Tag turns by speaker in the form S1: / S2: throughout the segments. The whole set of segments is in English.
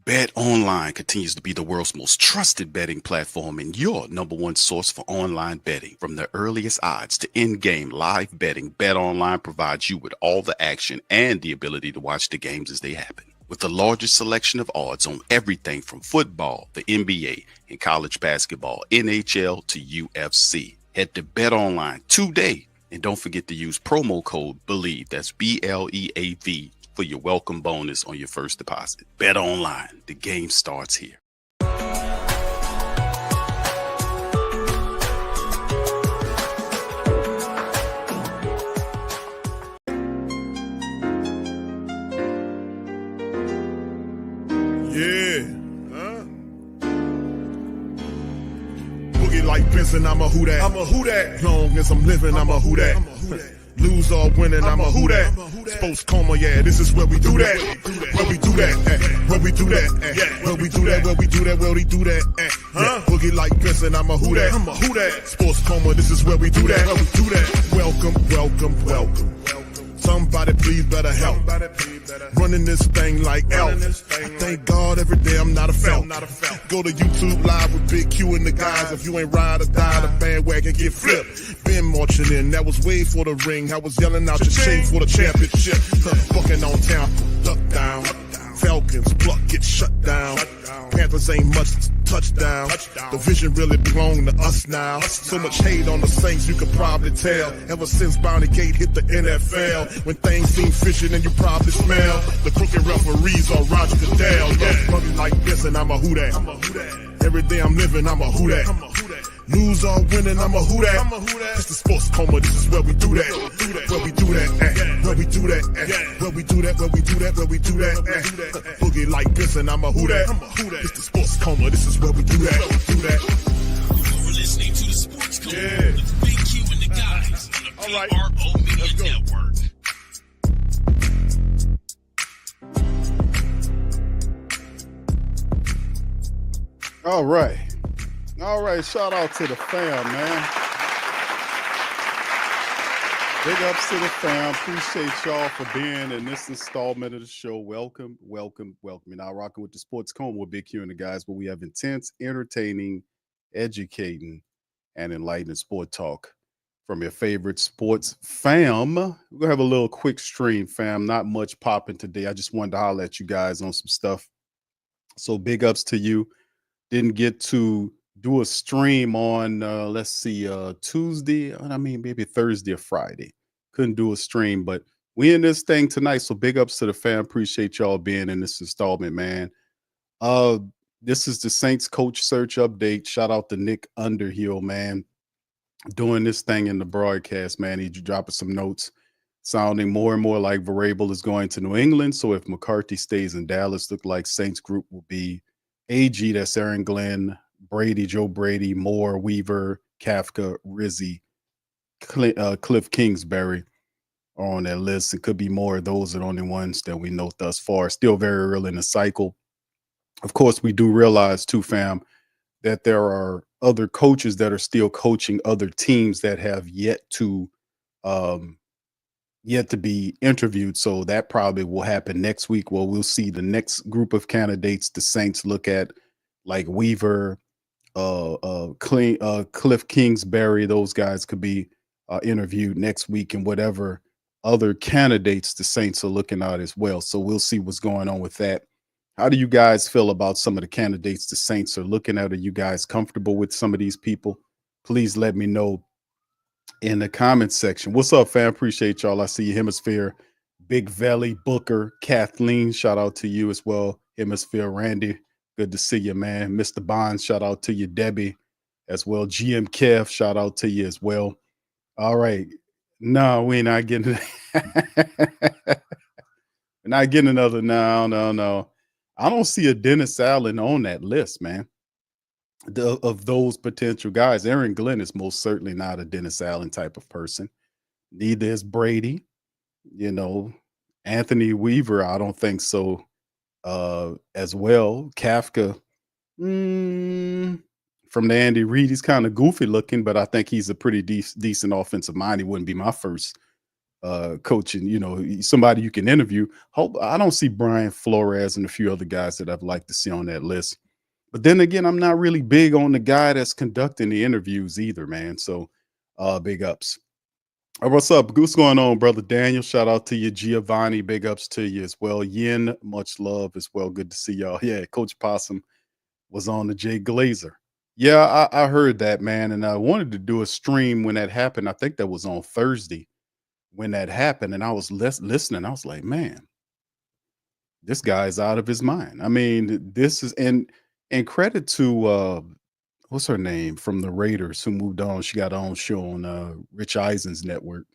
S1: Bet Online continues to be the world's most trusted betting platform and your number one source for online betting. From the earliest odds to in-game live betting, Bet Online provides you with all the action and the ability to watch the games as they happen. With the largest selection of odds on everything from football, the NBA, and college basketball, NHL to UFC. Head to Bet Online today and don't forget to use promo code BELIEVE, that's BLEAV, for your welcome bonus on your first deposit. Bet Online, the game starts here.
S2: Yeah. Boogie like Benson, I'm a who that. I'm a who that. Long as I'm living, I'm a who that. Lose or winning, I'm a who that. Sports Coma, yeah, this is where we do that. Where we do that, where we do that, where we do that, where we do that, where we do that. Boogie like Benson, I'm a who that. I'm a who that. Sports Coma, this is where we do that. Where we do that. Welcome, welcome, welcome. Somebody please better help. Running this thing like elf. I thank God every day I'm not a felt. Go to YouTube live with Big Q and the guys. If you ain't ride or die, the bandwagon get flipped. Been marching in, that was way for the ring. I was yelling out your shade for the championship. Fucking on town, duck down. Falcons, pluck, get shut down. Panthers ain't much touchdown. The vision really belong to us now. So much hate on the Saints, you could probably tell. Ever since Bounty Gate hit the NFL, when things seem fishy and you probably smell the crooked referees or Roger Goodell. Buggy like this and I'm a who that. Every day I'm living, I'm a who that. Lose or winning, I'm a who that. It's the Sports Coma, this is where we do that. Where we do that, where we do that, where we do that, where we do that, where we do that. Boogie like this and I'm a who that. It's the Sports Coma, this is where we do that.
S3: You're listening to the Sports Coma with Big Q and the guys on the PRO Media Network.
S4: All right. Shout out to the fam, man. Big ups to the fam. Appreciate y'all for being in this installment of the show. Welcome. You're now rocking with the Sports Coma with Big Q and the guys, where we have intense, entertaining, educating, and enlightening sport talk from your favorite sports fam. We're going to have a little quick stream, fam. Not much popping today. I just wanted to holler at you guys on some stuff. So big ups to you. Didn't get to do a stream on Tuesday. I mean, maybe Thursday or Friday. Couldn't do a stream, but we in this thing tonight. So big ups to the fam. Appreciate y'all being in this installment, man. This is the Saints coach search update. Shout out to Nick Underhill, man. Doing this thing in the broadcast, man. He's dropping some notes. Sounding more and more like Vrabel is going to New England. So if McCarthy stays in Dallas, look like Saints group will be AG, that's Aaron Glenn, Brady, Joe Brady, Moore, Weaver, Kafka, Rizzi, Cliff Kingsbury are on that list. It could be more. Those are the only ones that we know thus far. Still very early in the cycle. Of course, we do realize too, fam, that there are other coaches that are still coaching other teams that have yet to be interviewed. So that probably will happen next week. Well, we'll see the next group of candidates the Saints look at, like Weaver, Cliff Kingsbury. Those guys could be interviewed next week, and whatever other candidates the Saints are looking at as well. So we'll see what's going on with that. How do you guys feel about some of the candidates the Saints are looking at? Are you guys comfortable with some of these people? Please let me know in the comments section. What's up, fam? Appreciate y'all. I see you, Hemisphere, Big Valley, Booker, Kathleen. Shout out to you as well. Hemisphere, Randy. Good to see you, man. Mr. Bonds, shout out to you. Debbie as well. GM Kev, shout out to you as well. All right. No, we're not getting we're not getting another. No. I don't see a Dennis Allen on that list, man. Of those potential guys. Aaron Glenn is most certainly not a Dennis Allen type of person. Neither is Brady. Anthony Weaver, I don't think so as well. Kafka, from the Andy Reid, he's kind of goofy looking, but I think he's a pretty decent offensive mind. He wouldn't be my first coaching, somebody you can interview. Hope I don't see Brian Flores and a few other guys that I'd like to see on that list. But then again, I'm not really big on the guy that's conducting the interviews either, man. So big ups. What's up? What's going on, brother Daniel? Shout out to you, Giovanni. Big ups to you as well. Yin, much love as well. Good to see y'all. Yeah, Coach Possum was on the Jay Glazer. Yeah, I heard that, man. And I wanted to do a stream when that happened. I think that was on Thursday when that happened. And I was listening. I was like, man, this guy's out of his mind. I mean, this is and credit to what's her name from the Raiders who moved on. She got her own show on Rich Eisen's network.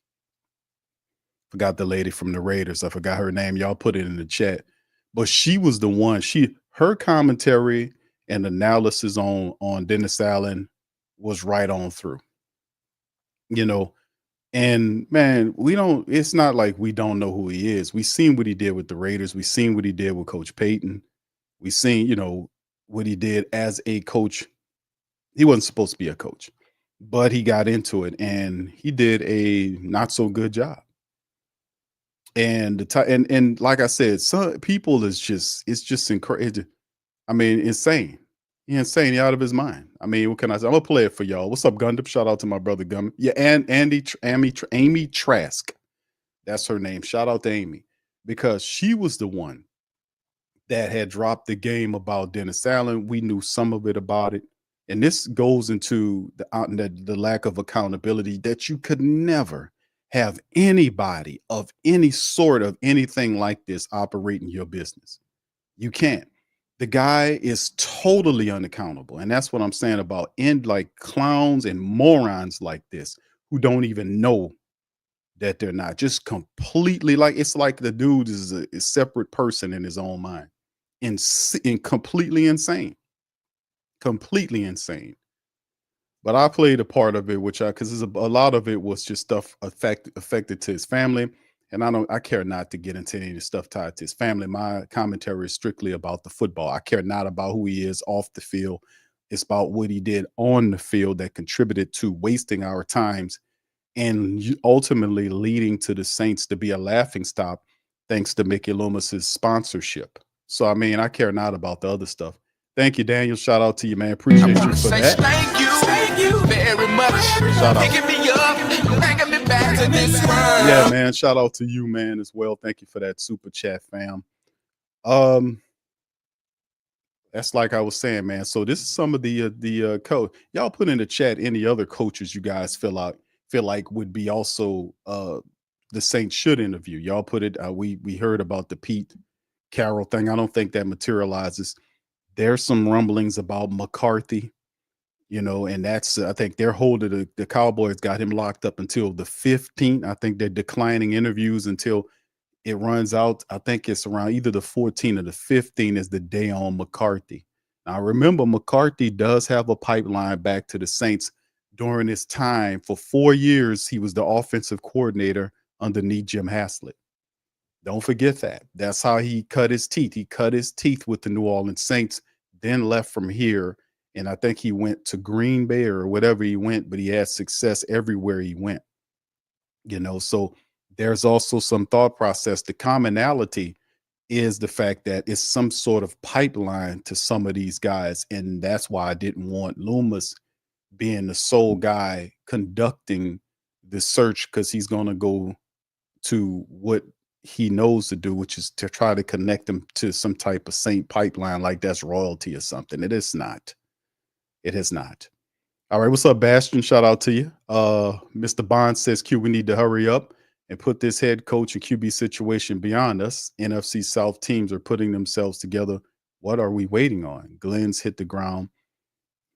S4: Forgot the lady from the Raiders. I forgot her name. Y'all put it in the chat. But she was the one. Her commentary and analysis on Dennis Allen was right on through. And man, it's not like we don't know who he is. We seen what he did with the Raiders. We seen what he did with Coach Payton. We seen, what he did as a coach. He wasn't supposed to be a coach, but he got into it and he did a not so good job. And and like I said, some people it's just incredible. I mean, insane. He's insane. He's out of his mind. I mean, what can I say? I'm gonna play it for y'all. What's up, Gundam? Shout out to my brother Gundam. Yeah, and Amy Trask. That's her name. Shout out to Amy because she was the one that had dropped the game about Dennis Allen. We knew some of it about it. And this goes into the lack of accountability that you could never have anybody of any sort of anything like this operate in your business. You can't. The guy is totally unaccountable. And that's what I'm saying about like clowns and morons like this who don't even know that they're not just completely it's like the dude is a separate person in his own mind and completely insane. Completely insane. But I played a part of it, because a lot of it was just stuff affected to his family. And I care not to get into any of the stuff tied to his family. My commentary is strictly about the football. I care not about who he is off the field. It's about what he did on the field that contributed to wasting our times and ultimately leading to the Saints to be a laughingstock thanks to Mickey Loomis's sponsorship. So, I mean, I care not about the other stuff. Thank you, Daniel. Shout out to you, man. Appreciate you for that.
S3: Thank you very much.
S4: Shout out.
S3: Picking me up, bringing me back to this world.
S4: Yeah, man. Shout out to you, man, as well. Thank you for that super chat, fam. That's like I was saying, man. So this is some of the code. Y'all put in the chat any other coaches you guys feel like would be also the Saints should interview. Y'all put it. We heard about the Pete Carroll thing. I don't think that materializes. There's some rumblings about McCarthy, and that's I think they're holding the Cowboys got him locked up until the 15th. I think they're declining interviews until it runs out. I think it's around either the 14th or the 15th is the day on McCarthy. Now, remember, McCarthy does have a pipeline back to the Saints during his time. For 4 years, he was the offensive coordinator underneath Jim Haslett. Don't forget that. That's how he cut his teeth. He cut his teeth with the New Orleans Saints, then left from here. And I think he went to Green Bay or whatever he went, but he had success everywhere he went. So there's also some thought process. The commonality is the fact that it's some sort of pipeline to some of these guys. And that's why I didn't want Loomis being the sole guy conducting the search, because he's going to go to what he knows to do, which is to try to connect them to some type of Saint pipeline, like that's royalty or something. It is not. It is not. All right. What's up, Bastion? Shout out to you. Mr. Bond says, Q, we need to hurry up and put this head coach and QB situation beyond us. NFC South teams are putting themselves together. What are we waiting on? Glenn's hit the ground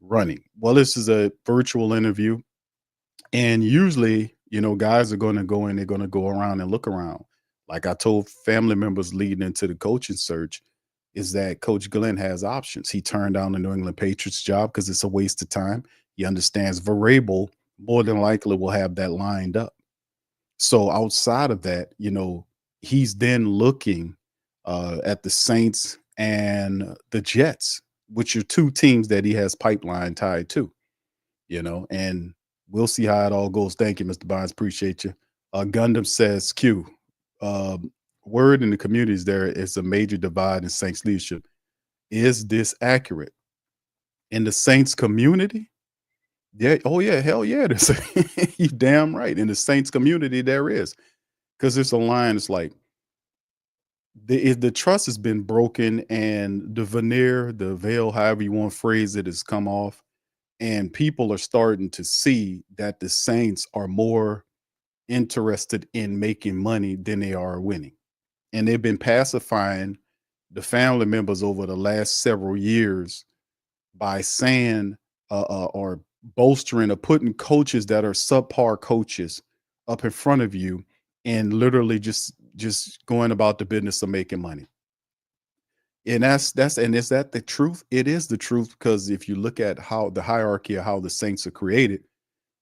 S4: running. Well, this is a virtual interview. And usually, guys are going to go in, they're going to go around and look around. Like I told family members leading into the coaching search, is that Coach Glenn has options. He turned down the New England Patriots job because it's a waste of time. He understands Vrabel more than likely will have that lined up. So outside of that, he's then looking at the Saints and the Jets, which are two teams that he has pipeline tied to, and we'll see how it all goes. Thank you, Mr. Bonds. Appreciate you. Gundam says, Q, um, word in the communities there is a major divide in Saints leadership. Is this accurate? In the Saints community? Yeah. Oh, yeah. Hell yeah. There's you damn right. In the Saints community, there is. Because there's a line, it's like, the trust has been broken and the veneer, the veil, however you want to phrase it, has come off. And people are starting to see that the Saints are more interested in making money than they are winning. And they've been pacifying the family members over the last several years by saying or bolstering or putting coaches that are subpar coaches up in front of you and literally just going about the business of making money. And that's and is that the truth? It is the truth because if you look at how the hierarchy of how the Saints are created,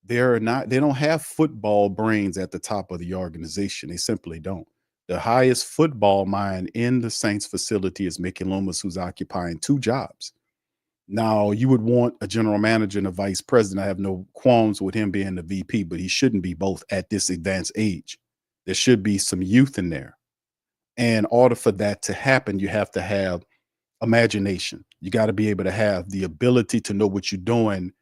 S4: they don't have football brains at the top of the organization. They simply don't. The highest football mind in the Saints facility is Mickey Loomis, who's occupying two jobs. Now, you would want a general manager and a vice president. I have no qualms with him being the VP, but he shouldn't be both at this advanced age. There should be some youth in there. And in order for that to happen, you have to have imagination. You got to be able to have the ability to know what you're doing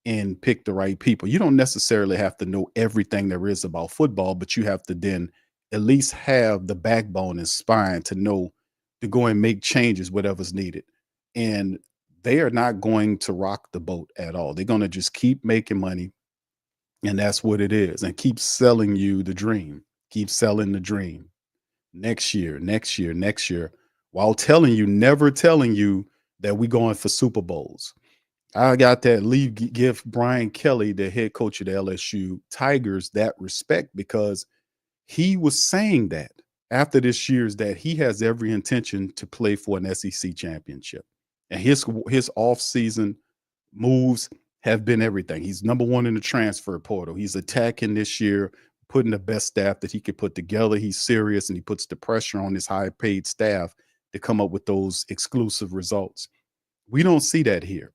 S4: and pick the right people. You don't necessarily have to know everything there is about football, but you have to then at least have the backbone and spine to know to go and make changes, whatever's needed. And they are not going to rock the boat at all. They're going to just keep making money. And that's what it is. And keep selling you the dream. Keep selling the dream. Next year, next year, next year, while telling you, never telling you that we going for Super Bowls. I got that give Brian Kelly, the head coach of the LSU Tigers, that respect because he was saying that after this year's that he has every intention to play for an SEC championship. And his off-season moves have been everything. He's number one in the transfer portal. He's attacking this year, putting the best staff that he could put together. He's serious and he puts the pressure on his high-paid staff to come up with those exclusive results. We don't see that here.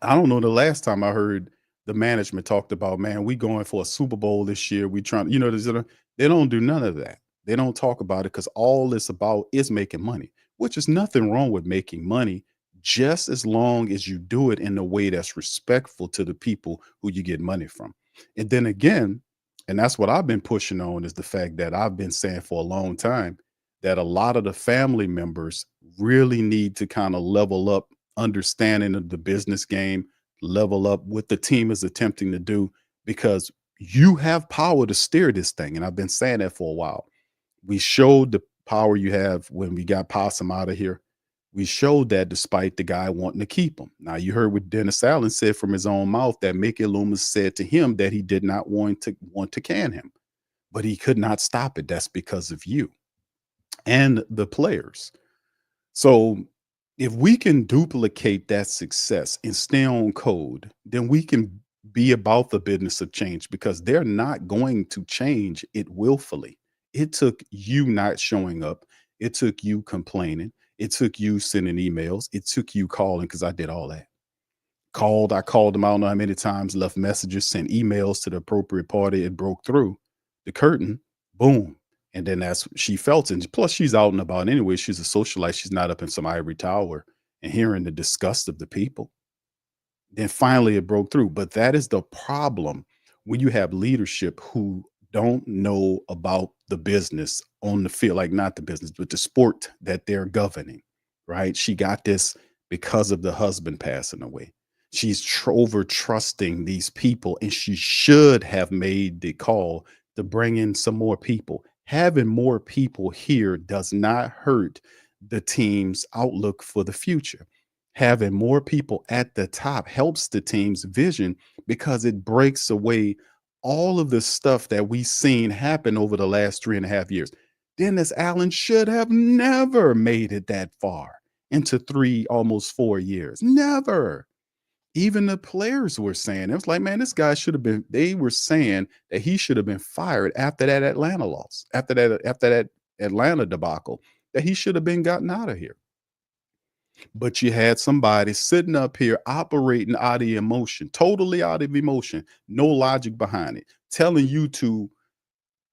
S4: I don't know the last time I heard the management talked about, man, we going for a Super Bowl this year. We trying, they don't do none of that. They don't talk about it because all it's about is making money, which is nothing wrong with making money, just as long as you do it in a way that's respectful to the people who you get money from. And then again, and that's what I've been pushing on is the fact that I've been saying for a long time that a lot of the family members really need to kind of level up understanding of the business game, level up what the team is attempting to do, because you have power to steer this thing. And I've been saying that for a while. We showed the power you have when we got Possum out of here. We showed that despite the guy wanting to keep him. Now, you heard what Dennis Allen said from his own mouth that Mickey Loomis said to him that he did not want to can him, but he could not stop it. That's because of you and the players. So if we can duplicate that success and stay on code, then we can be about the business of change because they're not going to change it willfully. It took you not showing up. It took you complaining. It took you sending emails. It took you calling because I did all that. I called them. I don't know how many times, left messages, sent emails to the appropriate party. It broke through the curtain. Boom. And then that's she felt it. Plus, she's out and about anyway. She's a socialite. She's not up in some ivory tower and hearing the disgust of the people. Then finally it broke through. But that is the problem when you have leadership who don't know about the business on the field, like not the business, but the sport that they're governing, right? She got this because of the husband passing away. She's over trusting these people, and she should have made the call to bring in some more people. Having more people here does not hurt the team's outlook for the future. Having more people at the top helps the team's vision because it breaks away all of the stuff that we've seen happen over the last 3.5 years. Dennis Allen should have never made it that far into 3, almost 4 years. Never. Even the players were saying, it was like, man, this guy should have been, they were saying that he should have been fired after that Atlanta loss, after that Atlanta debacle, that he should have been gotten out of here. But you had somebody sitting up here operating out of emotion, totally out of emotion, no logic behind it, telling you to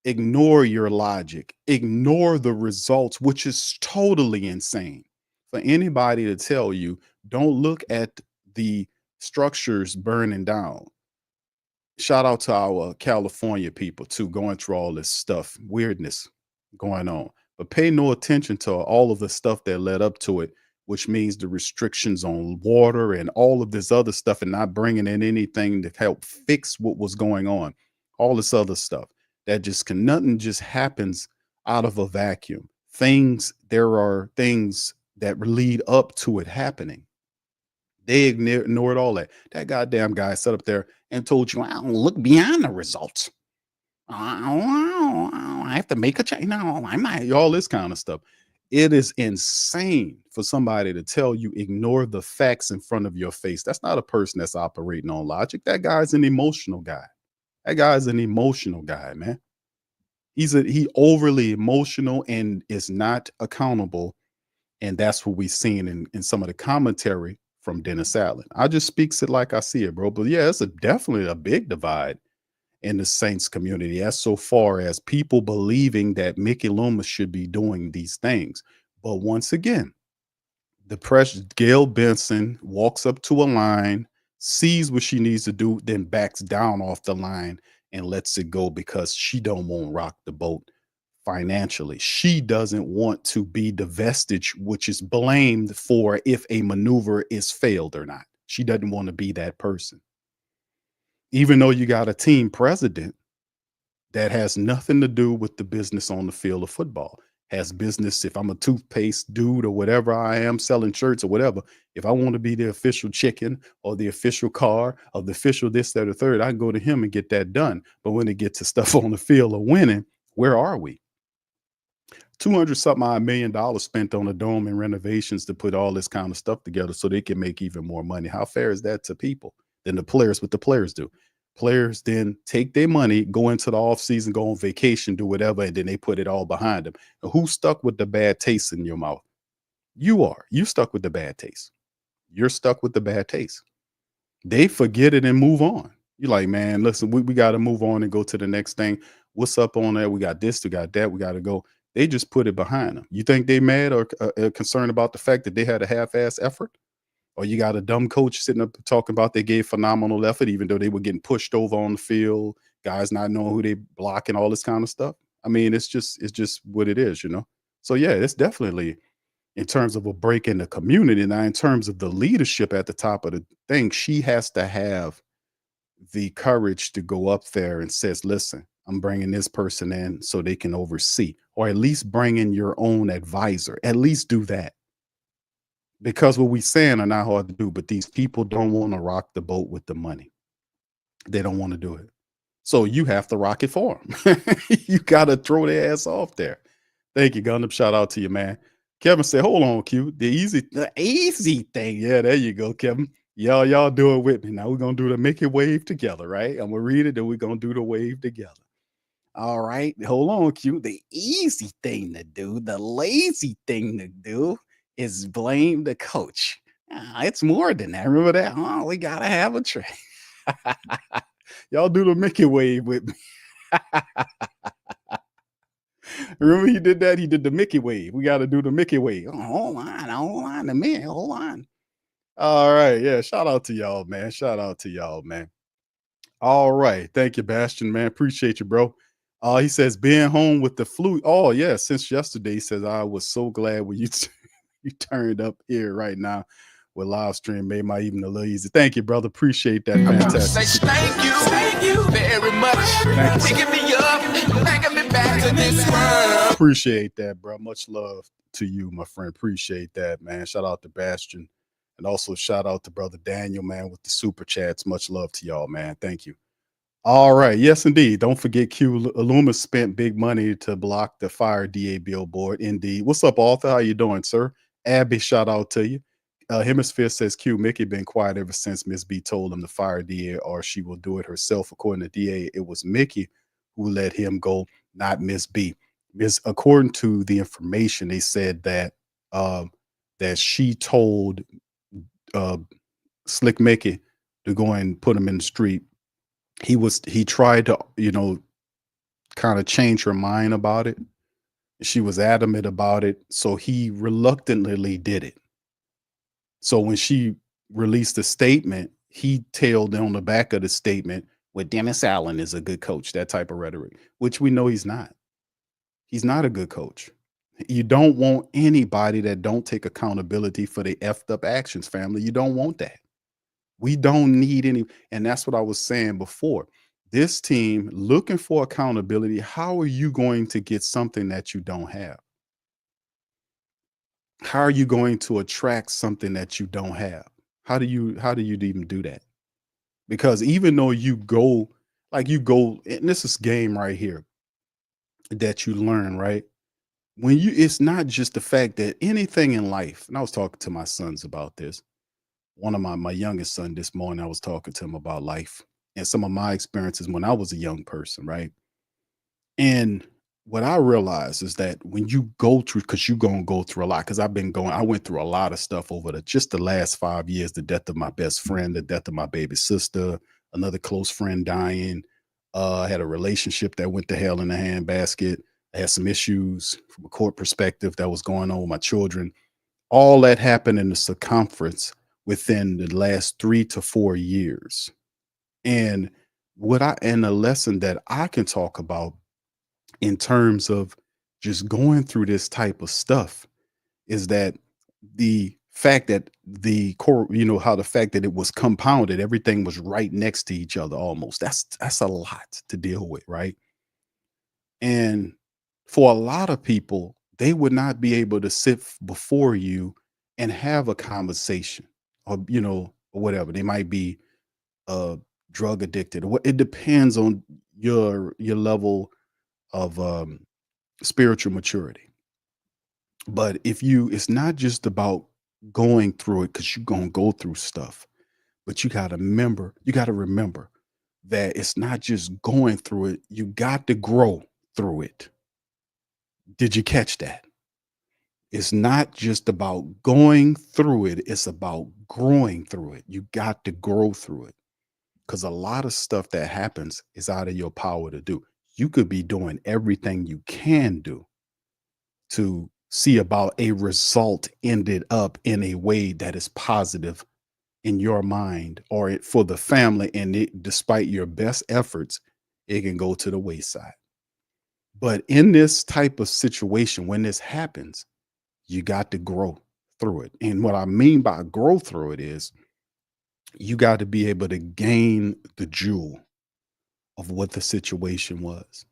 S4: Ignore your logic, ignore the results, which is totally insane for anybody to tell you don't look at the structures burning down. Shout out to our California people too, going through all this stuff, weirdness going on. But pay no attention to all of the stuff that led up to it, which means the restrictions on water and all of this other stuff, and not bringing in anything to help fix what was going on. All this other stuff that just can nothing just happens out of a vacuum. There are things that lead up to it happening. They ignored all that. That goddamn guy sat up there and told you, I don't look beyond the results. I have to make a change. No, I'm not. All this kind of stuff. It is insane for somebody to tell you ignore the facts in front of your face. That's not a person that's operating on logic. That guy's an emotional guy. That guy's an emotional guy, man. He overly emotional and is not accountable. And that's what we've seen in some of the commentary from Dennis Allen. I just speaks it like I see it, bro. But yeah, it's definitely a big divide in the Saints community as so far as people believing that Mickey Loomis should be doing these things. But once again, the press Gail Benson walks up to a line, sees what she needs to do, then backs down off the line and lets it go because she don't want to rock the boat financially. She doesn't want to be the vestige which is blamed for if a maneuver is failed or not. She doesn't want to be that person. Even though you got a team president that has nothing to do with the business on the field of football, has business. If I'm a toothpaste dude or whatever I am, selling shirts or whatever, if I want to be the official chicken or the official car or the official this, that, or third, I can go to him and get that done. But when it gets to stuff on the field of winning, where are we? 200 something odd $1 million spent on a dome and renovations to put all this kind of stuff together so they can make even more money. How fair is that to people? Than the players, what the players do. Players then take their money, go into the offseason, go on vacation, do whatever, and then they put it all behind them. And who's stuck with the bad taste in your mouth? You are. You stuck with the bad taste. You're stuck with the bad taste. They forget it and move on. You're like, man, listen, we got to move on and go to the next thing. What's up on there? We got this, we got that, we got to go. They just put it behind them. You think they mad or concerned about the fact that they had a half-ass effort? Or you got a dumb coach sitting up talking about they gave phenomenal effort, even though they were getting pushed over on the field, guys not knowing who they blocking, all this kind of stuff. I mean, it's just what it is, you know? So yeah, it's definitely in terms of a break in the community. Now, in terms of the leadership at the top of the thing, she has to have the courage to go up there and says, listen, I'm bringing this person in so they can oversee, or at least bring in your own advisor. At least do that. Because what we saying are not hard to do, but these people don't want to rock the boat with the money. They don't want to do it. So you have to rock it for them. You got to throw their ass off there. Thank you, Gundam. Shout out to you, man. Kevin said, hold on, Q. The easy thing. Yeah, there you go, Kevin. Y'all do it with me. Now we're going to do the Mickey wave together, right? I'm going to read it, then we're going to do the wave together. All right. Hold on, Q. The easy thing to do, the lazy thing to do is blame the coach. It's more than that. Remember that? Oh, we got to have a trade. Y'all do the Mickey wave with me. Remember he did that? He did the Mickey wave. We got to do the Mickey wave. Oh, hold on a minute. Hold on. All right. Yeah. Shout out to y'all, man. Shout out to y'all, man. All right. Thank you, Bastion, man. Appreciate you, bro. He says, being home with the flu. Oh, yeah. Since yesterday, he says, I was so glad when you turned up here right now with live stream. Made my evening a little easy. Thank you, brother. Appreciate that. Fantastic.
S5: Thank you very much. Picking me up, taking me back to this world.
S4: Appreciate that, bro. Much love to you, my friend. Appreciate that, man. Shout out to Bastion. And also shout out to brother Daniel, man, with the super chats. Much love to y'all, man. Thank you. All right. Yes, indeed. Don't forget Q. Loomis spent big money to block the fire DA billboard. Indeed. What's up, Arthur? How you doing, sir? Abby, shout out to you. Hemisphere says Q. Mickey been quiet ever since Miss B told him to fire DA or she will do it herself. According to DA, it was Mickey who let him go, not Miss B. According to the information, they said that that she told Slick Mickey to go and put him in the street. He tried to, kind of change her mind about it. She was adamant about it, so he reluctantly did it. So when she released a statement, he tailed on the back of the statement with Dennis Allen is a good coach, that type of rhetoric, which we know he's not. He's not a good coach. You don't want anybody that don't take accountability for the effed up actions, family. You don't want that. We don't need any, and that's what I was saying before. This team looking for accountability. How are you going to get something that you don't have? How are you going to attract something that you don't have? How do you even do that? Because even though you go, like you go, and this is game right here that you learn, right? When you, it's not just the fact that anything in life, and I was talking to my sons about this. One of my youngest son this morning, I was talking to him about life and some of my experiences when I was a young person, right? And what I realized is that when you go through, because you're gonna go through a lot, because I went through a lot of stuff over the last 5 years, the death of my best friend, the death of my baby sister, another close friend dying. I had a relationship that went to hell in the handbasket. I had some issues from a court perspective that was going on with my children. All that happened in the circumference within the last 3 to 4 years. And and a lesson that I can talk about in terms of just going through this type of stuff is that the fact that the core, how the fact that it was compounded, everything was right next to each other almost. That's a lot to deal with, right? And for a lot of people, they would not be able to sit before you and have a conversation or, or whatever. They might be drug addicted. It depends on your level of spiritual maturity. But it's not just about going through it because you're going to go through stuff, but you got to remember that it's not just going through it. You got to grow through it. Did you catch that? It's not just about going through it. It's about growing through it. You got to grow through it because a lot of stuff that happens is out of your power to do. You could be doing everything you can do to see about a result ended up in a way that is positive in your mind or for the family. And despite your best efforts, it can go to the wayside. But in this type of situation, when this happens, you got to grow through it. And what I mean by grow through it is you got to be able to gain the jewel of what the situation was.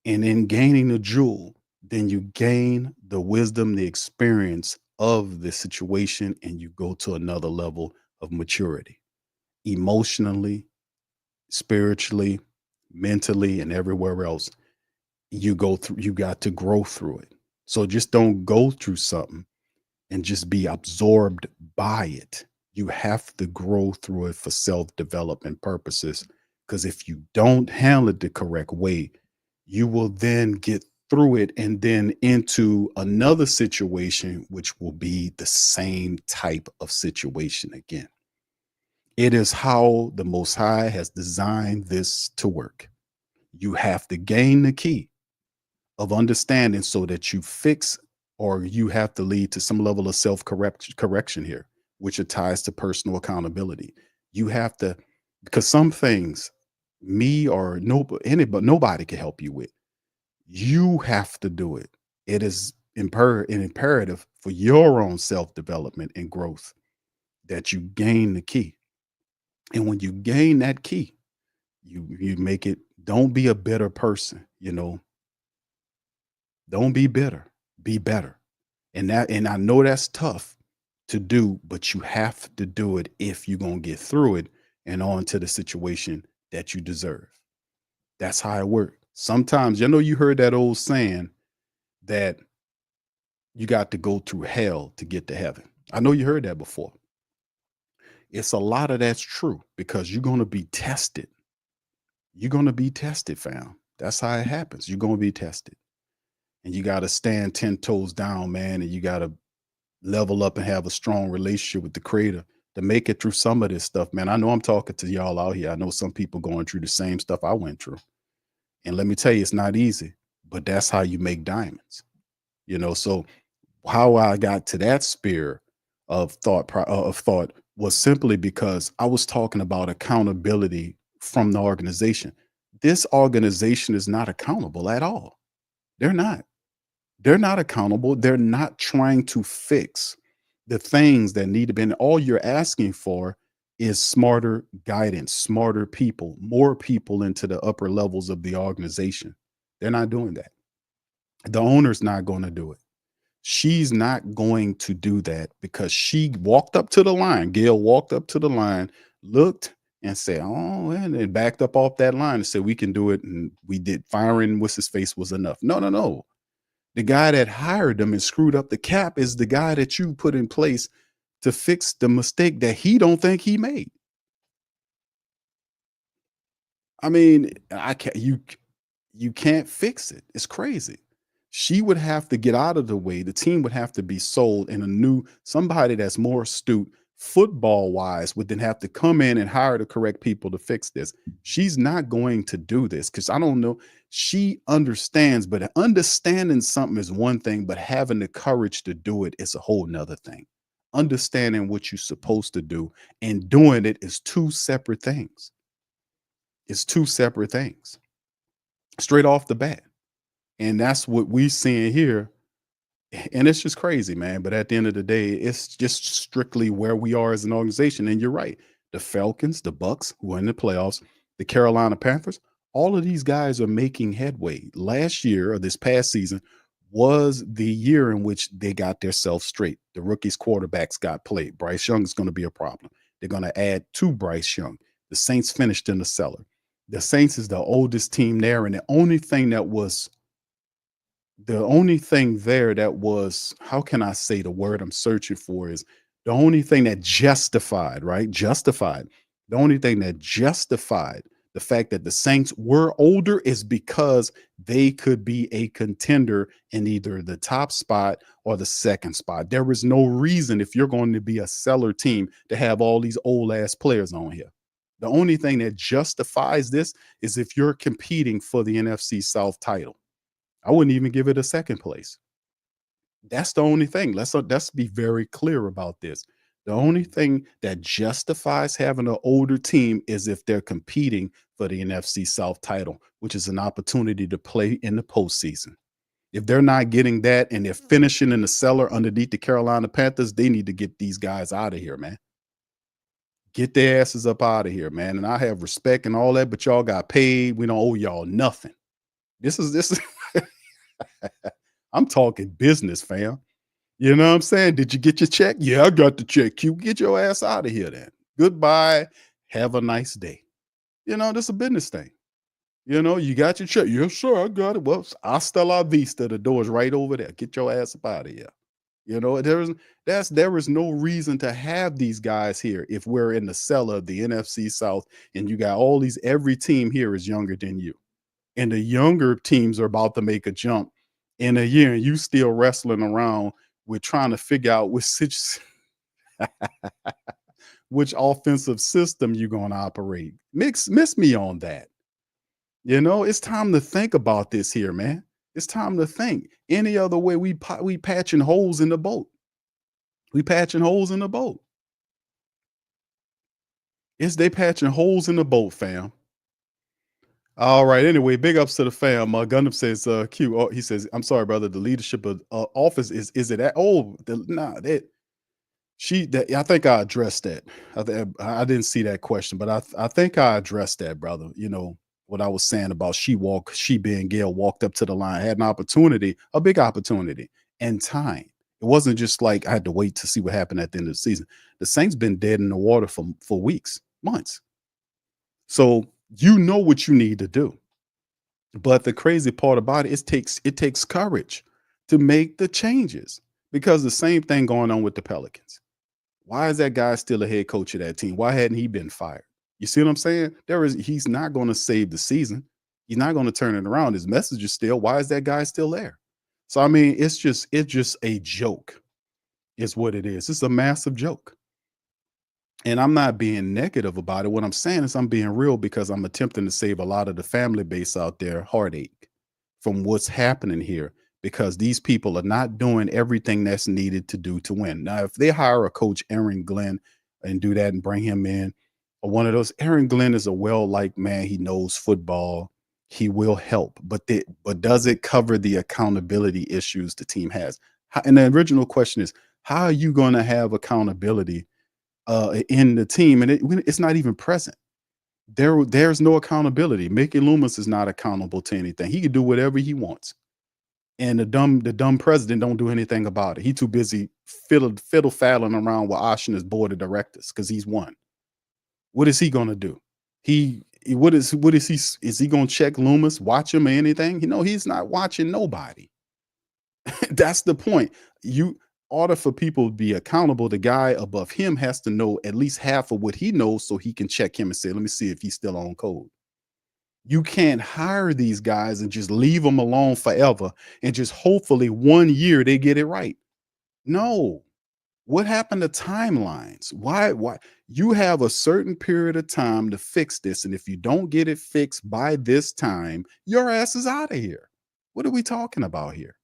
S4: And in gaining the jewel, then you gain the wisdom, the experience of the situation, and you go to another level of maturity, emotionally, spiritually, mentally, and everywhere else. You got to grow through it. So just don't go through something and just be absorbed by it. You have to grow through it for self-development purposes. Because if you don't handle it the correct way, you will then get through it and then into another situation, which will be the same type of situation again. It is how the Most High has designed this to work. You have to gain the key of understanding so that you fix, or you have to lead to some level of correction here, which it ties to personal accountability. You have to, because some things me or nobody can help you with. You have to do it. It is imperative for your own self-development and growth that you gain the key. And when you gain that key, you make it, don't be a bitter person, don't be bitter, be better. And I know that's tough to do, but you have to do it if you're going to get through it and on to the situation that you deserve. That's how it works. Sometimes, you heard that old saying that you got to go through hell to get to heaven. I know you heard that before. It's a lot of that's true because you're going to be tested. You're going to be tested, fam. That's how it happens. You're going to be tested. And you got to stand 10 toes down, man. And you got to level up and have a strong relationship with the Creator to make it through some of this stuff, man. I know I'm talking to y'all out here. I know some people going through the same stuff I went through. And let me tell you, it's not easy, but that's how you make diamonds. So how I got to that sphere of thought was simply because I was talking about accountability from the organization. This organization is not accountable at all. They're not. They're not accountable. They're not trying to fix the things that need to be. And all you're asking for is smarter guidance, smarter people, more people into the upper levels of the organization. They're not doing that. The owner's not going to do it. She's not going to do that because she walked up to the line. Gail walked up to the line, looked and said, oh, and then backed up off that line and said, we can do it. And we did. Firing what's his face was enough. No, no, no. The guy that hired them and screwed up the cap is the guy that you put in place to fix the mistake that he don't think he made. I mean, you can't fix it. It's crazy. She would have to get out of the way. The team would have to be sold, and somebody that's more astute football wise would then have to come in and hire the correct people to fix this. She's not going to do this because I don't know. She understands, but understanding something is one thing, but having the courage to do it is a whole nother thing. Understanding what you're supposed to do and doing it is two separate things. It's two separate things straight off the bat. And that's what we're seeing here. And it's just crazy, man. But at the end of the day, it's just strictly where we are as an organization. And you're right. The Falcons, the Bucks, who are in the playoffs, the Carolina Panthers, all of these guys are making headway. Last year, or this past season, was the year in which they got themselves straight. The rookies quarterbacks got played. Bryce Young is going to be a problem. They're going to add to Bryce Young. The Saints finished in the cellar. The Saints is the oldest team there. And the only thing there that was, how can I say the word I'm searching for is the only thing that justified, right? Justified. The only thing that justified the fact that the Saints were older is because they could be a contender in either the top spot or the second spot. There is no reason, if you're going to be a seller team, to have all these old ass players on here. The only thing that justifies this is if you're competing for the NFC South title. I wouldn't even give it a second place. That's the only thing. Let's be very clear about this. The only thing that justifies having an older team is if they're competing for the NFC South title, which is an opportunity to play in the postseason. If they're not getting that and they're finishing in the cellar underneath the Carolina Panthers, they need to get these guys out of here, man. Get their asses up out of here, man. And I have respect and all that, but y'all got paid. We don't owe y'all nothing. This is I'm talking business, fam. You know what I'm saying? Did you get your check? Yeah, I got the check. Q, get your ass out of here then. Goodbye. Have a nice day. This is a business thing. You got your check. Yes, sir, I got it. Well, hasta la vista. The door's right over there. Get your ass up out of here. There is no reason to have these guys here if we're in the cellar of the NFC South and you got every team here is younger than you. And the younger teams are about to make a jump in a year, and you still wrestling around with trying to figure out which offensive system you're going to operate. Miss me on that. It's time to think about this here, man. It's time to think. Any other way, we patching holes in the boat. We patching holes in the boat. They patching holes in the boat, fam. All right. Anyway, big ups to the fam. Gundam says, Q. Oh, he says, I'm sorry, brother. The leadership of office is it at? Oh, I think I addressed that. I didn't see that question, but I think I addressed that, brother. What I was saying about she being Gail walked up to the line, had an opportunity, a big opportunity, and time. It wasn't just like I had to wait to see what happened at the end of the season. The Saints been dead in the water for weeks, months. So you know what you need to do. But the crazy part about it takes courage to make the changes, because the same thing going on with the Pelicans. Why is that guy still a head coach of that team? Why hadn't he been fired? You see what I'm saying? He's not going to save the season. He's not going to turn it around. His message is still, why is that guy still there? So, I mean, it's just a joke is what it is. It's a massive joke. And I'm not being negative about it. What I'm saying is I'm being real because I'm attempting to save a lot of the family base out there heartache from what's happening here because these people are not doing everything that's needed to do to win. Now, if they hire a coach, Aaron Glenn, and do that and bring him in, or one of those, Aaron Glenn is a well-liked man. He knows football. He will help, but does it cover the accountability issues the team has? And the original question is, how are you going to have accountability in the team, and it's not even present. There's no accountability. Mickey Loomis is not accountable to anything. He can do whatever he wants, and the dumb president don't do anything about it. He too busy fiddle faddling around with Washington's board of directors because he's won. What is he going to do? What is he? Is he going to check Loomis, watch him or anything? You know, he's not watching nobody. That's the point. Order for people to be accountable, the guy above him has to know at least half of what he knows so he can check him and say, let me see if he's still on code. You can't hire these guys and just leave them alone forever and just hopefully 1 year they get it right. No. What happened to timelines? Why you have a certain period of time to fix this, and if you don't get it fixed by this time, your ass is out of here. What are we talking about here?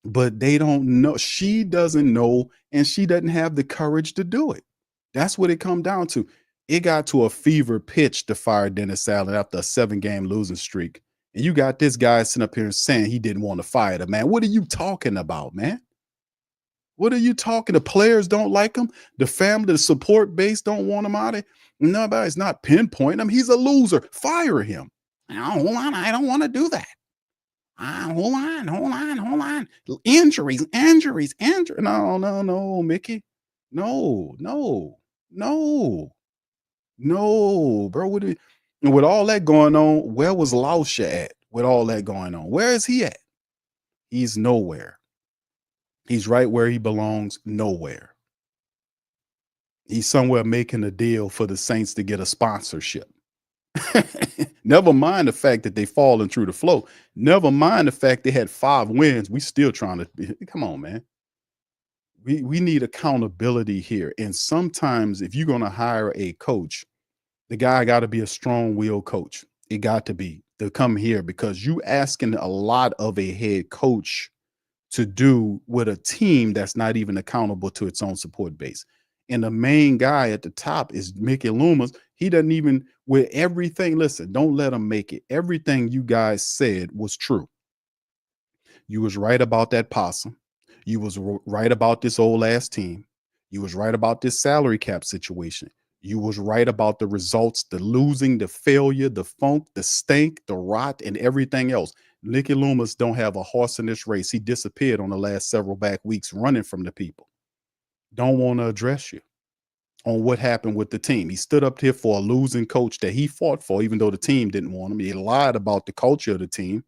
S4: But they don't know. She doesn't know, and she doesn't have the courage to do it. That's what it come down to. It got to a fever pitch to fire Dennis Allen after a 7-game losing streak. And you got this guy sitting up here saying he didn't want to fire the man. What are you talking about, man? What are you talking? The players don't like him. The family, the support base don't want him out of it. Nobody's not pinpointing him. He's a loser. Fire him. Oh, hold on. I don't want to do that. Hold on. Injuries. No, Mickey. No, bro. And with all that going on, where was Lauscha at with all that going on? Where is he at? He's nowhere. He's right where he belongs, nowhere. He's somewhere making a deal for the Saints to get a sponsorship. Never mind the fact that they fallen through the flow. Never mind the fact they had 5 wins. We still trying to come on, man. We need accountability here. And sometimes if you're going to hire a coach, the guy got to be a strong-willed coach. It got to be to come here because you asking a lot of a head coach to do with a team that's not even accountable to its own support base. And the main guy at the top is Mickey Loomis. He doesn't even, with everything, listen, don't let him make it. Everything you guys said was true. You was right about that possum. You was right about this old ass team. You was right about this salary cap situation. You was right about the results, the losing, the failure, the funk, the stink, the rot, and everything else. Mickey Loomis don't have a horse in this race. He disappeared on the last several back weeks running from the people. Don't want to address you on what happened with the team. He stood up here for a losing coach that he fought for, even though the team didn't want him. He lied about the culture of the team.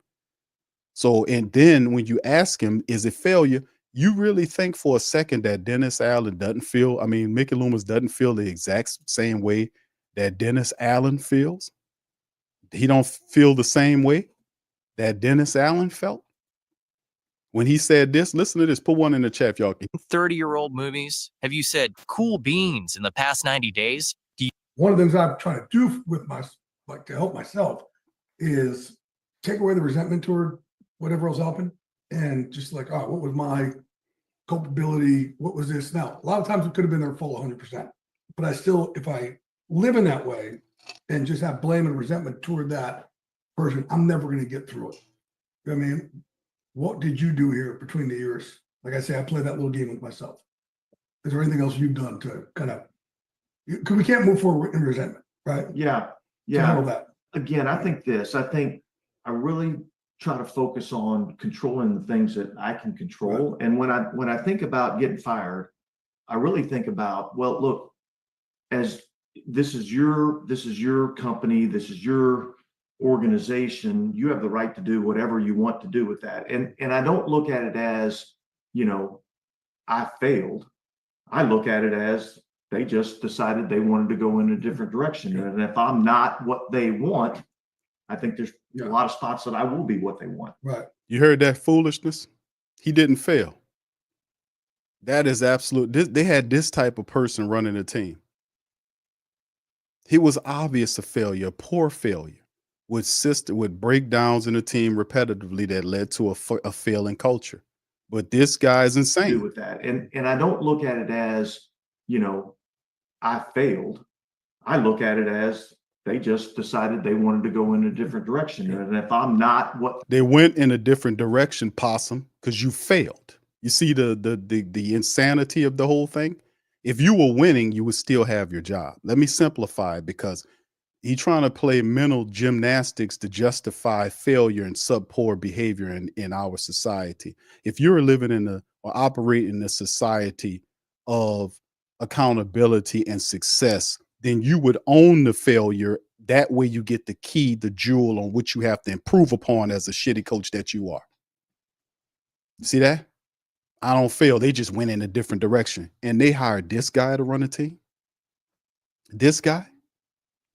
S4: So, and then when you ask him, is it failure? You really think for a second that Dennis Allen Mickey Loomis doesn't feel the exact same way that Dennis Allen feels? He don't feel the same way that Dennis Allen felt when he said this. Listen to this. Put one in the chat, y'all.
S6: 30-year-old movies. Have you said cool beans in the past 90 days?
S7: One of the things I'm trying to do with to help myself is take away the resentment toward whatever else happened and just what was my culpability? What was this? Now, a lot of times it could have been their full 100%, but I still, if I live in that way and just have blame and resentment toward that person, I'm never going to get through it. You know what I mean? What did you do here between the years? Like I say, I played that little game with myself. Is there anything else you've done to kind of, because we can't move forward in resentment, right?
S8: Yeah.
S7: To handle that.
S8: Again, I think I really try to focus on controlling the things that I can control. Right. And when I think about getting fired, I really think about, well, look, as this is your company, this is your organization, you have the right to do whatever you want to do with that. And I don't look at it as, I failed. I look at it as they just decided they wanted to go in a different direction. And if I'm not what they want, I think there's a lot of spots that I will be what they want.
S7: Right.
S4: You heard that foolishness? He didn't fail. That is absolute. They had this type of person running the team. He was obvious a failure, a poor failure, with breakdowns in the team repetitively that led to a failing culture. But this guy's
S8: Do
S4: insane.
S8: with that. And I don't look at it as, you know, I failed. I look at it as they just decided they wanted to go in a different direction. And if I'm not what
S4: They went in a different direction, Possum, because you failed. You see the insanity of the whole thing. If you were winning, you would still have your job. Let me simplify it, because he trying to play mental gymnastics to justify failure and subpar behavior in our society. If you're living in or operating in a society of accountability and success, then you would own the failure. That way you get the key, the jewel on which you have to improve upon as a shitty coach that you are. See that? I don't fail. They just went in a different direction. And they hired this guy to run the team. This guy.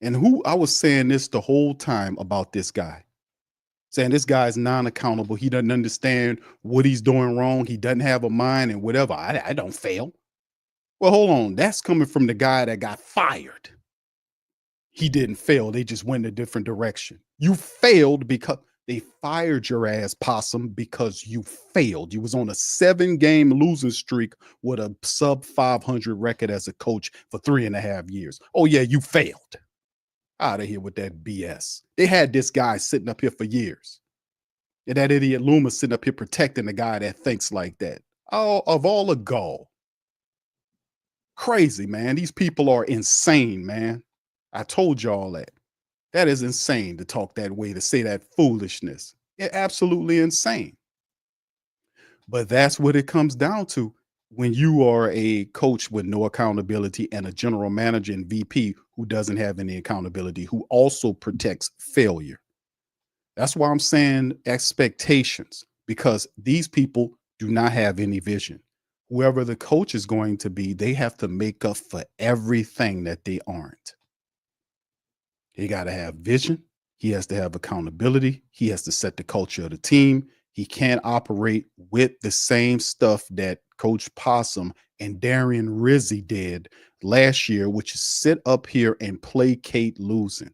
S4: And who I was saying this the whole time about this guy, saying this guy is non-accountable. He doesn't understand what he's doing wrong. He doesn't have a mind and whatever. I don't fail. Well, hold on. That's coming from the guy that got fired. He didn't fail. They just went a different direction. You failed because they fired your ass, Possum, because you failed. You was on a 7-game losing streak with a sub 500 record as a coach for 3.5 years. Oh yeah, you failed. Out of here with that BS. They had this guy sitting up here for years. And that idiot Loomis sitting up here protecting the guy that thinks like that. Oh, of all the gall. Crazy, man. These people are insane, man. I told y'all that. That is insane to talk that way, to say that foolishness. It's absolutely insane. But that's what it comes down to when you are a coach with no accountability and a general manager and VP who doesn't have any accountability, who also protects failure. That's why I'm saying expectations, because these people do not have any vision. Whoever the coach is going to be, they have to make up for everything that they aren't. He got to have vision. He has to have accountability. He has to set the culture of the team. He can't operate with the same stuff that Coach Possum and Darian Rizzi did last year, which is sit up here and placate losing.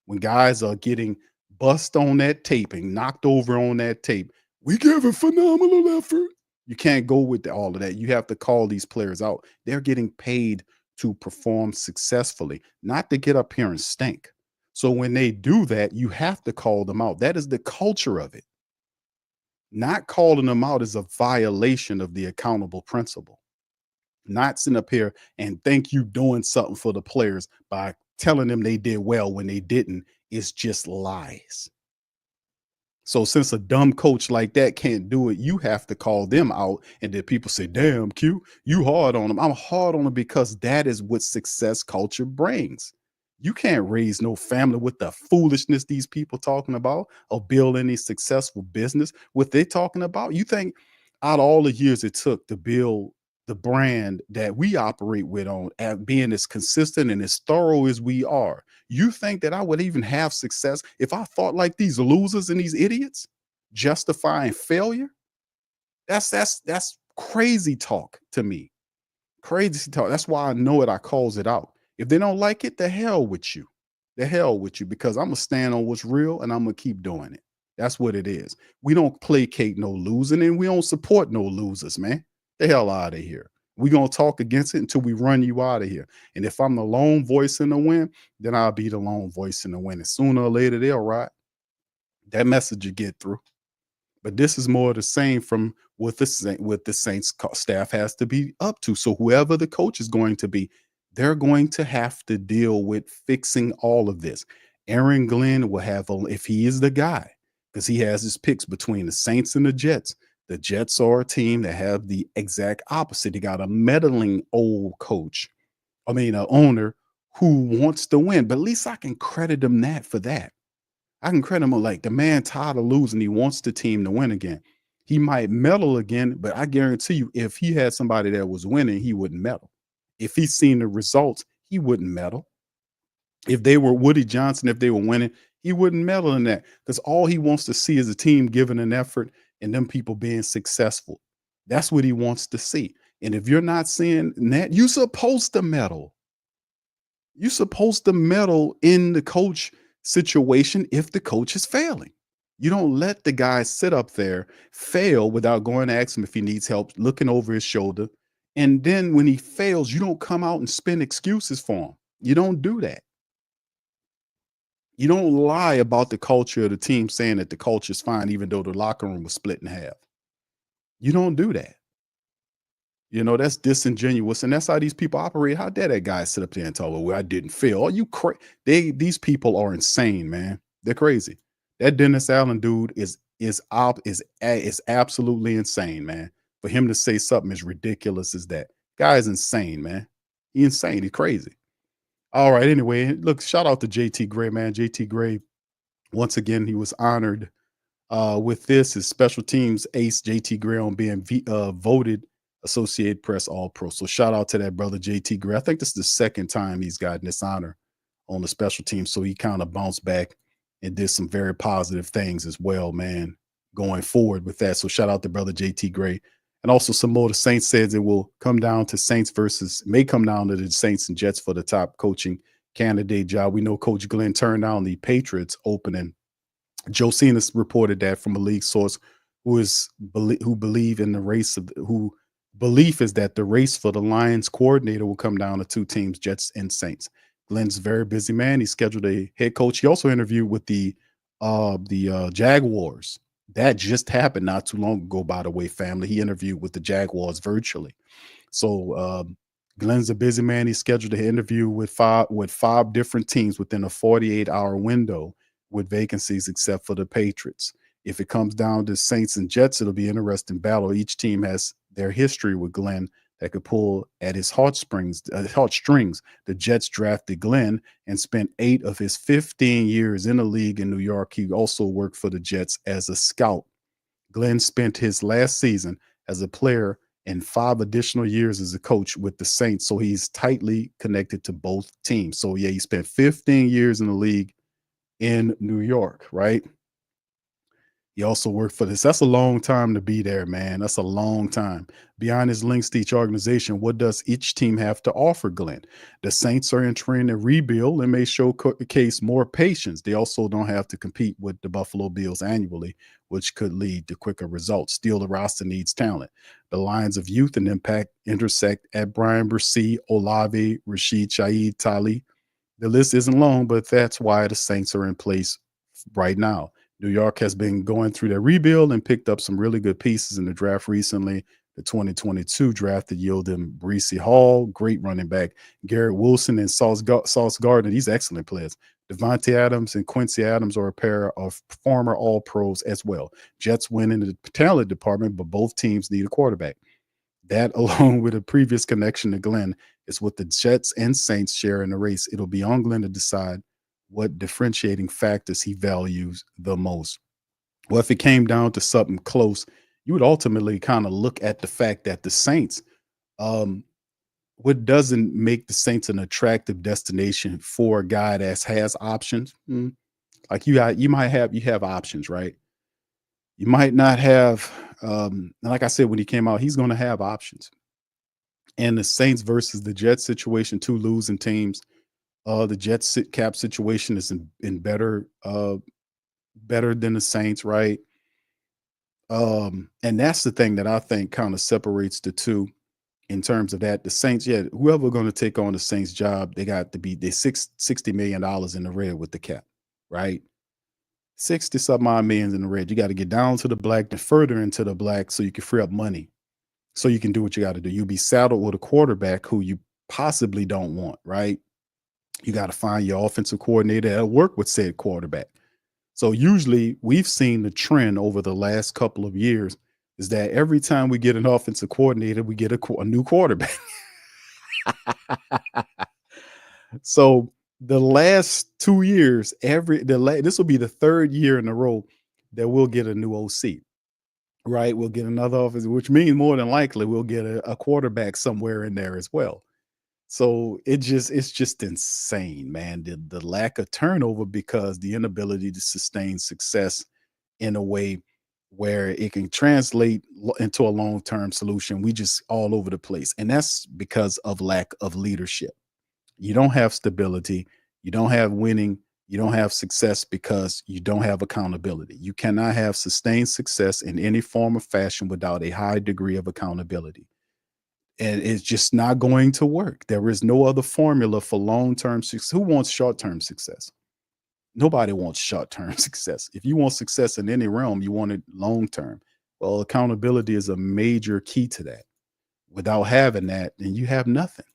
S4: When guys are getting bust on that tape and knocked over on that tape, we give a phenomenal effort. You can't go with all of that. You have to call these players out. They're getting paid to perform successfully, not to get up here and stink. So when they do that, you have to call them out. That is the culture of it. Not calling them out is a violation of the accountable principle. Not sitting up here and think you doing something for the players by telling them they did well when they didn't is just lies. So since a dumb coach like that can't do it, you have to call them out. And then people say, damn, Q, you hard on them. I'm hard on them because that is what success culture brings. You can't raise no family with the foolishness these people talking about or build any successful business. What they talking about, you think out of all the years it took to build the brand that we operate with on at being as consistent and as thorough as we are, you think that I would even have success if I thought like these losers and these idiots justifying failure? That's crazy talk to me. Crazy talk. That's why I know it. I calls it out. If they don't like it, the hell with you. The hell with you, because I'm going to stand on what's real and I'm going to keep doing it. That's what it is. We don't placate no losing and we don't support no losers, man. The hell out of here. We're going to talk against it until we run you out of here. And if I'm the lone voice in the win, then I'll be the lone voice in the win. And sooner or later, they'll ride. That message will get through. But this is more of the same from what the Saints staff has to be up to. So whoever the coach is going to be, they're going to have to deal with fixing all of this. Aaron Glenn will have, if he is the guy, because he has his picks between the Saints and the Jets. The Jets are a team that have the exact opposite. They got a meddling old coach. An owner who wants to win. But at least I can credit him for that. I can credit him like the man tired of losing. He wants the team to win again. He might meddle again, but I guarantee you, if he had somebody that was winning, he wouldn't meddle. If he's seen the results, he wouldn't meddle. If they were Woody Johnson, if they were winning, he wouldn't meddle in that, because all he wants to see is a team giving an effort and them people being successful. That's what he wants to see. And if you're not seeing that, you're supposed to meddle. You're supposed to meddle in the coach situation if the coach is failing. You don't let the guy sit up there, fail without going to ask him if he needs help, looking over his shoulder. And then when he fails, you don't come out and spin excuses for him. You don't do that. You don't lie about the culture of the team saying that the culture is fine, even though the locker room was split in half. You don't do that. That's disingenuous, and that's how these people operate. How dare that guy sit up there and talk, well, I didn't fail. Are you these people are insane, man. They're crazy. That Dennis Allen dude is absolutely insane, man. For him to say something as ridiculous as that. Guy is insane, man. He's insane. He's crazy. All right. Anyway, look, shout out to JT Gray, man. JT Gray, once again, he was honored with this. His special teams ace, JT Gray, on being voted Associated Press All-Pro. So shout out to that brother, JT Gray. I think this is the second time he's gotten this honor on the special team. So he kind of bounced back and did some very positive things as well, man, going forward with that. So shout out to brother JT Gray. And also some more, the Saints says it will come down to may come down to the Saints and Jets for the top coaching candidate job. We know Coach Glenn turned down the Patriots opening. Josina's reported that from a league source who believe in the race who belief is that the race for the Lions coordinator will come down to two teams, Jets and Saints. Glenn's a very busy man. He scheduled a head coach. He also interviewed with the Jaguars. That just happened not too long ago, by the way, family. He interviewed with the Jaguars virtually. So Glenn's a busy man. He scheduled an interview with five different teams within a 48-hour window with vacancies except for the Patriots. If it comes down to Saints and Jets, it'll be an interesting battle. Each team has their history with Glenn that could pull at his heartstrings. The Jets drafted Glenn and spent 8 of his 15 years in the league in New York. He also worked for the Jets as a scout. Glenn spent his last season as a player and 5 additional years as a coach with the Saints. So he's tightly connected to both teams. So yeah, he spent 15 years in the league in New York, right? He also worked for this. That's a long time to be there, man. That's a long time. Beyond his links to each organization, what does each team have to offer Glenn? The Saints are entering a rebuild and may showcase more patience. They also don't have to compete with the Buffalo Bills annually, which could lead to quicker results. Still, the roster needs talent. The lines of youth and impact intersect at Brian Bresee, Olave, Rashid Shaheed, Tali. The list isn't long, but that's why the Saints are in place right now. New York has been going through their rebuild and picked up some really good pieces in the draft recently. The 2022 draft that yielded Breece Hall, great running back, Garrett Wilson and Sauce Gardner. These excellent players. Devontae Adams and Quincy Adams are a pair of former All-Pros as well. Jets win in the talent department, but both teams need a quarterback. That, along with a previous connection to Glenn, is what the Jets and Saints share in the race. It'll be on Glenn to decide what differentiating factors he values the most. Well, if it came down to something close, you would ultimately kind of look at the fact that the Saints, what doesn't make the Saints an attractive destination for a guy that has options? Like you have options, right? You might not have, like I said, when he came out, he's going to have options. And the Saints versus the Jets situation, 2 losing teams. The Jets cap situation is in better than the Saints, right? And that's the thing that I think kind of separates the two in terms of that. The Saints, yeah, whoever going to take on the Saints job, they got to be $60 million in the red with the cap, right? 60 something odd millions in the red. You got to get down to the black and further into the black so you can free up money, so you can do what you got to do. You'll be saddled with a quarterback who you possibly don't want, right? You got to find your offensive coordinator that'll work with said quarterback. So usually we've seen the trend over the last couple of years is that every time we get an offensive coordinator, we get a new quarterback. So the last 2 years, this will be the 3rd year in a row that we'll get a new OC, right? We'll get another offense, which means more than likely we'll get a quarterback somewhere in there as well. So it's just insane, man. The lack of turnover because the inability to sustain success in a way where it can translate into a long-term solution. We just all over the place. And that's because of lack of leadership. You don't have stability. You don't have winning. You don't have success because you don't have accountability. You cannot have sustained success in any form or fashion without a high degree of accountability. And it's just not going to work. There is no other formula for long-term success. Who wants short-term success? Nobody wants short-term success. If you want success in any realm, you want it long-term. Well, accountability is a major key to that. Without having that, then you have nothing.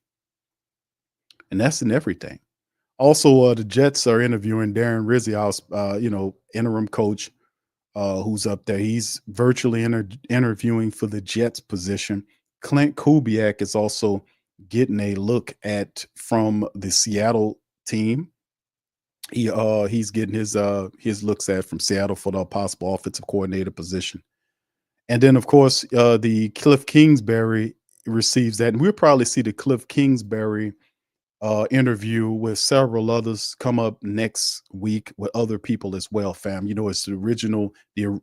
S4: And that's in everything. Also, the Jets are interviewing Darren Rizzi, interim coach, who's up there. He's virtually interviewing for the Jets position. Clint Kubiak is also getting a look at from the Seattle team. He's getting his looks at from Seattle for the possible offensive coordinator position. And then, of course, the Cliff Kingsbury receives that. And we'll probably see the Cliff Kingsbury interview with several others come up next week with other people as well, fam. It's the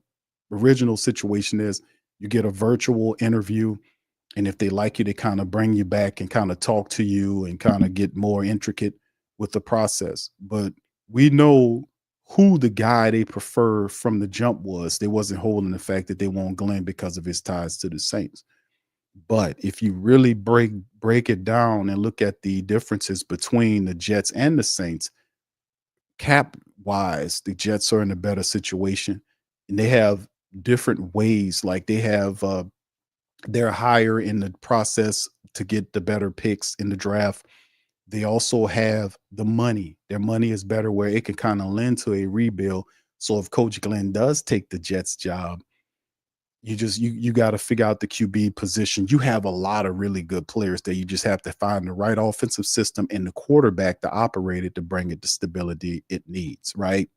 S4: original situation is you get a virtual interview, and if they like you, they kind of bring you back and kind of talk to you and kind of get more intricate with the process. But we know who the guy they prefer from the jump was. They wasn't holding the fact that they want Glenn because of his ties to the Saints. But if you really break it down and look at the differences between the Jets and the Saints, cap wise, the Jets are in a better situation, and they have different ways. Like they're higher in the process to get the better picks in the draft. They also have the money. Their money is better where it can kind of lend to a rebuild. So if Coach Glenn does take the Jets job, you got to figure out the QB position. You have a lot of really good players there. You just have to find the right offensive system and the quarterback to operate it to bring it the stability it needs, right?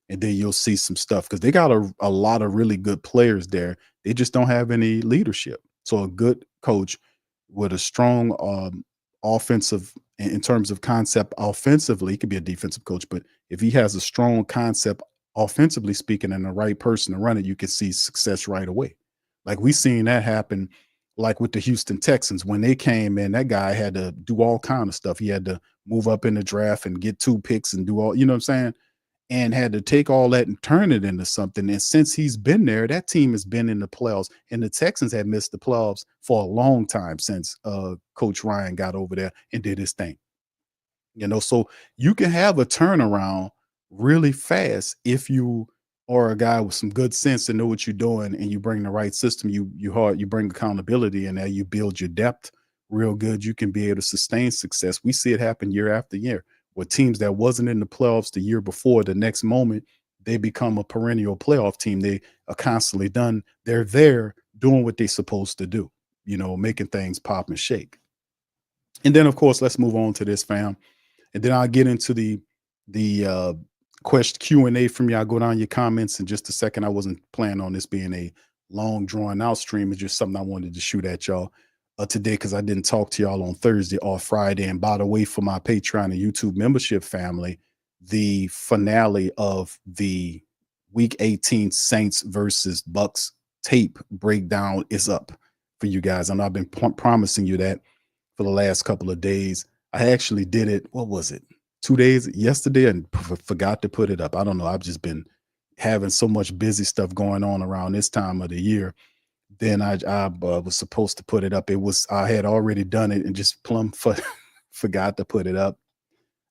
S4: And then you'll see some stuff because they got a lot of really good players there. They just don't have any leadership. So a good coach with a strong offensive in terms of concept offensively, he could be a defensive coach, but if he has a strong concept offensively speaking and the right person to run it, you can see success right away. Like we seen that happen like with the Houston Texans. When they came in, that guy had to do all kind of stuff. He had to move up in the draft and get 2 picks and do all, you know what I'm saying? And had to take all that and turn it into something. And since he's been there, that team has been in the playoffs. And the Texans had missed the playoffs for a long time since Coach Ryan got over there and did his thing. So you can have a turnaround really fast if you are a guy with some good sense and know what you're doing, and you bring the right system. You bring accountability in there. You build your depth real good. You can be able to sustain success. We see it happen year after year with teams that wasn't in the playoffs the year before. The next moment they become a perennial playoff team. They are constantly done. They're there doing what they're supposed to do. Making things pop and shake. And then, of course, let's move on to this, fam. And then I'll get into the question Q&A from you. I'll go down your comments in just a second. I wasn't planning on this being a long drawn out stream. It's just something I wanted to shoot at y'all today because I didn't talk to y'all on Thursday or Friday. And by the way, for my Patreon and YouTube membership family, the finale of the Week 18 Saints versus Bucks tape breakdown is up for you guys. And I've been promising you that for the last couple of days. I actually did it. What was it? 2 days yesterday and forgot to put it up. I don't know. I've just been having so much busy stuff going on around this time of the year. Then I was supposed to put it up. I had already done it and just forgot to put it up.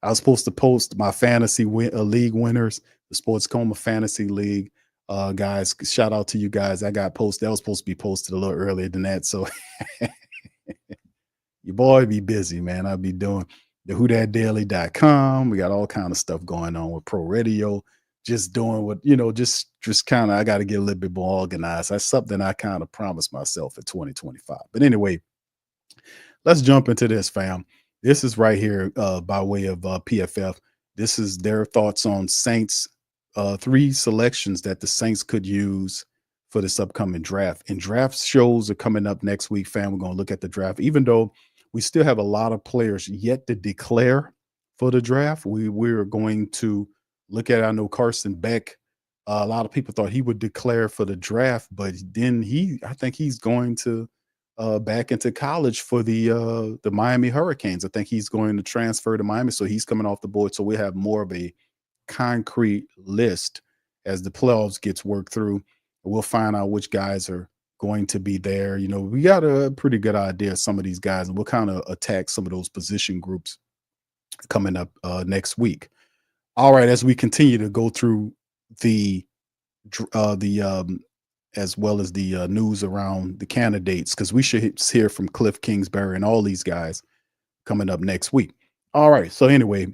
S4: I was supposed to post my fantasy league winners, the Sports Coma Fantasy League. Guys, shout out to you guys. That was supposed to be posted a little earlier than that. So your boy be busy, man. I'll be doing the whodaddaily.com. We got all kind of stuff going on with Pro Radio. Just doing what, just kind of, I got to get a little bit more organized. That's something I kind of promised myself for 2025. But anyway, let's jump into this, fam. This is right here by way of PFF. This is their thoughts on Saints, 3 selections that the Saints could use for this upcoming draft. And draft shows are coming up next week, fam. We're going to look at the draft. Even though we still have a lot of players yet to declare for the draft, we're going to look at, I know Carson Beck A lot of people thought he would declare for the draft, but then I think he's going to back into college for the Miami Hurricanes. I think he's going to transfer to Miami, so he's coming off the board. So we have more of a concrete list as the playoffs gets worked through. We'll find out which guys are going to be there. You know, we got a pretty good idea of some of these guys, and we'll kind of attack some of those position groups coming up next week. All right, as we continue to go through the as well as the news around the candidates, because we should hear from Cliff Kingsbury and all these guys coming up next week. All right, so anyway,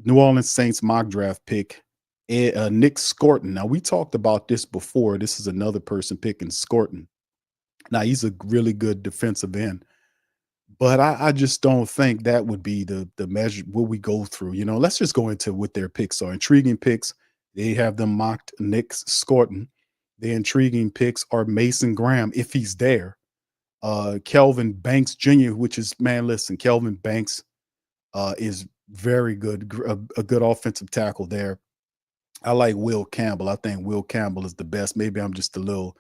S4: New Orleans Saints mock draft pick, Nick Scorton. Now, we talked about this before. This is another person picking Scorton. Now, he's a really good defensive end, but I just don't think that would be the measure what we go through. You know, let's just go into what their picks are. Intriguing picks. They have them mocked Nick Scorton. The intriguing picks are Mason Graham, if he's there. Kelvin Banks Jr., which is, man, listen, Kelvin Banks is very good, a good offensive tackle there. I like Will Campbell. I think Will Campbell is the best. Maybe I'm just a little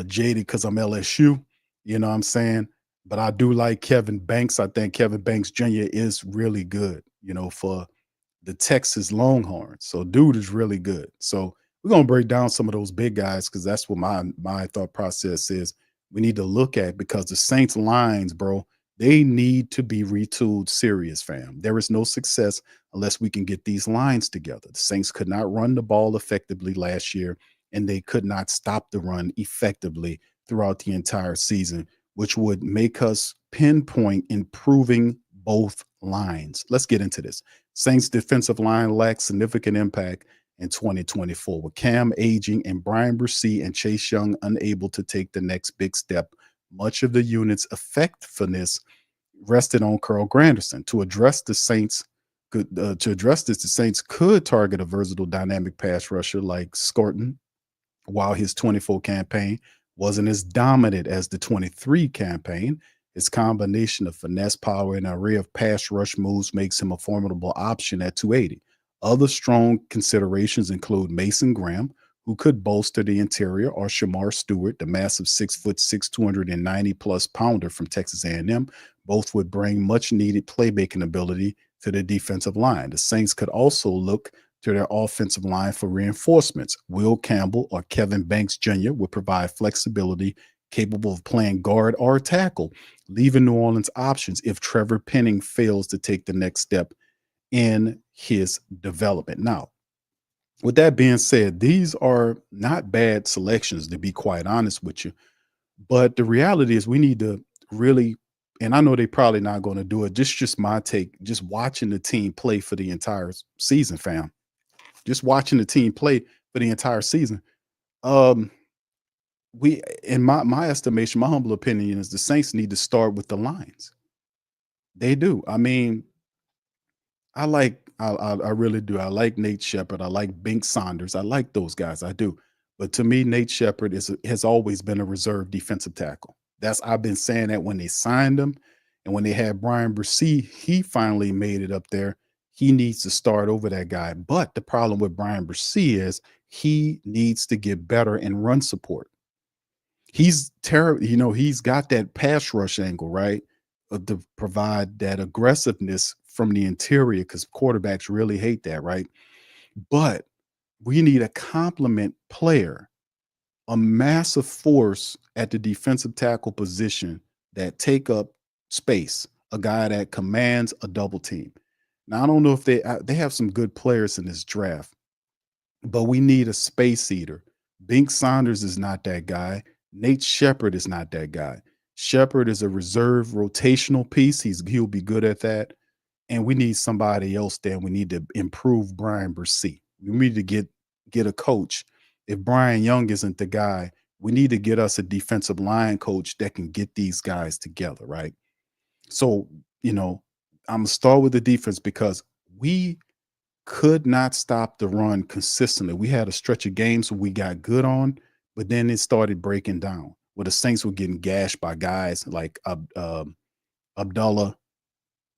S4: jaded because I'm LSU, you know what I'm saying? But I do like Kevin Banks. I think Kevin Banks Jr. is really good, you know, for the Texas Longhorns. So dude is really good. So we're going to break down some of those big guys because that's what my thought process is. We need to look at, because the Saints lines, bro, they need to be retooled serious, fam. There is no success unless we can get these lines together. The Saints could not run the ball effectively last year, and they could not stop the run effectively throughout the entire season, which would make us pinpoint improving both lines. Let's get into this. Saints defensive line lacks significant impact in 2024, with Cam aging and Brian Bresee and Chase Young unable to take the next big step. Much of the unit's effectiveness rested on Carl Granderson. To address this, the Saints could target a versatile dynamic pass rusher like Scorton. While his 24 campaign wasn't as dominant as the 23 campaign, his combination of finesse, power, and an array of pass rush moves makes him a formidable option at 280. Other strong considerations include Mason Graham, who could bolster the interior, or Shamar Stewart, the massive 6'6", 290-plus pounder from Texas A&M. Both would bring much-needed playmaking ability to the defensive line. The Saints could also look to their offensive line for reinforcements. Will Campbell or Kevin Banks Jr. would provide flexibility, capable of playing guard or tackle, leaving New Orleans options if Trevor Penning fails to take the next step in his development. Now, with that being said, these are not bad selections, to be quite honest with you. But the reality is we need to really, and I know they're probably not going to do it, just my take, just watching the team play for the entire season, fam. Just watching the team play for the entire season. We, in my estimation, my humble opinion is the Saints need to start with the lines. They do. I mean, I really do. I like Nate Shepard. I like Bink Saunders. I like those guys. I do. But to me, Nate Shepard has always been a reserve defensive tackle. I've been saying that when they signed him, and when they had Brian Bresee, he finally made it up there. He needs to start over that guy. But the problem with Brian Bresee is he needs to get better in run support. He's terrible. You know, he's got that pass rush angle, right? To provide that aggressiveness from the interior, because quarterbacks really hate that, right? But we need a complement player, a massive force at the defensive tackle position that take up space, a guy that commands a double team. Now, I don't know if they have some good players in this draft, but we need a space eater. Bink Saunders is not that guy. Nate Shepard is not that guy. Shepard is a reserve rotational piece. He'll be good at that. And we need somebody else there. We need to improve Brian Bresee. We need to get a coach. If Brian Young isn't the guy, we need to get us a defensive line coach that can get these guys together, right? So, you know, I'm going to start with the defense because we could not stop the run consistently. We had a stretch of games where we got good on, but then it started breaking down, where the Saints were getting gashed by guys like Abdullah,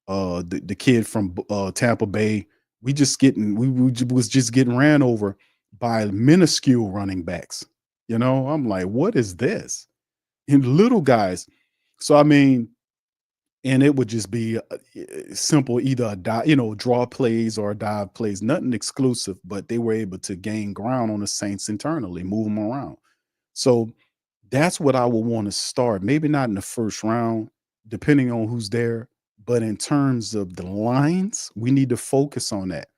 S4: the kid from Tampa Bay. We was just getting ran over by minuscule running backs. I'm like, what is this? And little guys. So I mean, and it would just be simple, either a draw plays or dive plays, nothing exclusive, but they were able to gain ground on the Saints internally, move them around. So that's what I would want to start. Maybe not in the first round, depending on who's there, but in terms of the lines, we need to focus on that.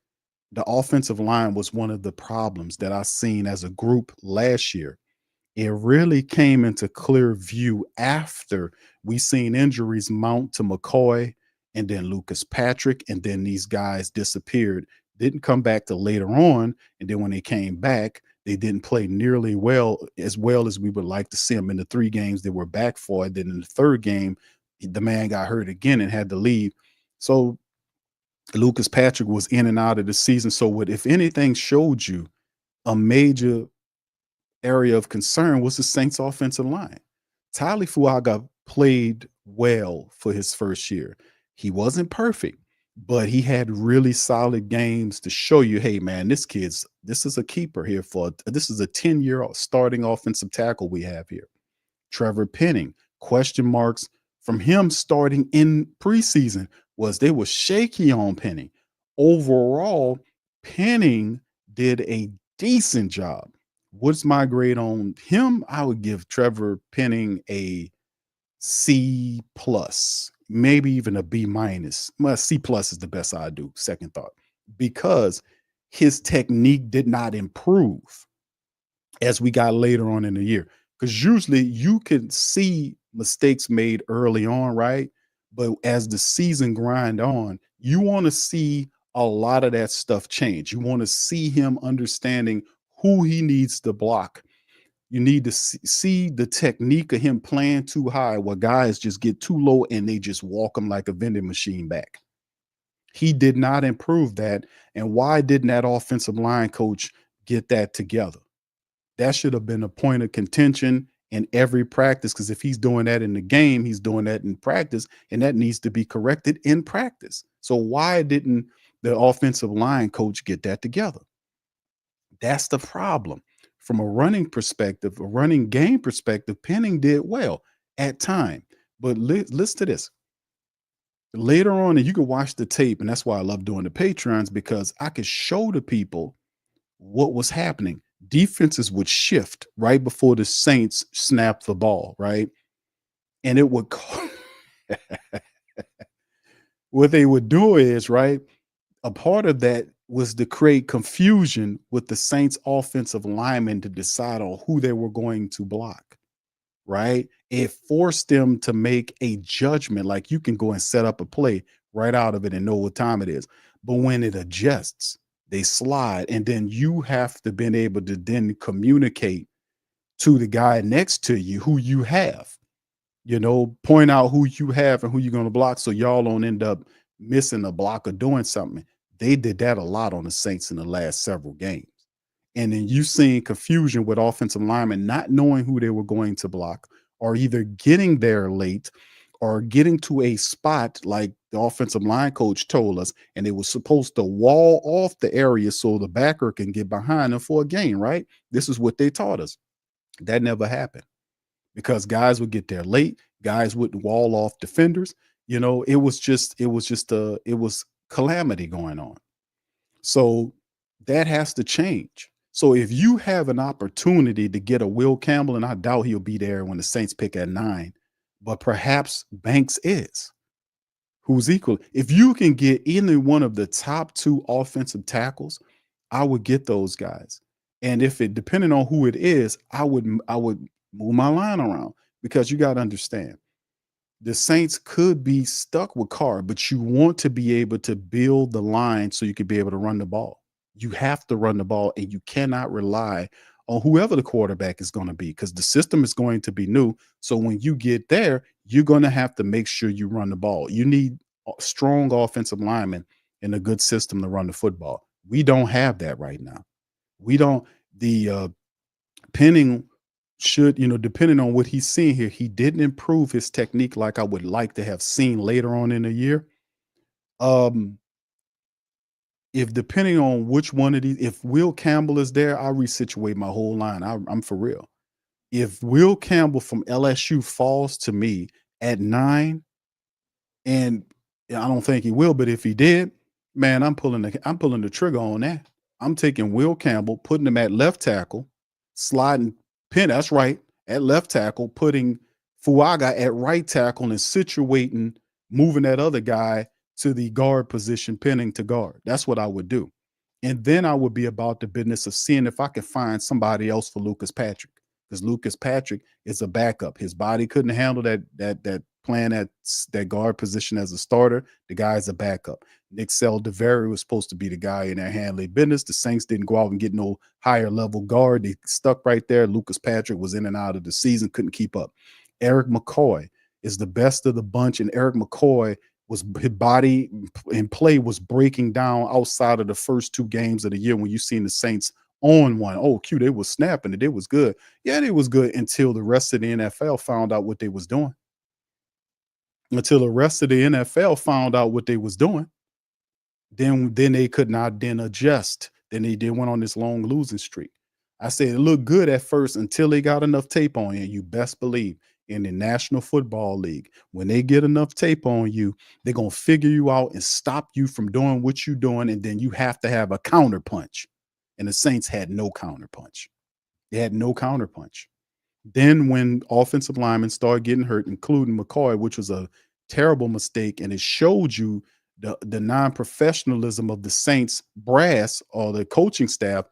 S4: The offensive line was one of the problems that I seen as a group last year. It really came into clear view after we seen injuries mount to McCoy and then Lucas Patrick, and then these guys disappeared, didn't come back till later on. And then when they came back, they didn't play nearly as well as we would like to see them in the 3 games they were back for. And then in the 3rd game, the man got hurt again and had to leave. So Lucas Patrick was in and out of the season. So what, if anything, showed you a major area of concern was the Saints offensive line. Tyler Fuaga played well for his first year. He wasn't perfect, but he had really solid games to show you, hey man, this is a keeper here this is a 10-year starting offensive tackle we have here. Trevor Penning, question marks from him starting in preseason they were shaky on Penning. Overall, Penning did a decent job. What's my grade on him? I would give Trevor Penning a C+, maybe even a B-. Well, C+ is the best I do, second thought, because his technique did not improve as we got later on in the year. Because usually you can see mistakes made early on, right? But as the season grind on, you want to see a lot of that stuff change. You want to see him understanding who he needs to block. You need to see the technique of him playing too high, where guys just get too low and they just walk him like a vending machine back. He did not improve that. And why didn't that offensive line coach get that together? That should have been a point of contention in every practice, because if he's doing that in the game, he's doing that in practice, and that needs to be corrected in practice. So why didn't the offensive line coach get that together? That's the problem. From a running perspective, a running game perspective, Penning did well at time. But listen to this. Later on, and you can watch the tape, and that's why I love doing the Patreons, because I could show the people what was happening. Defenses would shift right before the Saints snapped the ball, right? And it would what they would do is, right, a part of that was to create confusion with the Saints offensive linemen to decide on who they were going to block, right? It forced them to make a judgment. Like, you can go and set up a play right out of it and know what time it is. But when it adjusts, they slide, and then you have to be able to then communicate to the guy next to you who you have, point out who you have and who you're going to block, so y'all don't end up missing a block or doing something. They did that a lot on the Saints in the last several games. And then you seeing confusion with offensive linemen not knowing who they were going to block, or either getting there late or getting to a spot like the offensive line coach told us, and they were supposed to wall off the area so the backer can get behind them for a gain, right? This is what they taught us. That never happened, because guys would get there late. Guys wouldn't wall off defenders. It was calamity going on. So that has to change. So if you have an opportunity to get a Will Campbell, and I doubt he'll be there when the Saints pick at 9, but perhaps Banks is, who's equal. If you can get either one of the top 2 offensive tackles, I would get those guys. And if it, depending on who it is, I would move my line around, because you got to understand, the Saints could be stuck with Carr, but you want to be able to build the line so you could be able to run the ball. You have to run the ball, and you cannot rely on whoever the quarterback is going to be, because the system is going to be new. So when you get there, you're going to have to make sure you run the ball. You need strong offensive linemen and a good system to run the football. We don't have that right now. We don't. The Penning should, depending on what he's seeing here, he didn't improve his technique like I would like to have seen later on in the year. if depending on which one of these, if Will Campbell is there, I'll resituate my whole line. I'm for real. If Will Campbell from LSU falls to me at 9, and I don't think he will, but if he did, man, I'm pulling the trigger on that. I'm taking Will Campbell, putting him at left tackle, sliding Penn. That's right, at left tackle, putting Fuaga at right tackle, and situating, moving that other guy to the guard position, pinning to guard. That's what I would do. And then I would be about the business of seeing if I could find somebody else for Lucas Patrick, because Lucas Patrick is a backup. His body couldn't handle that playing that guard position as a starter. The guy's a backup. Nick Saldiveri was supposed to be the guy in there handling business. The Saints didn't go out and get no higher level guard. They stuck right there. Lucas Patrick was in and out of the season, couldn't keep up. Eric McCoy is the best of the bunch, and Eric McCoy was, his body and play was breaking down outside of the first 2 games of the year when you seen the Saints on one. Oh, cute, they was snapping it. It was good. Yeah, it was good until the rest of the NFL found out what they was doing. Until the rest of the NFL found out what they was doing. Then they could not then adjust. Then they went on this long losing streak. I said it looked good at first until they got enough tape on you. You best believe in the National Football League, when they get enough tape on you, they're going to figure you out and stop you from doing what you're doing. And then you have to have a counter punch. And the Saints had no counter punch. They had no counter punch. Then when offensive linemen started getting hurt, including McCoy, which was a terrible mistake, and it showed you the non-professionalism of the Saints brass or the coaching staff,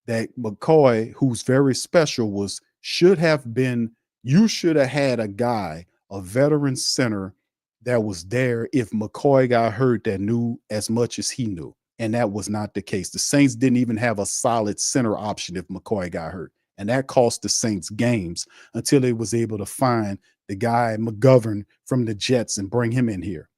S4: that McCoy, who's very special, should have been, you should have had a guy, a veteran center that was there if McCoy got hurt that knew as much as he knew. And that was not the case. The Saints didn't even have a solid center option if McCoy got hurt. And that cost the Saints games until they was able to find the guy McGovern from the Jets and bring him in here.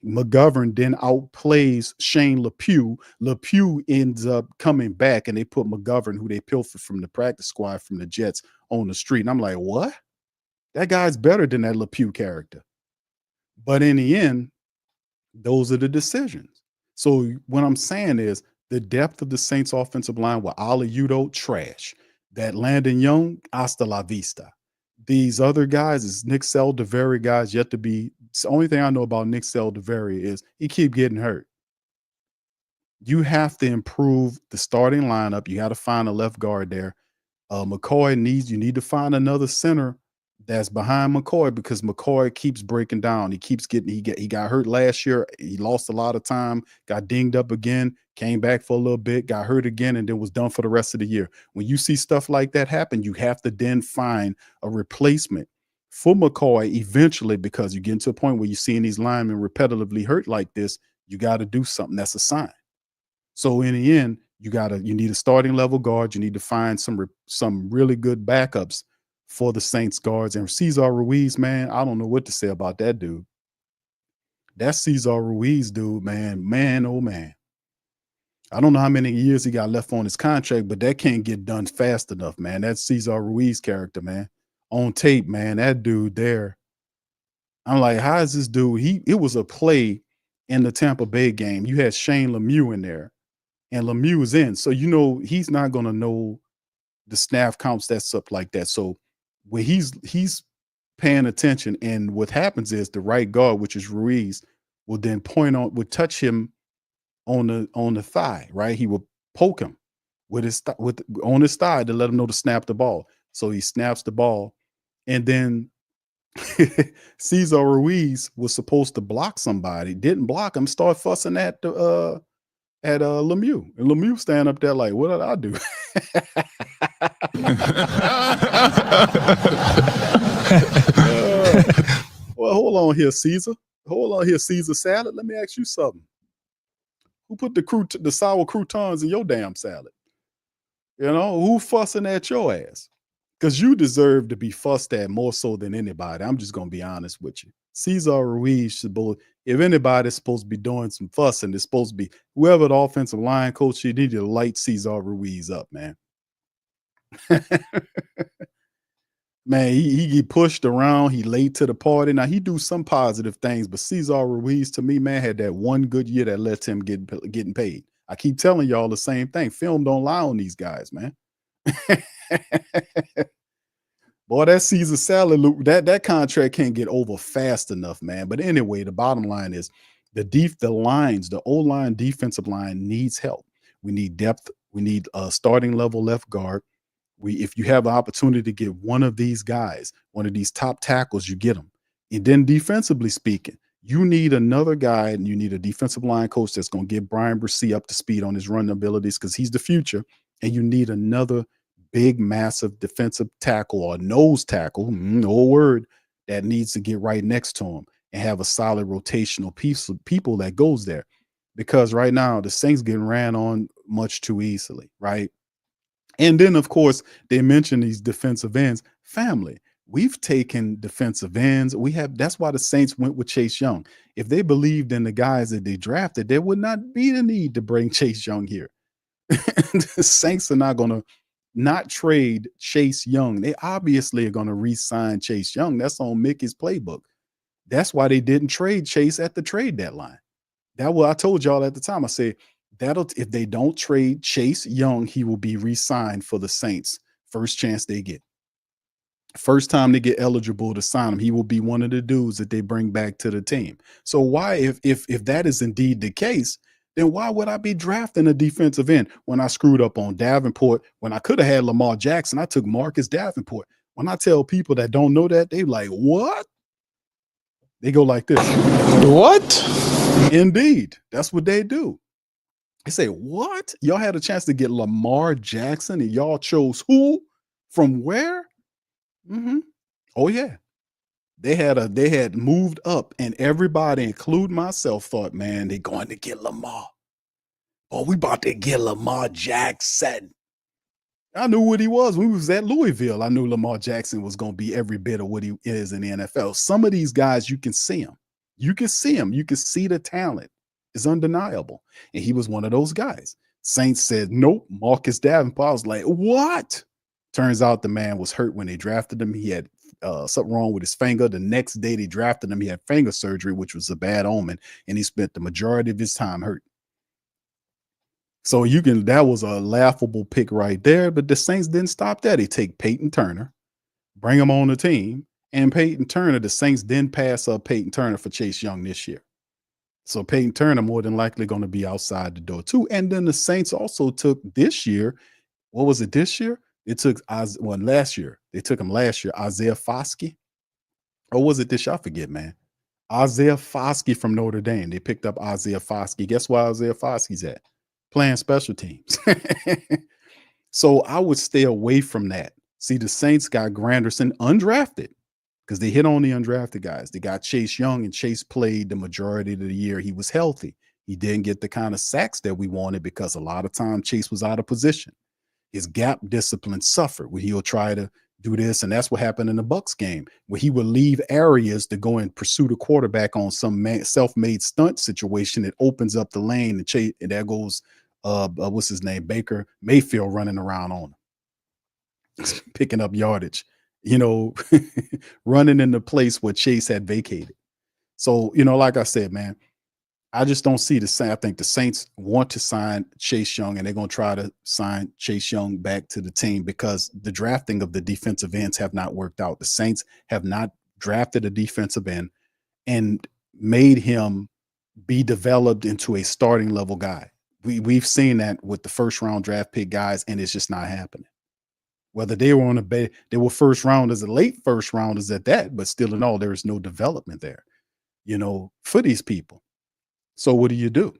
S4: McGovern then outplays Shane LePew. LePew ends up coming back, and they put McGovern, who they pilfered from the practice squad from the Jets, on the street. And I'm like, what? That guy's better than that LePew character. But in the end, those are the decisions. So what I'm saying is the depth of the Saints offensive line with Ali Udo, trash. That Landon Young, hasta la vista. These other guys is Nick Saldiveri guys yet to be. The only thing I know about Nick Saldiveri is he keep getting hurt. You have to improve the starting lineup. You got to find a left guard there. McCoy you need to find another center that's behind McCoy, because McCoy keeps breaking down. He got hurt last year. He lost a lot of time, got dinged up again, came back for a little bit, got hurt again, and then was done for the rest of the year. When you see stuff like that happen, you have to then find a replacement for McCoy eventually, because you get to a point where you're seeing these linemen repetitively hurt like this. You got to do something. That's a sign. So in the end, you need a starting level guard. You need to find some really good backups for the Saints guards. And Cesar Ruiz, man, I don't know what to say about that dude. That Cesar Ruiz dude, man, oh man. I don't know how many years he got left on his contract, but that can't get done fast enough, man. That Cesar Ruiz character, man. On tape, man, that dude there. I'm like, how is this dude? It was a play in the Tampa Bay game. You had Shane Lemieux in there, and Lemieux is in. So, he's not going to know the snap counts, that stuff like that. So when he's paying attention, and what happens is the right guard, which is Ruiz, will then would touch him on the thigh, right? He will poke him on his thigh to let him know to snap the ball. So he snaps the ball, and then Cesar Ruiz was supposed to block somebody, didn't block him, start fussing at Lemieux, and Lemieux stand up there like, what did I do? Well, hold on here, Caesar. Hold on here, Caesar salad. Let me ask you something. Who put the sour croutons in your damn salad? Who fussing at your ass? Because you deserve to be fussed at more so than anybody. I'm just going to be honest with you. Cesar Ruiz if anybody's supposed to be doing some fussing, it's supposed to be whoever the offensive line coach. You need to light Cesar Ruiz up, man. Man, he get pushed around. He late to the party. Now, he do some positive things, but Cesar Ruiz, to me, man, had that one good year that lets him getting paid. I keep telling y'all the same thing. Film don't lie on these guys, man. Boy, that Caesar salad, that contract can't get over fast enough, man. But anyway, the bottom line is the O-line defensive line needs help. We need depth. We need a starting level left guard. If you have an opportunity to get one of these guys, one of these top tackles, you get them. And then defensively speaking, you need another guy, and you need a defensive line coach that's going to get Brian Bresee up to speed on his run abilities, because he's the future. And you need another big, massive defensive tackle or nose tackle, no word, that needs to get right next to him and have a solid rotational piece of people that goes there. Because right now the Saints getting ran on much too easily, right? And then, of course, they mention these defensive ends. Family. We've taken defensive ends. That's why the Saints went with Chase Young. If they believed in the guys that they drafted, there would not be the need to bring Chase Young here. The Saints are not going to not trade Chase Young. They obviously are going to re-sign Chase Young. That's on Mickey's playbook. That's why they didn't trade Chase at the trade deadline. I told y'all at the time. I said, if they don't trade Chase Young, he will be re-signed for the Saints. First chance they get. First time they get eligible to sign him, he will be one of the dudes that they bring back to the team. So why, if that is indeed the case, then why would I be drafting a defensive end when I screwed up on Davenport? When I could have had Lamar Jackson, I took Marcus Davenport. When I tell people that don't know that, they like, what? They go like this. What? Indeed. That's what they do. They say, what? Y'all had a chance to get Lamar Jackson and y'all chose who? From where? Oh, yeah. They had moved up, and everybody, including myself, thought, man, they're going to get Lamar. Oh, we about to get Lamar Jackson. I knew what he was. When we was at Louisville, I knew Lamar Jackson was going to be every bit of what he is in the NFL. Some of these guys, you can see them. You can see them. You can see the talent. It's undeniable. And he was one of those guys. Saints said, nope, Marcus Davenport. I was like, what? Turns out the man was hurt when they drafted him. He had something wrong with his finger. The next day they drafted him, he had finger surgery, which was a bad omen. And he spent the majority of his time hurt. So that was a laughable pick right there. But the Saints didn't stop that. They take Peyton Turner, bring him on the team. And Peyton Turner, the Saints didn't pass up Peyton Turner for Chase Young this year. So Peyton Turner more than likely going to be outside the door too. And then the Saints also took this year. What was it this year? It took last year. They took him last year. Isaiah Foskey. Or was it this year? I forget, man. Isaiah Foskey from Notre Dame. They picked up Isaiah Foskey. Guess where Isaiah Foskey's at? Playing special teams. So I would stay away from that. See, the Saints got Granderson undrafted because they hit on the undrafted guys. They got Chase Young, and Chase played the majority of the year. He was healthy. He didn't get the kind of sacks that we wanted because a lot of time Chase was out of position. His gap discipline suffered where he'll try to do this. And that's what happened in the Bucs game, where he would leave areas to go and pursue the quarterback on some self-made stunt situation that opens up the lane, and Chase, and there goes what's his name? Baker Mayfield running around on him, picking up yardage, running in the place where Chase had vacated. So, like I said, man, I just don't see the same. I think the Saints want to sign Chase Young, and they're going to try to sign Chase Young back to the team because the drafting of the defensive ends have not worked out. The Saints have not drafted a defensive end and made him be developed into a starting level guy. We've seen that with the first round draft pick guys, and it's just not happening. Whether they were they were first rounders, late first rounders at that, but still in all, there is no development there, for these people. So what do?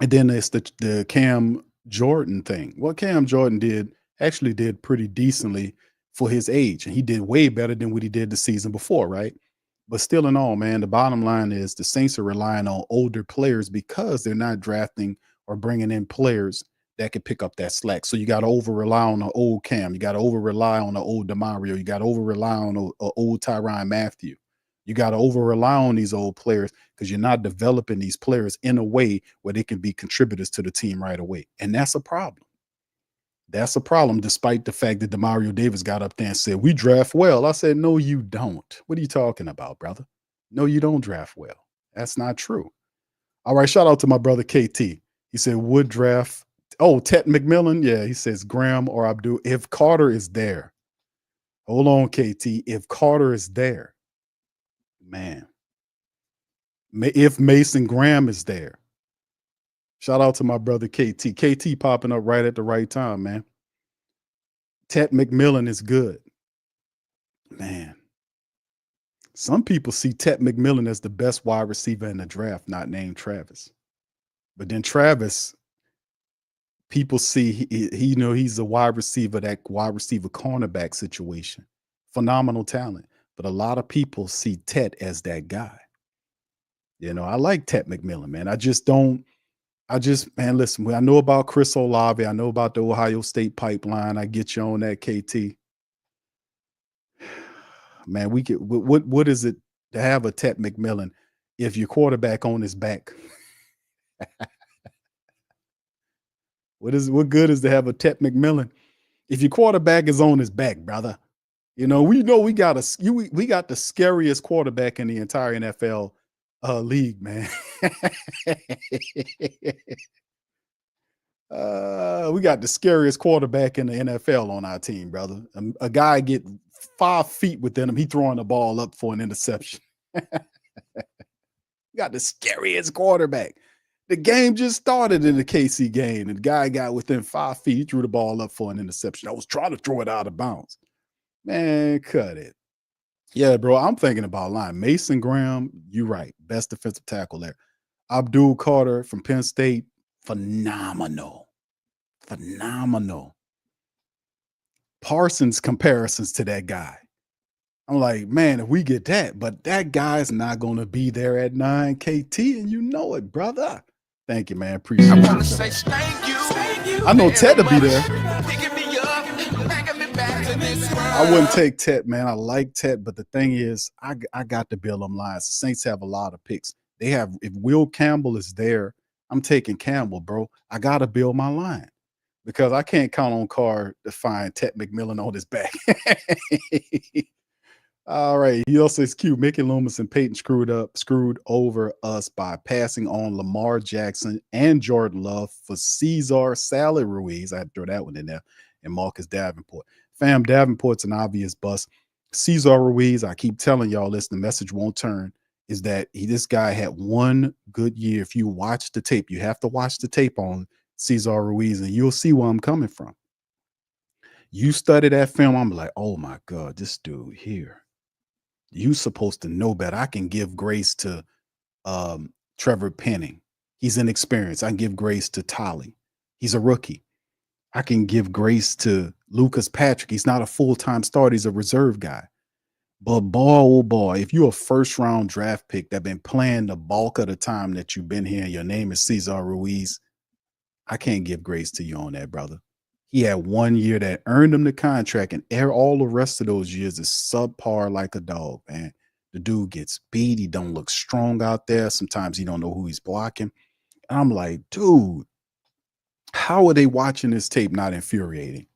S4: And then it's the Cam Jordan thing. Well, Cam Jordan actually did pretty decently for his age, and he did way better than what he did the season before, right? But still in all, man, the bottom line is the Saints are relying on older players because they're not drafting or bringing in players that could pick up that slack. So you got to over-rely on the old Cam. You got to over-rely on the old DeMario. You got to over-rely on the old Tyrann Mathieu. You got to over-rely on these old players because you're not developing these players in a way where they can be contributors to the team right away. And that's a problem. That's a problem, despite the fact that DeMario Davis got up there and said, we draft well. I said, no, you don't. What are you talking about, brother? No, you don't draft well. That's not true. All right, shout out to my brother KT. He said would draft. Oh, Ted McMillan. Yeah, he says Graham or Abdul. If Carter is there. Hold on, KT. If Carter is there, man. If Mason Graham is there. Shout out to my brother KT. KT popping up right at the right time, man. Ted McMillan is good. Man. Some people see Ted McMillan as the best wide receiver in the draft, not named Travis. But then Travis, people see he he's a wide receiver, that wide receiver cornerback situation. Phenomenal talent. But a lot of people see Ted as that guy. I like Ted McMillan, man. Man, listen, I know about Chris Olave. I know about the Ohio State pipeline. I get you on that, KT. Man, what is it to have a Ted McMillan if your quarterback on his back? What good is to have a Ted McMillan if your quarterback is on his back, brother? We got the scariest quarterback in the entire NFL league, man. We got the scariest quarterback in the NFL on our team, brother. A guy get 5 feet within him, he throwing the ball up for an interception. We got the scariest quarterback. The game just started in the KC game, and the guy got within 5 feet, he threw the ball up for an interception. I was trying to throw it out of bounds. Man, cut it. Yeah, bro, I'm thinking about line. Mason Graham, you're right. Best defensive tackle there. Abdul Carter from Penn State, phenomenal. Parsons comparisons to that guy. I'm like, man, if we get that, but that guy's not going to be there at 9 KT, and you know it, brother. Thank you, man. Appreciate it.
S5: I want to say thank you.
S4: I know Ted will be there.
S5: Picking me up, bringing me back to this world.
S4: I wouldn't take Ted, man. I like Ted, but the thing is, I got to build them lines. The Saints have a lot of picks. If Will Campbell is there, I'm taking Campbell, bro. I got to build my line because I can't count on Carr to find Ted McMillan on his back. All right. He also says, Q, Mickey Loomis and Peyton screwed over us by passing on Lamar Jackson and Jordan Love for Cesar Saleh Ruiz. I had to throw that one in there. And Marcus Davenport. Fam, Davenport's an obvious bust. Cesar Ruiz, I keep telling y'all this, the message won't turn, is that this guy had one good year. If you watch the tape, you have to watch the tape on Cesar Ruiz, and you'll see where I'm coming from. You study that film, I'm like, oh my God, this dude here. You supposed to know better. I can give grace to Trevor Penning. He's inexperienced. I can give grace to Tolly. He's a rookie. I can give grace to Lucas Patrick. He's not a full-time starter. He's a reserve guy. But boy, oh boy, if you're a first-round draft pick that been playing the bulk of the time that you've been here and your name is Cesar Ruiz, I can't give grace to you on that, brother. He had 1 year that earned him the contract, and all the rest of those years is subpar like a dog, man. The dude gets beat. He don't look strong out there. Sometimes he don't know who he's blocking. And I'm like, dude, how are they watching this tape not infuriating?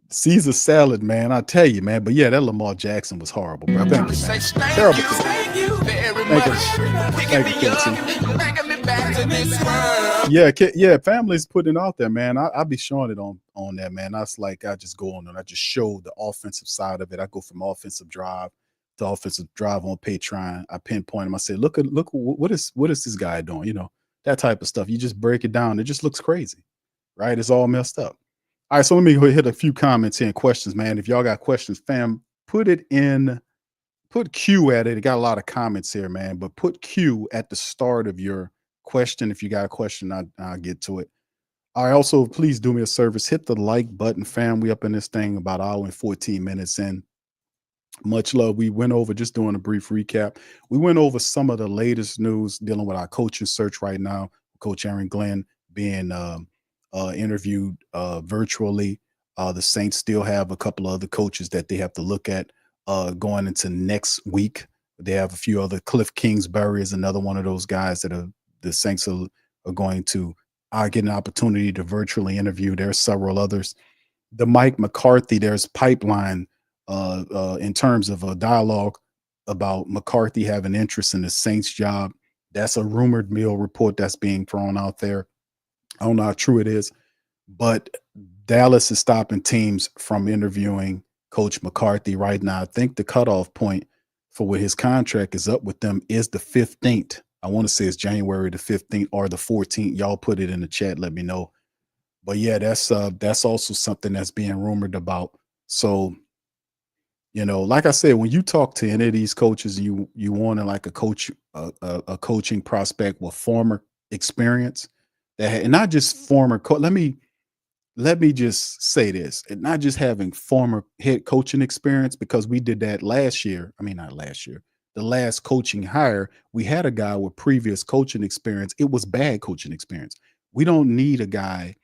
S4: Caesar salad, man. I tell you, man. But yeah, that Lamar Jackson was horrible, bro. Thank you, man. Terrible.
S5: Thank you very much. Picking me up, bringing me back to this world.
S4: Yeah, families putting it out there, man. I'll be showing it on there, man. That's like I just go on and I just show the offensive side of it. I go from offensive drive to offensive drive on Patreon. I pinpoint him. I say, look, what is this guy doing? You know, that type of stuff. You just break it down. It just looks crazy, right? It's all messed up. All right, so let me go hit a few comments here and questions, man. If y'all got questions, fam, put Q at it. It got a lot of comments here, man, but put Q at the start of your question. If you got a question, I'll get to it. All right, also, please do me a service. Hit the like button, fam. We up in this thing about an hour and 14 minutes in. Much love. We went over, just doing a brief recap. We went over some of the latest news dealing with our coaching search right now. Coach Aaron Glenn being interviewed virtually. The Saints still have a couple of other coaches that they have to look at going into next week. They have a few other. Cliff Kingsbury is another one of those guys that the Saints are going to get an opportunity to virtually interview. There's several others. The Mike McCarthy, there's pipeline in terms of a dialogue about McCarthy having interest in the Saints job. That's a rumored mill report that's being thrown out there. I don't know how true it is, but Dallas is stopping teams from interviewing Coach McCarthy right now. I think the cutoff point for what his contract is up with them is the 15th. I want to say it's January the 15th or the 14th. Y'all put it in the chat. Let me know. But yeah, that's also something that's being rumored about. So, like I said, when you talk to any of these coaches, you want to like a coach, a coaching prospect with former experience and not just former. Let me just say this, and not just having former head coaching experience, because we did that last year. I mean, not last year. The last coaching hire, we had a guy with previous coaching experience. It was bad coaching experience. We don't need a guy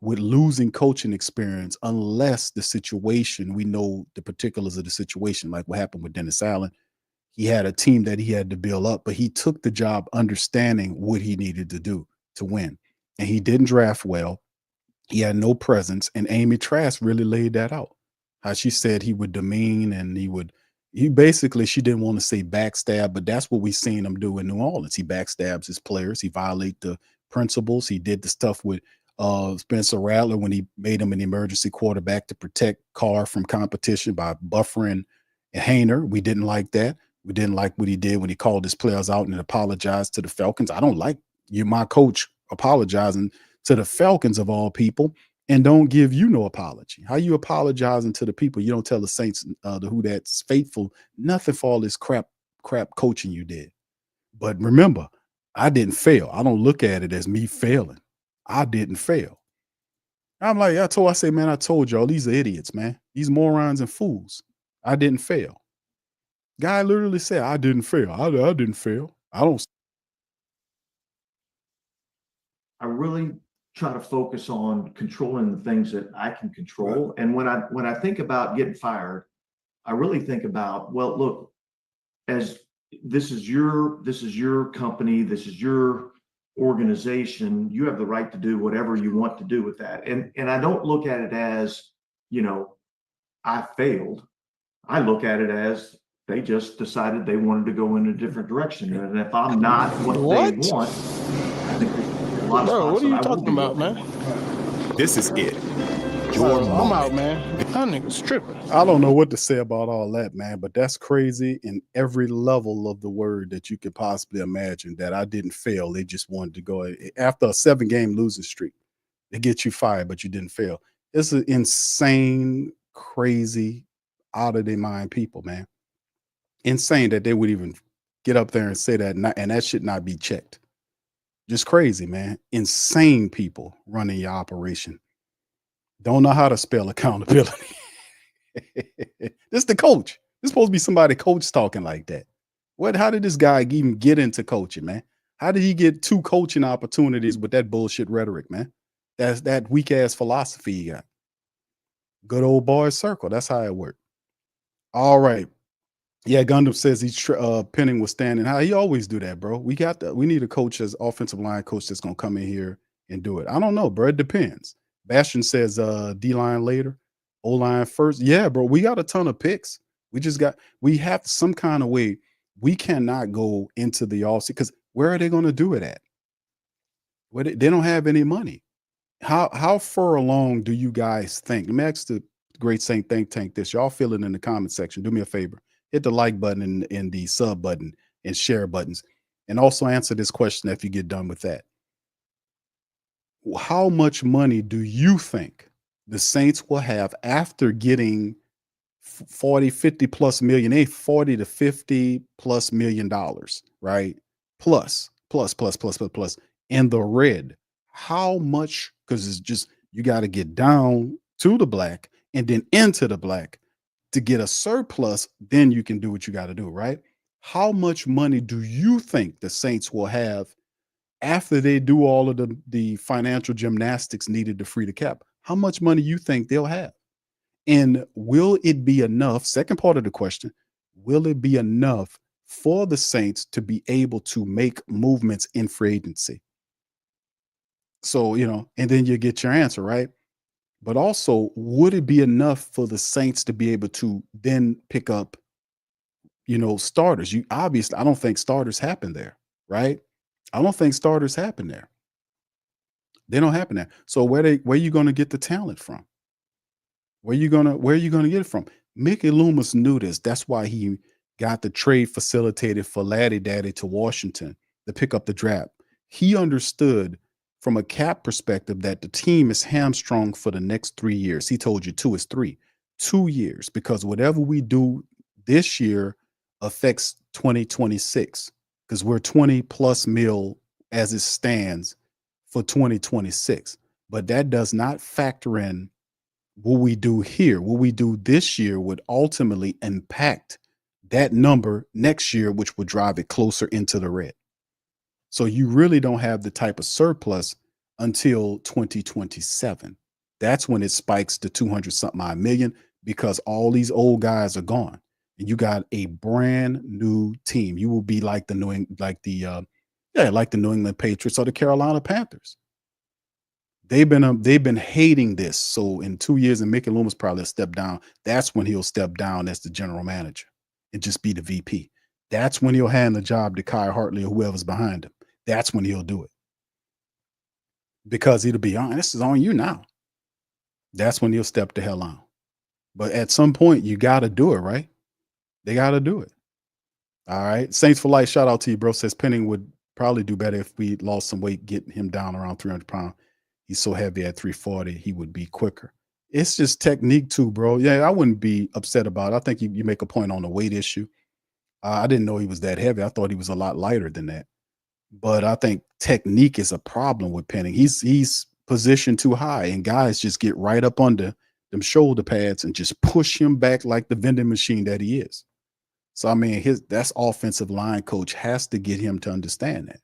S4: with losing coaching experience unless the situation, we know the particulars of the situation, like what happened with Dennis Allen. He had a team that he had to build up, but he took the job understanding what he needed to do to win. And he didn't draft well. He had no presence, and Amy Trask really laid that out. How she said he would demean and she didn't want to say backstab, but that's what we seen him do in New Orleans. He backstabs his players. He violate the principles. He did the stuff with Spencer Rattler when he made him an emergency quarterback to protect Carr from competition by buffering Hayner. We didn't like that. We didn't like what he did when he called his players out and apologized to the Falcons. I don't like my coach, apologizing to the Falcons of all people and don't give you no apology. How you apologizing to the people? You don't tell the Saints, who that's faithful, nothing for all this crap coaching you did. But remember, I didn't fail. I don't look at it as me failing. I didn't fail. I'm like, I told y'all, these are idiots, man. These morons and fools. I didn't fail. Guy literally said, I didn't fail. I didn't fail.
S8: I really try to focus on controlling the things that I can control. And when I think about getting fired, I really think about, well, look, as this is your company, this is your organization, you have the right to do whatever you want to do with that. And I don't look at it as, I failed. I look at it as they just decided they wanted to go in a different direction. And if I'm not what they want, I think there's a lot of
S9: Bro, what are you
S8: spots that I
S9: talking
S8: won't be
S9: about,
S8: looking.
S9: man?
S1: This is it. Your
S9: I'm
S1: moment.
S9: out, man. That nigga's tripping.
S4: I don't know what to say about all that, man, but that's crazy in every level of the word that you could possibly imagine. That I didn't fail. They just wanted to go after a 7-game losing streak. They get you fired, but you didn't fail. It's an insane, crazy, out of their mind people, man. Insane that they would even get up there and say that, and that should not be checked. Just crazy, man. Insane people running your operation. Don't know how to spell accountability. This the coach. This supposed to be somebody coach talking like that. How did this guy even get into coaching, man? How did he get 2 coaching opportunities with that bullshit rhetoric, man? That's that weak ass philosophy he got. Good old boys circle. That's how it worked. All right. Yeah, Gundam says Penning was standing high. He always do that, bro. We need a coach as offensive line coach that's gonna come in here and do it. I don't know, bro. It depends. Bastion says D-line later, O-line first. Yeah, bro. We got a ton of picks. We have some kind of way. We cannot go into the offseason because where are they going to do it at? They don't have any money. How far along do you guys think? Let me ask the Great Saint Think Tank this. Y'all fill it in the comment section. Do me a favor. Hit the like button and the sub button and share buttons. And also answer this question if you get done with that. How much money do you think the Saints will have after getting 40, 50 plus million, 40 to 50 plus million dollars, right? Plus in the red. How much? Because it's just, you got to get down to the black and then into the black to get a surplus. Then you can do what you got to do, right? How much money do you think the Saints will have after they do all of the financial gymnastics needed to free the cap? How much money you think they'll have? And will it be enough? Second part of the question, will it be enough for the Saints to be able to make movements in free agency? So, and then you get your answer, right? But also, would it be enough for the Saints to be able to then pick up, starters? Obviously, I don't think starters happen there, right? I don't think starters happen there. They don't happen there. So where are you going to get the talent from? Where are you gonna get it from? Mickey Loomis knew this. That's why he got the trade facilitated for Laddie Daddy to Washington to pick up the draft. He understood from a cap perspective that the team is hamstrung for the next 3 years. He told you 2 is 3. 2 years, because whatever we do this year affects 2026, because we're 20 plus mil as it stands for 2026. But that does not factor in what we do here. What we do this year would ultimately impact that number next year, which would drive it closer into the red. So you really don't have the type of surplus until 2027. That's when it spikes to 200 something odd million, because all these old guys are gone and you got a brand new team. You will be like the New England Patriots or the Carolina Panthers. They've been hating this. So in 2 years, and Mickey Loomis probably step down. That's when he'll step down as the general manager and just be the VP. That's when he'll hand the job to Kai Hartley or whoever's behind him. That's when he'll do it, because it'll be on. This is on you now. That's when he'll step the hell on. But at some point, you got to do it, right? They got to do it. All right. Saints for Life, shout out to you, bro. Says Penning would probably do better if we lost some weight, getting him down around 300 pounds. He's so heavy at 340, he would be quicker. It's just technique too, bro. Yeah, I wouldn't be upset about it. I think you make a point on the weight issue. I didn't know he was that heavy. I thought he was a lot lighter than that. But I think technique is a problem with Penning. He's positioned too high, and guys just get right up under them shoulder pads and just push him back like the vending machine that he is. So, I mean, that's offensive line coach has to get him to understand that.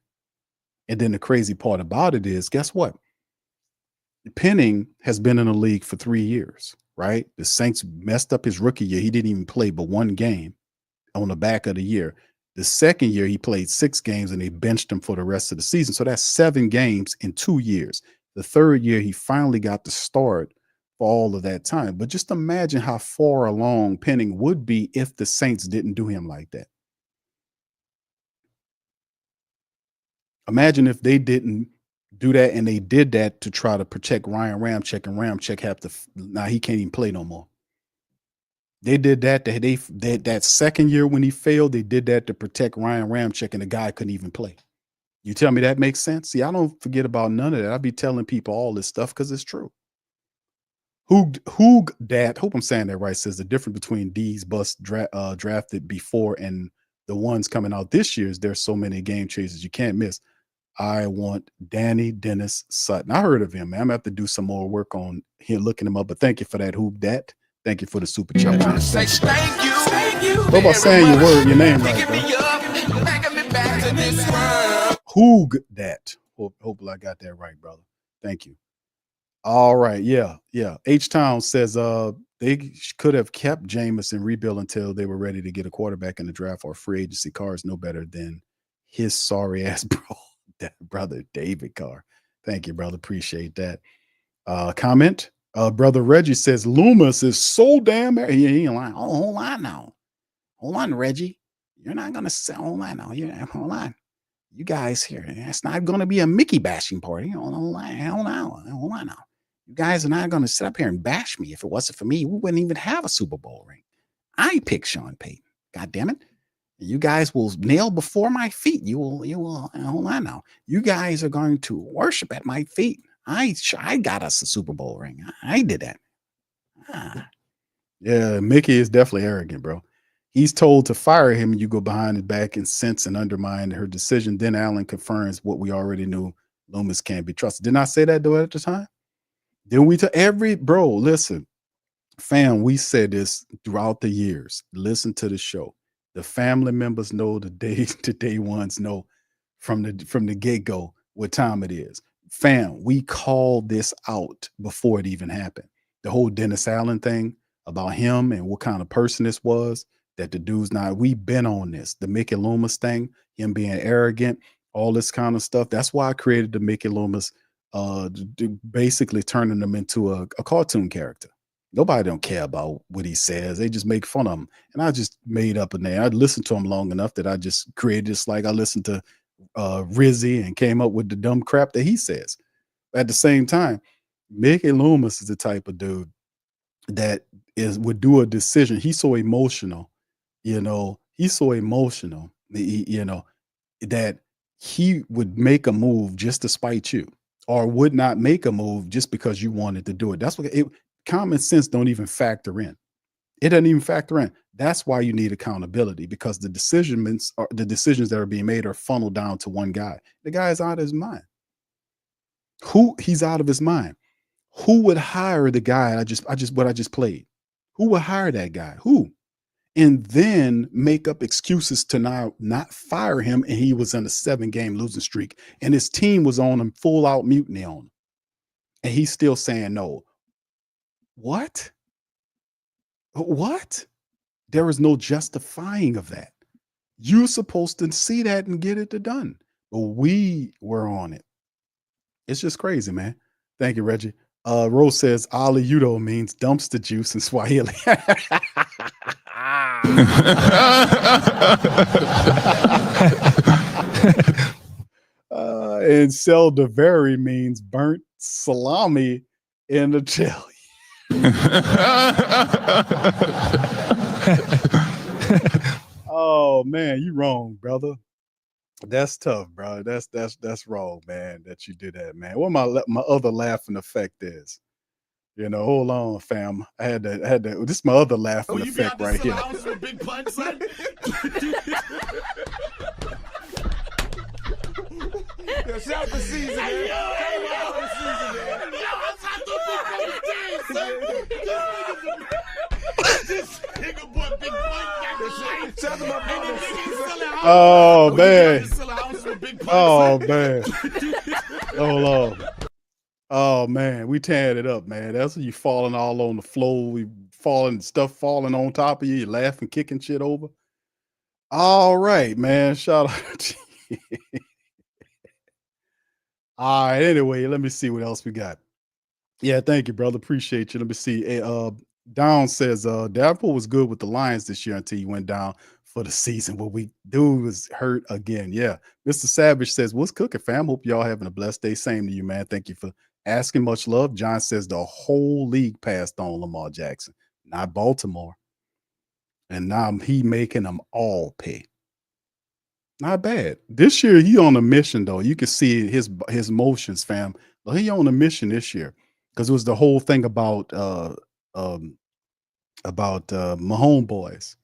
S4: And then the crazy part about it is, guess what? Penning has been in the league for 3 years, right? The Saints messed up his rookie year. He didn't even play but one game on the back of the year. The second year, he played 6 games and they benched him for the rest of the season. So that's 7 games in 2 years. The third year, he finally got the start for all of that time. But just imagine how far along Penning would be if the Saints didn't do him like that. Imagine if they didn't do that, and they did that to try to protect Ryan Ramczyk, and Ramczyk now he can't even play no more. They did that. That second year when he failed, they did that to protect Ryan Ramczyk, and the guy couldn't even play. You tell me that makes sense? See, I don't forget about none of that. I be telling people all this stuff because it's true. Hoog that, hope I'm saying that right, says the difference between these busts drafted before and the ones coming out this year is there's so many game chasers you can't miss. I want Danny Dennis Sutton. I heard of him, man. I'm gonna have to do some more work on him, looking him up. But thank you for that, Hoog that. Thank you for the super chat.
S5: Thank you.
S4: What about saying your name right, bro? Hoog that. Hopefully I got that right, brother. Thank you. All right. Yeah. H-Town says they could have kept Jameis and rebuild until they were ready to get a quarterback in the draft or free agency. Carr is no better than his sorry ass brother David Carr. Thank you, brother. Appreciate that. Comment. Brother Reggie says Loomis is so damn he ain't lying. Oh, hold on now. Hold on, Reggie. You're not gonna say hold on now. Hold on. You guys here. It's not gonna be a Mickey bashing party. Hold on now. You guys are not gonna sit up here and bash me. If it wasn't for me, we wouldn't even have a Super Bowl ring. I picked Sean Payton. God damn it. You guys will kneel before my feet. You will hold on now. You guys are going to worship at my feet. I got us a Super Bowl ring. I did that. Yeah, Mickey is definitely arrogant, bro. He's told to fire him, and you go behind his back and sense and undermine her decision. Then Allen confirms what we already knew. Loomis can't be trusted. Didn't I say that though at the time? Then we to bro, listen, fam, we said this throughout the years. Listen to the show. The family members know, the day ones know from the get-go what time it is. Fam, we called this out before it even happened. The whole Dennis Allen thing about him and what kind of person this was, that the dude's not, we've been on this. The Mickey Loomis thing, him being arrogant, all this kind of stuff. That's why I created the Mickey Loomis, basically turning them into a cartoon character. Nobody don't care about what he says. They just make fun of him. And I just made up a name. I listened to him long enough that I just created this, like I listened to Rizzy and came up with the dumb crap that he says. At the same time, Mickey Loomis is the type of dude that would do a decision. He's so emotional, he's so emotional, that he would make a move just to spite you, or would not make a move just because you wanted to do it. That's what common sense don't even factor in. It doesn't even factor in. That's why you need accountability, because the decisions that are being made are funneled down to one guy. The guy is out of his mind. He's out of his mind. Who would hire the guy what I just played? Who would hire that guy? Who? And then make up excuses to now not fire him, and he was on a 7-game losing streak, and his team was on him, full out mutiny on him, and he's still saying no. What? There is no justifying of that. You're supposed to see that and get it done, but we were on it. It's just crazy, man. Thank you, Reggie. Rose says Ali Udo means dumpster juice in Swahili. And Seldavari means burnt salami in Italian. Oh man, you wrong, brother. That's tough, bro. That's wrong, man, that you did that, man. What my other laughing effect is. Hold on, fam. I had to. This is my other laughing effect right here.
S2: Big punch, son? Yo, shout out to Season, man. This nigga bought big punch. Shout out to my brother.
S4: Oh man. Oh man. Hold on. Oh man, we tearing it up, man. That's when you falling all on the floor. We stuff falling on top of you. You laughing, kicking shit over. All right, man. Shout out to you. All right. Anyway, let me see what else we got. Yeah, thank you, brother. Appreciate you. Let me see. Down says Davenport was good with the Lions this year until he went down for the season. What we do was hurt again. Yeah. Mr. Savage says, what's cooking, fam? Hope y'all having a blessed day. Same to you, man. Thank you for asking. Much love. John says the whole league passed on Lamar Jackson, not Baltimore. And now he making them all pay. Not bad. This year he on a mission though. You can see his motions, fam. But he on a mission this year because it was the whole thing about Mahomes boys.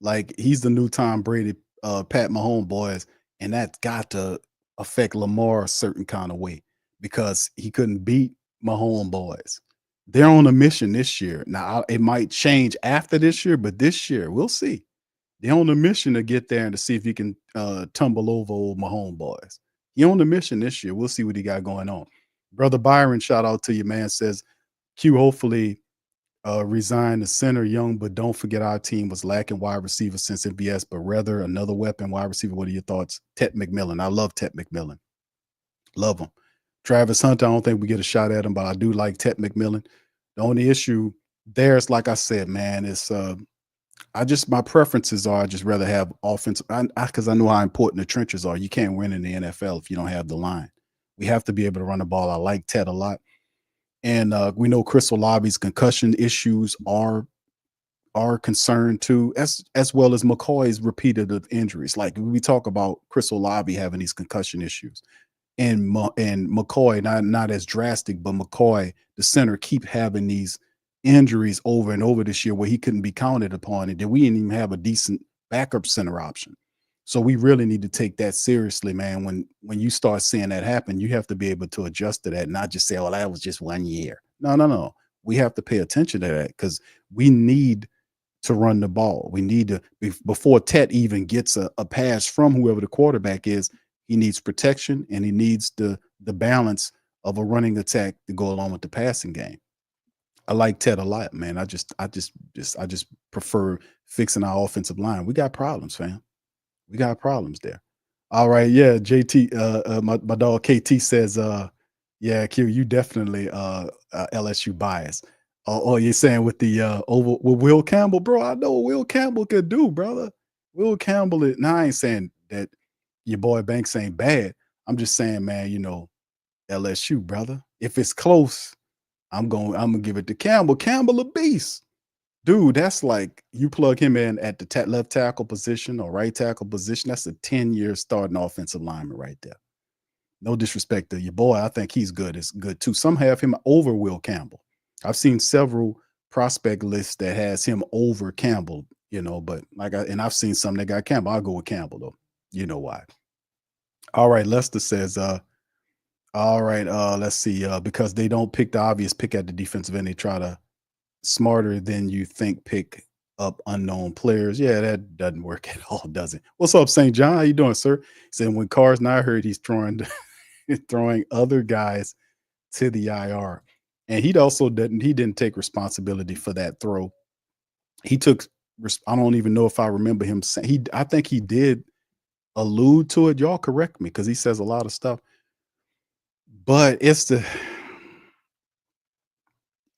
S4: Like he's the new Tom Brady, Pat Mahomes boys, and that's got to affect Lamar a certain kind of way because he couldn't beat Mahomes boys. They're on a mission this year. Now it might change after this year, but this year we'll see. They're on a mission to get there and to see if he can tumble over old Mahomes boys. He on the mission this year. We'll see what he got going on. Brother Byron, shout out to you, man. Says Q hopefully resign the center young, but don't forget our team was lacking wide receiver since MVS, but rather another weapon wide receiver. What are your thoughts? Ted McMillan. I love Ted McMillan. Love him. Travis Hunter, I don't think we get a shot at him, but I do like Ted McMillan. The only issue there is, like I said, man, it's my preferences are I just rather have offensive because I know how important the trenches are. You can't win in the NFL if you don't have the line. We have to be able to run the ball. I like Ted a lot. And we know Chris Olave's concussion issues are concerned too, as well as McCoy's repeated injuries. Like we talk about Chris Olave having these concussion issues, and McCoy not as drastic, but McCoy, the center, keep having these injuries over and over this year where he couldn't be counted upon, and then we didn't even have a decent backup center option. So we really need to take that seriously, man. When you start seeing that happen, you have to be able to adjust to that, and not just say, "Oh, that was just 1 year." No. We have to pay attention to that because we need to run the ball. We need to before Tet even gets a pass from whoever the quarterback is. He needs protection and he needs the balance of a running attack to go along with the passing game. I like Ted a lot, man. I just prefer fixing our offensive line. We got problems, fam. We got problems there. All right, yeah. JT, my dog KT says, yeah, Q, you definitely LSU bias. Oh, you're saying with the with Will Campbell, bro? I know what Will Campbell could do, brother. Will Campbell. Now I ain't saying that. your boy Banks ain't bad. I'm just saying, man, LSU, brother. If it's close, I'm gonna give it to Campbell. Campbell a beast. Dude, that's like you plug him in at the left tackle position or right tackle position. That's a 10-year starting offensive lineman right there. No disrespect to your boy. I think he's good. It's good too. Some have him over Will Campbell. I've seen several prospect lists that has him over Campbell, but I've seen some that got Campbell. I'll go with Campbell though. You know why. All right. Lester says, all right, let's see. Because they don't pick the obvious pick at the defensive end, they try to smarter than you think pick up unknown players. Yeah, that doesn't work at all, does it? What's up, St. John? How you doing, sir? He said when Carr's not hurt, he's throwing other guys to the IR. And he didn't take responsibility for that throw. He took, I don't even know if I remember him saying, I think he did allude to it. Y'all correct me because he says a lot of stuff. But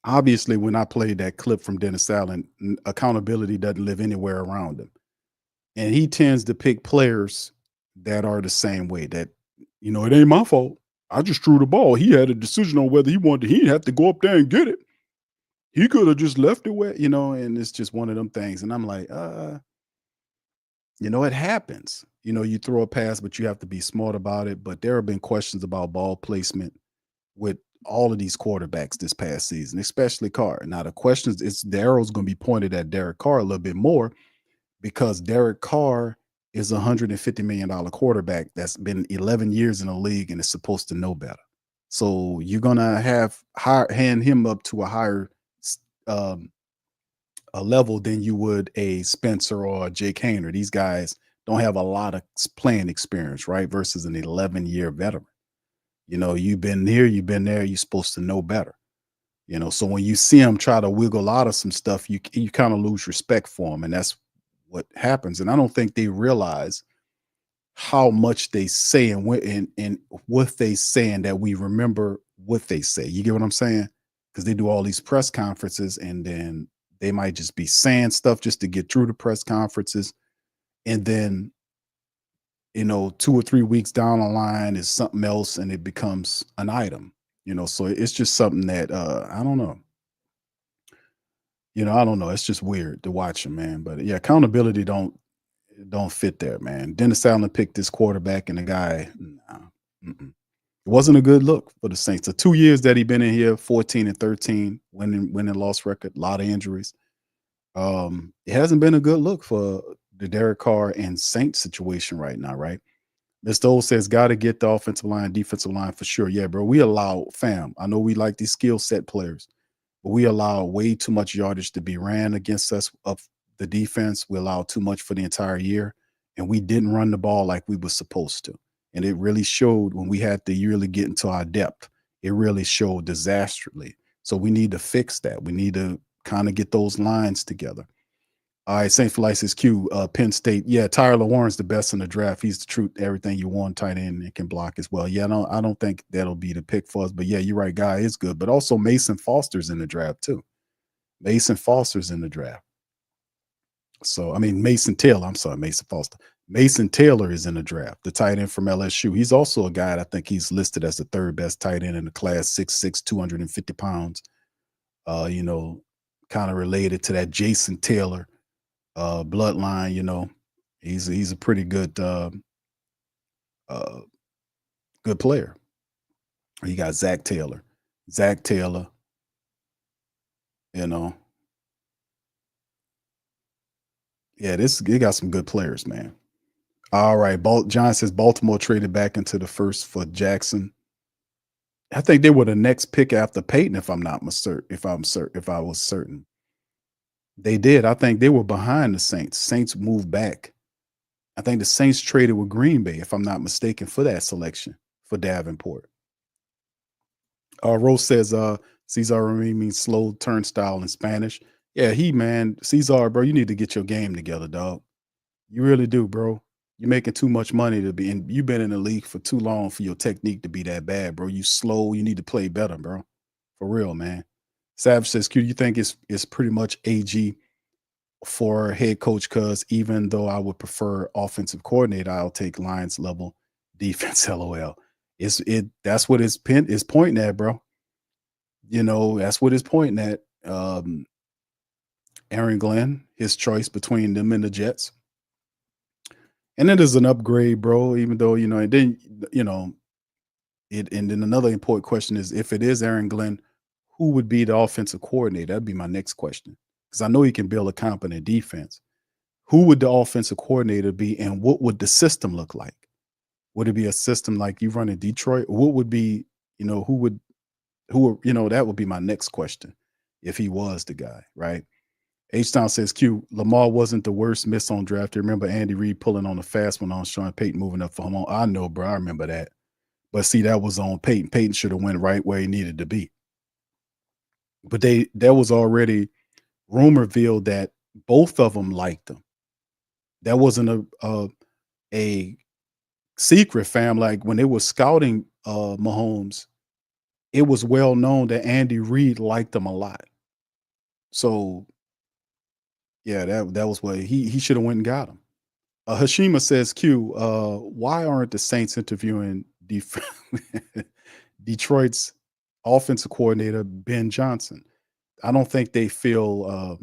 S4: obviously when I played that clip from Dennis Allen, accountability doesn't live anywhere around him. And he tends to pick players that are the same way that, it ain't my fault. I just threw the ball. He had a decision on whether he didn't have to go up there and get it. He could have just left it where, and it's just one of them things. And I'm like, it happens. You throw a pass, but you have to be smart about it. But there have been questions about ball placement with all of these quarterbacks this past season, especially Carr. Now the questions, the arrow's going to be pointed at Derek Carr a little bit more because Derek Carr is $150 million quarterback that's been 11 years in the league and is supposed to know better. So you're going to hand him up to a higher a level than you would a Spencer or a Jake Haener. These guys don't have a lot of playing experience, right? Versus an 11-year veteran. You've been here, you've been there, you're supposed to know better. So when you see him try to wiggle out of some stuff, you kind of lose respect for him. And that's what happens. And I don't think they realize how much they say and what they say and that we remember what they say. You get what I'm saying? Because they do all these press conferences and then they might just be saying stuff just to get through the press conferences. And then, 2 or 3 weeks down the line is something else and it becomes an item, so it's just something that, I don't know. I don't know. It's just weird to watch him, man. But yeah, accountability don't fit there, man. Dennis Allen picked this quarterback and the guy, it wasn't a good look for the Saints. The 2 years that he been in here, 14-13, winning loss record, a lot of injuries. It hasn't been a good look for the Derek Carr and Saints situation right now, right? Mr. O says, got to get the offensive line, defensive line for sure. Yeah, bro, we allow, I know we like these skill set players, but we allow way too much yardage to be ran against us of the defense. We allow too much for the entire year, and we didn't run the ball like we were supposed to. And it really showed when we had to really get into our depth. It really showed disastrously. So we need to fix that. We need to kind of get those lines together. All right, St. Felicitas Q, Penn State. Yeah, Tyler Warren's the best in the draft. He's the truth, everything you want, tight end, and can block as well. Yeah, I don't think that'll be the pick for us. But yeah, you're right, guy is good. But also Mason Foster's in the draft too. Mason Foster's in the draft. So, Mason Taylor. I'm sorry, Mason Foster. Mason Taylor is in the draft, the tight end from LSU. He's also a guy I think he's listed as the third best tight end in the class, 6'6", 250 pounds. Kind of related to that Jason Taylor bloodline. He's a pretty good good player. You got Zach Taylor, yeah, they got some good players, man. All right, John says Baltimore traded back into the first for Jackson. I think they were the next pick after Peyton, if I'm not mistaken. If I was certain, they did. I think they were behind the Saints. Saints moved back. I think the Saints traded with Green Bay, if I'm not mistaken, for that selection for Davenport. Rose says, Cesar Remy means slow turnstile in Spanish. Yeah, Cesar, bro, you need to get your game together, dog. You really do, bro. You're making too much money to be in. You've been in the league for too long for your technique to be that bad, bro. You slow. You need to play better, bro. For real, man. Savage says, Q, you think it's pretty much AG for head coach, because even though I would prefer offensive coordinator, I'll take Lions level defense. LOL. That's what his pin is pointing at, bro. That's what it's pointing at. Aaron Glenn, his choice between them and the Jets. And it is an upgrade, bro, even though, and then, and then another important question is, if it is Aaron Glenn, who would be the offensive coordinator? That'd be my next question. Because I know he can build a competent defense. Who would the offensive coordinator be, and what would the system look like? Would it be a system like you run in Detroit? What would be, that would be my next question if he was the guy, right? H-Town says, Q, Lamar wasn't the worst miss on draft. You remember Andy Reid pulling on the fast one on Sean Payton moving up for him? I know, bro. I remember that. But see, that was on Payton. Payton should have went right where he needed to be. But there was already rumorville that both of them liked him. That wasn't a secret, fam. Like when they were scouting Mahomes, it was well known that Andy Reid liked him a lot. So yeah, that was what he should have went and got him. Hashima says, Q, why aren't the Saints interviewing Detroit's offensive coordinator, Ben Johnson? I don't think they feel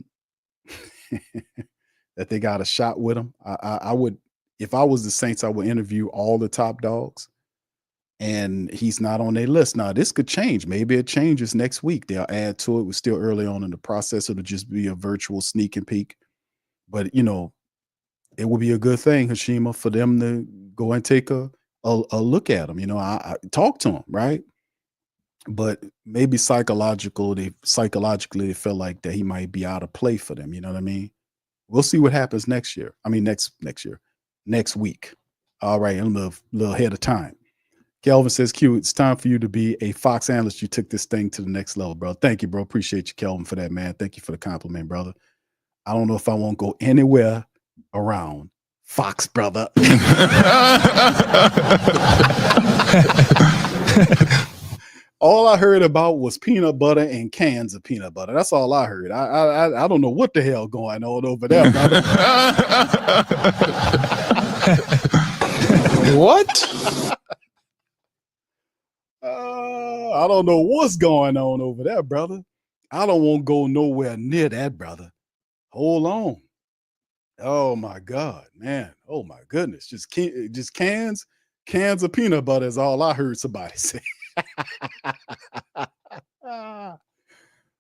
S4: that they got a shot with him. I would, if I was the Saints, I would interview all the top dogs, and he's not on their list. Now, this could change. Maybe it changes next week. They'll add to it. We're still early on in the process. It'll just be a virtual sneak and peek. But, it would be a good thing, Hashima, for them to go and take a look at him. I talk to him, right? But maybe psychologically they feel like that he might be out of play for them. You know what I mean? We'll see what happens next year. I mean, next week. All right, I'm a little ahead of time. Kelvin says, Q, it's time for you to be a Fox analyst. You took this thing to the next level, bro. Thank you, bro. Appreciate you, Kelvin, for that, man. Thank you for the compliment, brother. I don't know if I won't go anywhere around Fox, brother. All I heard about was peanut butter and cans of peanut butter. That's all I heard. I don't know what the hell going on over there, brother.
S9: What?
S4: I don't know what's going on over there, brother. I don't want to go nowhere near that, brother. Hold on. Oh my God, man. Oh my goodness. Just cans of peanut butter is all I heard somebody say.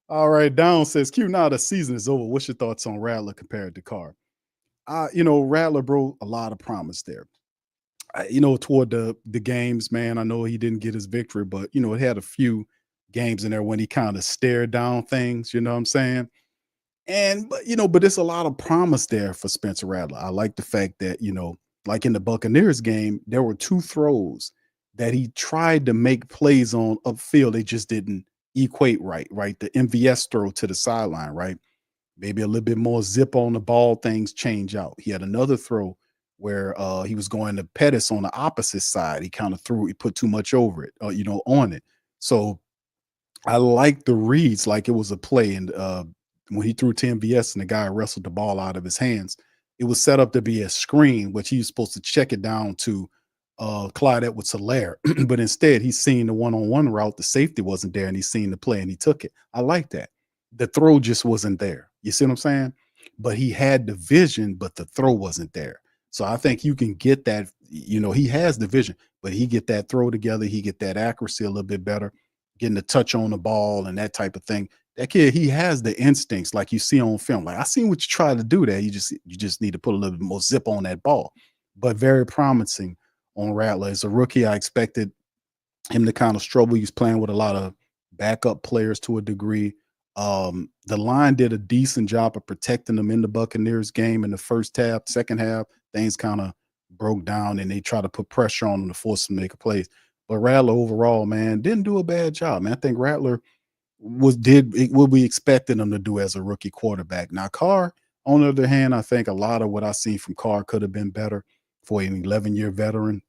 S4: All right, Down says, Q, now the season is over. What's your thoughts on Rattler compared to Carr? Rattler, bro, a lot of promise there. Toward the games, man, I know he didn't get his victory, but, it had a few games in there when he kind of stared down things, you know what I'm saying? But it's a lot of promise there for Spencer Rattler. I like the fact that, like in the Buccaneers game, there were 2 throws that he tried to make plays on upfield. They just didn't equate right? The MVS throw to the sideline, right? Maybe a little bit more zip on the ball, things change out. He had another throw where he was going to Pettis on the opposite side. He kind of he put too much over it, on it. So I like the reads like it was a play. And when he threw to MVS and the guy wrestled the ball out of his hands, it was set up to be a screen, which he was supposed to check it down to Clyde Edwards-Helaire. But instead, he's seen the one-on-one route. The safety wasn't there, and he's seen the play, and he took it. I like that. The throw just wasn't there. You see what I'm saying? But he had the vision, but the throw wasn't there. So I think you can get that, he has the vision, but he get that throw together. He get that accuracy a little bit better, getting the touch on the ball and that type of thing. That kid, he has the instincts like you see on film. Like I seen what you try to do there. You just need to put a little bit more zip on that ball. But very promising on Rattler. As a rookie, I expected him to kind of struggle. He's playing with a lot of backup players to a degree. The line did a decent job of protecting them in the Buccaneers game in the first half. Second half, things kind of broke down and they tried to put pressure on him to force him to make a play. But Rattler overall, man, didn't do a bad job, man. I think Rattler did what we expected him to do as a rookie quarterback. Now, Carr, on the other hand, I think a lot of what I seen from Carr could have been better for an 11-year veteran.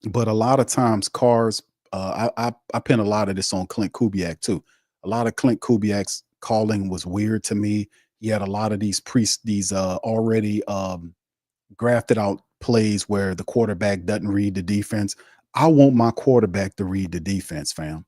S4: But a lot of times Carr's, I pin a lot of this on Clint Kubiak too. A lot of Clint Kubiak's calling was weird to me. He had a lot of these already grafted out plays where the quarterback doesn't read the defense. I want my quarterback to read the defense, fam.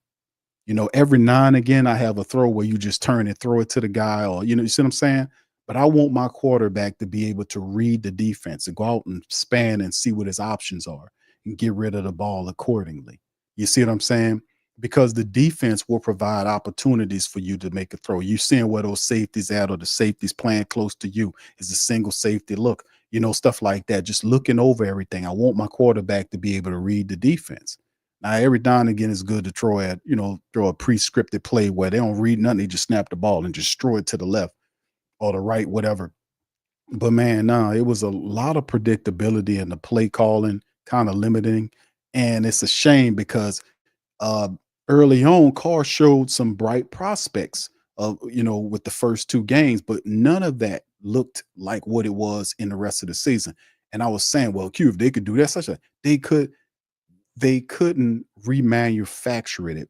S4: Every now and again, I have a throw where you just turn and throw it to the guy, or, you see what I'm saying? But I want my quarterback to be able to read the defense and go out and span and see what his options are and get rid of the ball accordingly. You see what I'm saying? Because the defense will provide opportunities for you to make a throw. You seeing where those safeties at, or the safeties playing close to you is a single safety look, stuff like that. Just looking over everything. I want my quarterback to be able to read the defense. Now, every now and again, it's good to throw a pre-scripted play where they don't read nothing. They just snap the ball and just throw it to the left or the right, whatever. But man, no, it was a lot of predictability in the play calling, kind of limiting. And it's a shame because early on, Carr showed some bright prospects with the first two games, but none of that looked like what it was in the rest of the season. And I was saying, well, Q, if they could do that, they couldn't remanufacture it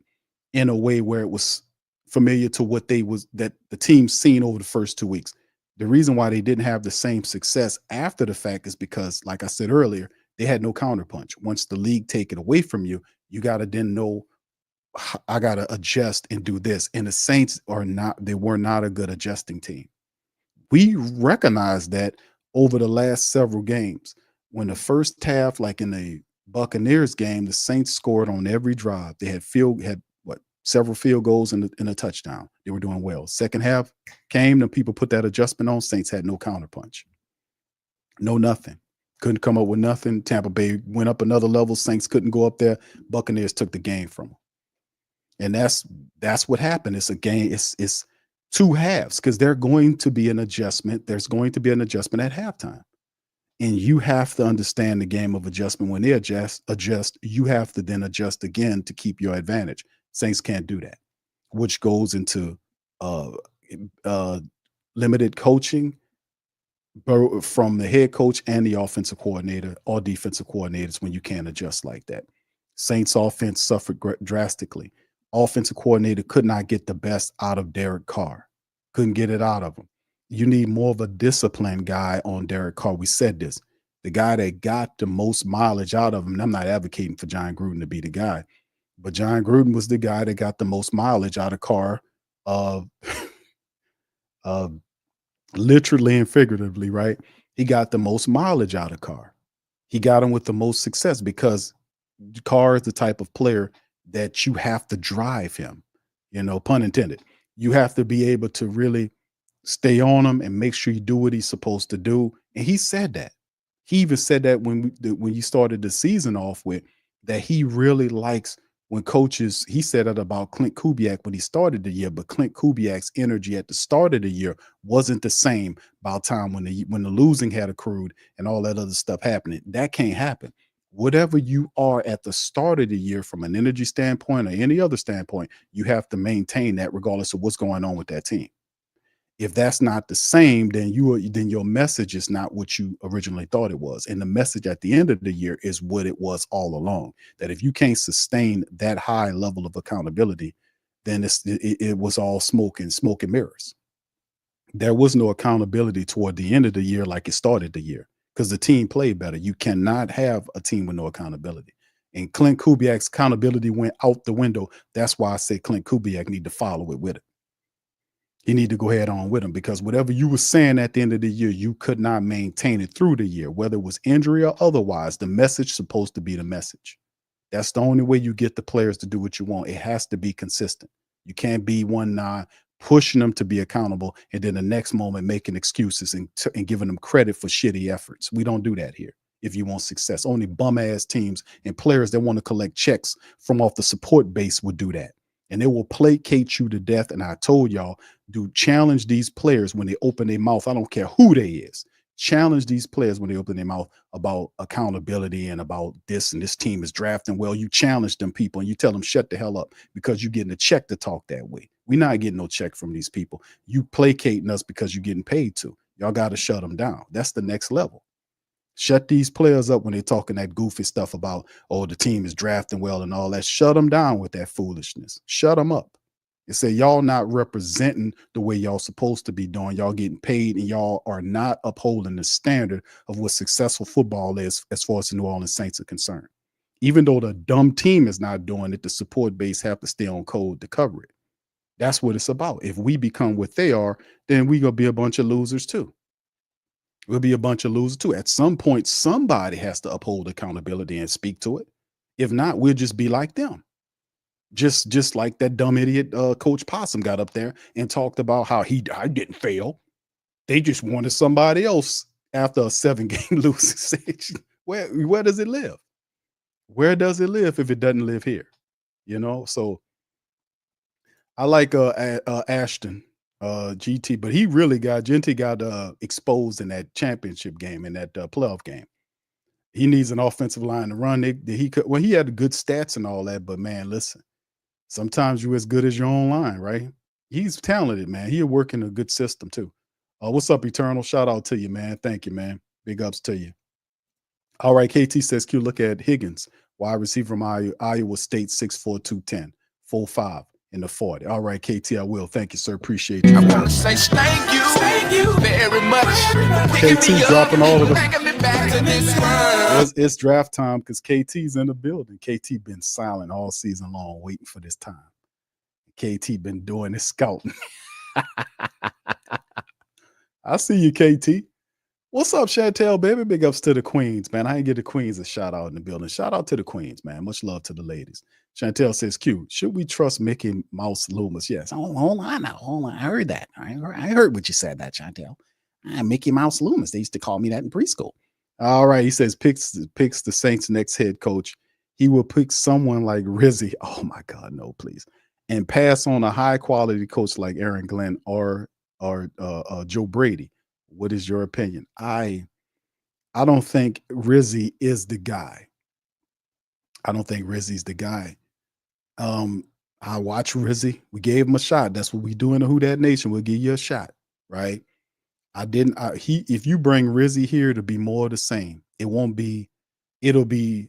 S4: in a way where it was familiar to what that the team's seen over the first 2 weeks. The reason why they didn't have the same success after the fact is because, like I said earlier, they had no counterpunch. Once the league take it away from you, you got to then know, I got to adjust and do this. And the Saints were not a good adjusting team. We recognized that over the last several games. When the first half, like in the Buccaneers game, the Saints scored on every drive. They had several field goals and a touchdown. They were doing well. Second half came, and people put that adjustment on. Saints had no counterpunch. No nothing. Couldn't come up with nothing. Tampa Bay went up another level. Saints couldn't go up there. Buccaneers took the game from them. And that's what happened. It's a game. It's two halves, because there's going to be an adjustment. There's going to be an adjustment at halftime. And you have to understand the game of adjustment. When they adjust, you have to then adjust again to keep your advantage. Saints can't do that, which goes into limited coaching from the head coach and the offensive coordinator or defensive coordinators when you can't adjust like that. Saints offense suffered drastically. Offensive coordinator could not get the best out of Derek Carr. Couldn't get it out of him. You need more of a disciplined guy on Derek Carr. We said this. The guy that got the most mileage out of him, and I'm not advocating for John Gruden to be the guy, but John Gruden was the guy that got the most mileage out of Carr, literally and figuratively, right? He got the most mileage out of Carr. He got him with the most success because Carr is the type of player that you have to drive him, pun intended. You have to be able to really stay on him and make sure you do what he's supposed to do. And he said that. He even said that when you started the season off with, that he really likes when coaches, he said it about Clint Kubiak when he started the year, but Clint Kubiak's energy at the start of the year wasn't the same by the time when the losing had accrued and all that other stuff happening. That can't happen. Whatever you are at the start of the year from an energy standpoint or any other standpoint, you have to maintain that regardless of what's going on with that team. If that's not the same, then your message is not what you originally thought it was. And the message at the end of the year is what it was all along, that if you can't sustain that high level of accountability, then it was all smoke and mirrors. There was no accountability toward the end of the year like it started the year, because the team played better. You cannot have a team with no accountability. And Clint Kubiak's accountability went out the window. That's why I say Clint Kubiak need to follow it with it. You need to go ahead on with him, because whatever you were saying at the end of the year, you could not maintain it through the year, whether it was injury or otherwise. The message is supposed to be the message. That's the only way you get the players to do what you want. It has to be consistent. You can't be one pushing them to be accountable and then the next moment making excuses and giving them credit for shitty efforts. We don't do that here. If you want success, only bum ass teams and players that want to collect checks from off the support base would do that. And they will placate you to death. And I told y'all, challenge these players when they open their mouth. I don't care who they is. Challenge these players when they open their mouth about accountability and about this, and this team is drafting well. You challenge them people and you tell them shut the hell up, because you're getting a check to talk that way. We're not getting no check from these people. You placating us because you're getting paid to. Y'all got to shut them down. That's the next level. Shut these players up when they're talking that goofy stuff about, oh, the team is drafting well and all that. Shut them down with that foolishness. Shut them up It say y'all not representing the way y'all supposed to be doing. Y'all getting paid, and y'all are not upholding the standard of what successful football is as far as the New Orleans Saints are concerned. Even though the dumb team is not doing it, the support base have to stay on code to cover it. That's what it's about. If we become what they are, then we gonna be a bunch of losers too. We'll be a bunch of losers too. At some point, somebody has to uphold accountability and speak to it. If not, we'll just be like them. Just like that dumb idiot Coach Possum got up there and talked about how I didn't fail. They just wanted somebody else after a 7-game losing season. Where does it live? Where does it live if it doesn't live here? So I like Ashton GT, but GT got exposed in that championship game, in that playoff game. He needs an offensive line to run. He had good stats and all that, but man, listen, sometimes you're as good as your own line, right? He's talented, man. He'll work in a good system too. What's up, Eternal? Shout out to you, man. Thank you, man. Big ups to you. All right, KT says, Q, look at Higgins, wide receiver from Iowa State, 6'4", 210, 4'5" in the 40. All right, KT, I will. Thank you, sir. Appreciate you.
S5: I want to say thank you very much.
S4: KT dropping all of them.
S5: Bringing me back to this world.
S4: It's draft time because KT's in the building. KT been silent all season long, waiting for this time. KT been doing his scouting. I see you, KT. What's up, Chantel, baby? Big ups to the queens, man. I ain't get the queens a shout out in the building. Shout out to the queens, man. Much love to the ladies. Chantel says, Q, should we trust Mickey Mouse Loomis? Yes. Hold on now. Hold on. I heard that. I heard what you said, that, Chantel. Mickey Mouse Loomis. They used to call me that in preschool. All right. He says, picks the Saints' next head coach. He will pick someone like Rizzy. Oh, my God, no, please. And pass on a high-quality coach like Aaron Glenn or Joe Brady. What is your opinion? I don't think Rizzy is the guy. I don't think Rizzy's the guy. I watch Rizzy. We gave him a shot. That's what we do in the Who Dat Nation. We'll give you a shot, right? If you bring Rizzy here to be more of the same, it'll be the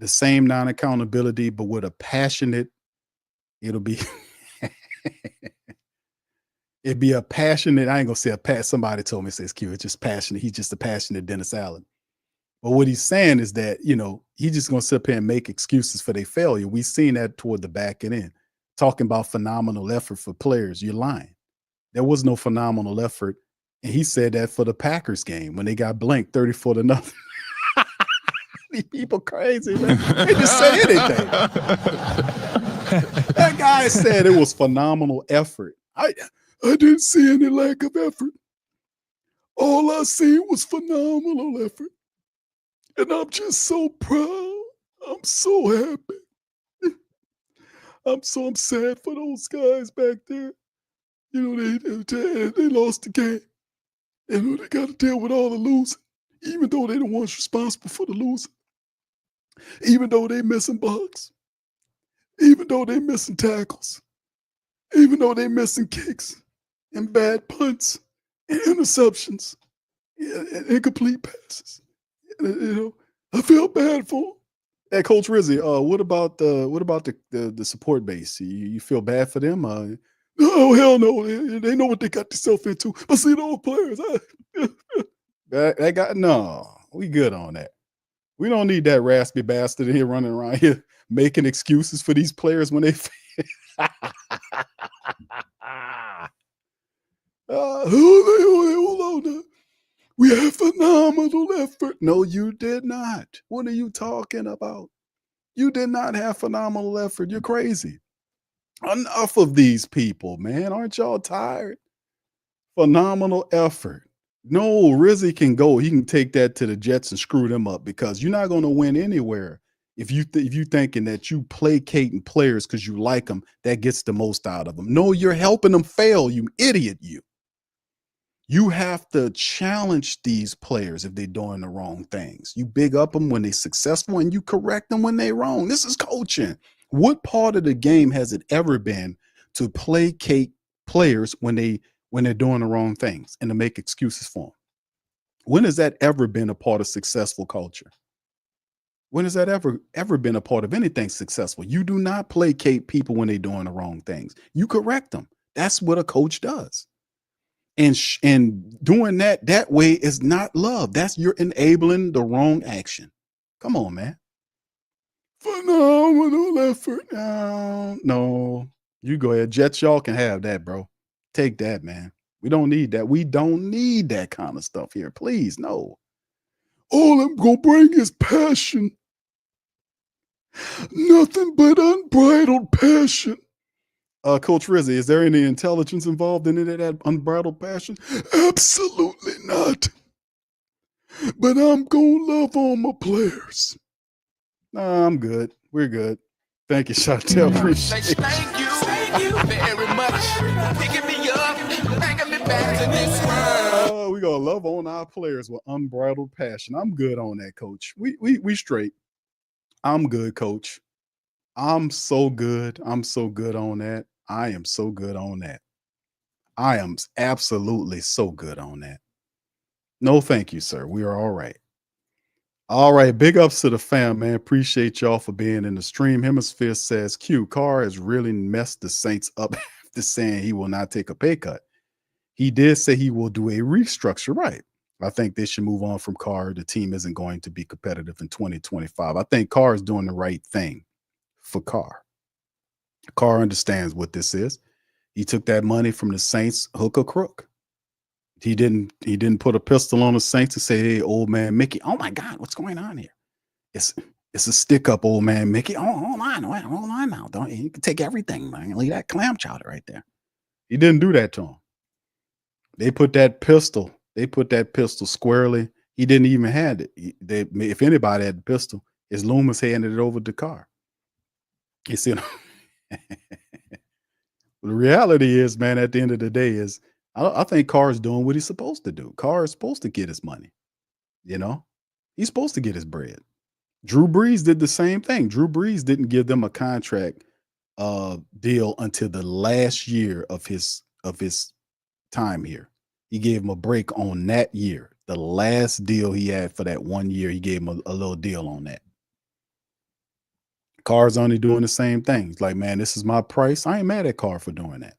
S4: same non-accountability, but with a passionate, it'd be a passionate, I ain't gonna say somebody told me, says Q, it's just passionate. He's just a passionate Dennis Allen. But what he's saying is that, he's just gonna sit up here and make excuses for their failure. We've seen that toward the back and end. Talking about phenomenal effort for players, you're lying. There was no phenomenal effort. And he said that for the Packers game when they got blanked 34-0. These people crazy, man. They just say anything. That guy said it was phenomenal effort. I didn't see any lack of effort. All I seen was phenomenal effort. And I'm just so proud. I'm so happy. I'm sad for those guys back there. They lost the game. And they got to deal with all the losing, even though they're the ones responsible for the losing. Even though they missing bugs. Even though they missing tackles. Even though they missing kicks and bad punts and interceptions and incomplete passes. I feel bad for them. Hey, Coach Rizzy, what about the support base? You feel bad for them? Oh, hell no. They know what they got themselves into. But see, those players, we good on that. We don't need that raspy bastard in here running around here making excuses for these players when they fail. Hold on now. We have phenomenal effort. No, you did not. What are you talking about? You did not have phenomenal effort. You're crazy. Enough of these people, man. Aren't y'all tired? Phenomenal effort. No, Rizzy can go. He can take that to the Jets and screw them up because you're not going to win anywhere. If you thinking that you placating players because you like them, that gets the most out of them. No, you're helping them fail, you idiot, you. You have to challenge these players if they're doing the wrong things. You big up them when they're successful and you correct them when they're wrong. This is coaching. What part of the game has it ever been to placate players when they're doing the wrong things and to make excuses for them? When has that ever been a part of successful culture? When has that ever been a part of anything successful? You do not placate people when they're doing the wrong things. You correct them. That's what a coach does. And doing that way is not love. That's you're enabling the wrong action. Come on, man. Phenomenal effort. No, you go ahead. Jets, y'all can have that, bro. Take that, man. We don't need that. We don't need that kind of stuff here. Please, no. All I'm gonna bring is passion. Nothing but unbridled passion. Coach Rizzy, is there any intelligence involved in it, that unbridled passion? Absolutely not. But I'm gonna love all my players. Nah, I'm good. We're good. Thank you, Chantel. Appreciate it.
S5: Thank you very much. Picking me up, bringing me back to this world.
S4: We gonna love on our players with unbridled passion. I'm good on that, Coach. We straight. I'm good, Coach. I'm so good. I'm so good on that. I am so good on that. I am absolutely so good on that. No, thank you, sir. We are all right. All right. Big ups to the fam, man. Appreciate y'all for being in the stream. Hemisphere says Q Carr has really messed the Saints up after saying he will not take a pay cut. He did say he will do a restructure, right? I think they should move on from Carr. The team isn't going to be competitive in 2025. I think Carr is doing the right thing for Carr. Carr understands what this is. He took that money from the Saints, hook or crook. He didn't put a pistol on the Saints to say, "Hey, old man Mickey, oh my God, what's going on here? It's a stick up, old man Mickey. Oh, hold on now. Don't you can take everything, man. Leave that clam chowder right there." He didn't do that to him. They put that pistol squarely. He didn't even have it. If anybody had the pistol, it's Loomis handed it over to Carr. You see, the reality is, man, at the end of the day is I think Carr is doing what he's supposed to do. Carr is supposed to get his money. You know, he's supposed to get his bread. Drew Brees did the same thing. Drew Brees didn't give them a contract deal until the last year of his time here. He gave him a break on that year. The last deal he had for that 1 year, he gave him a little deal on that. Carr's only doing the same thing. He's like, man, this is my price. I ain't mad at Carr for doing that.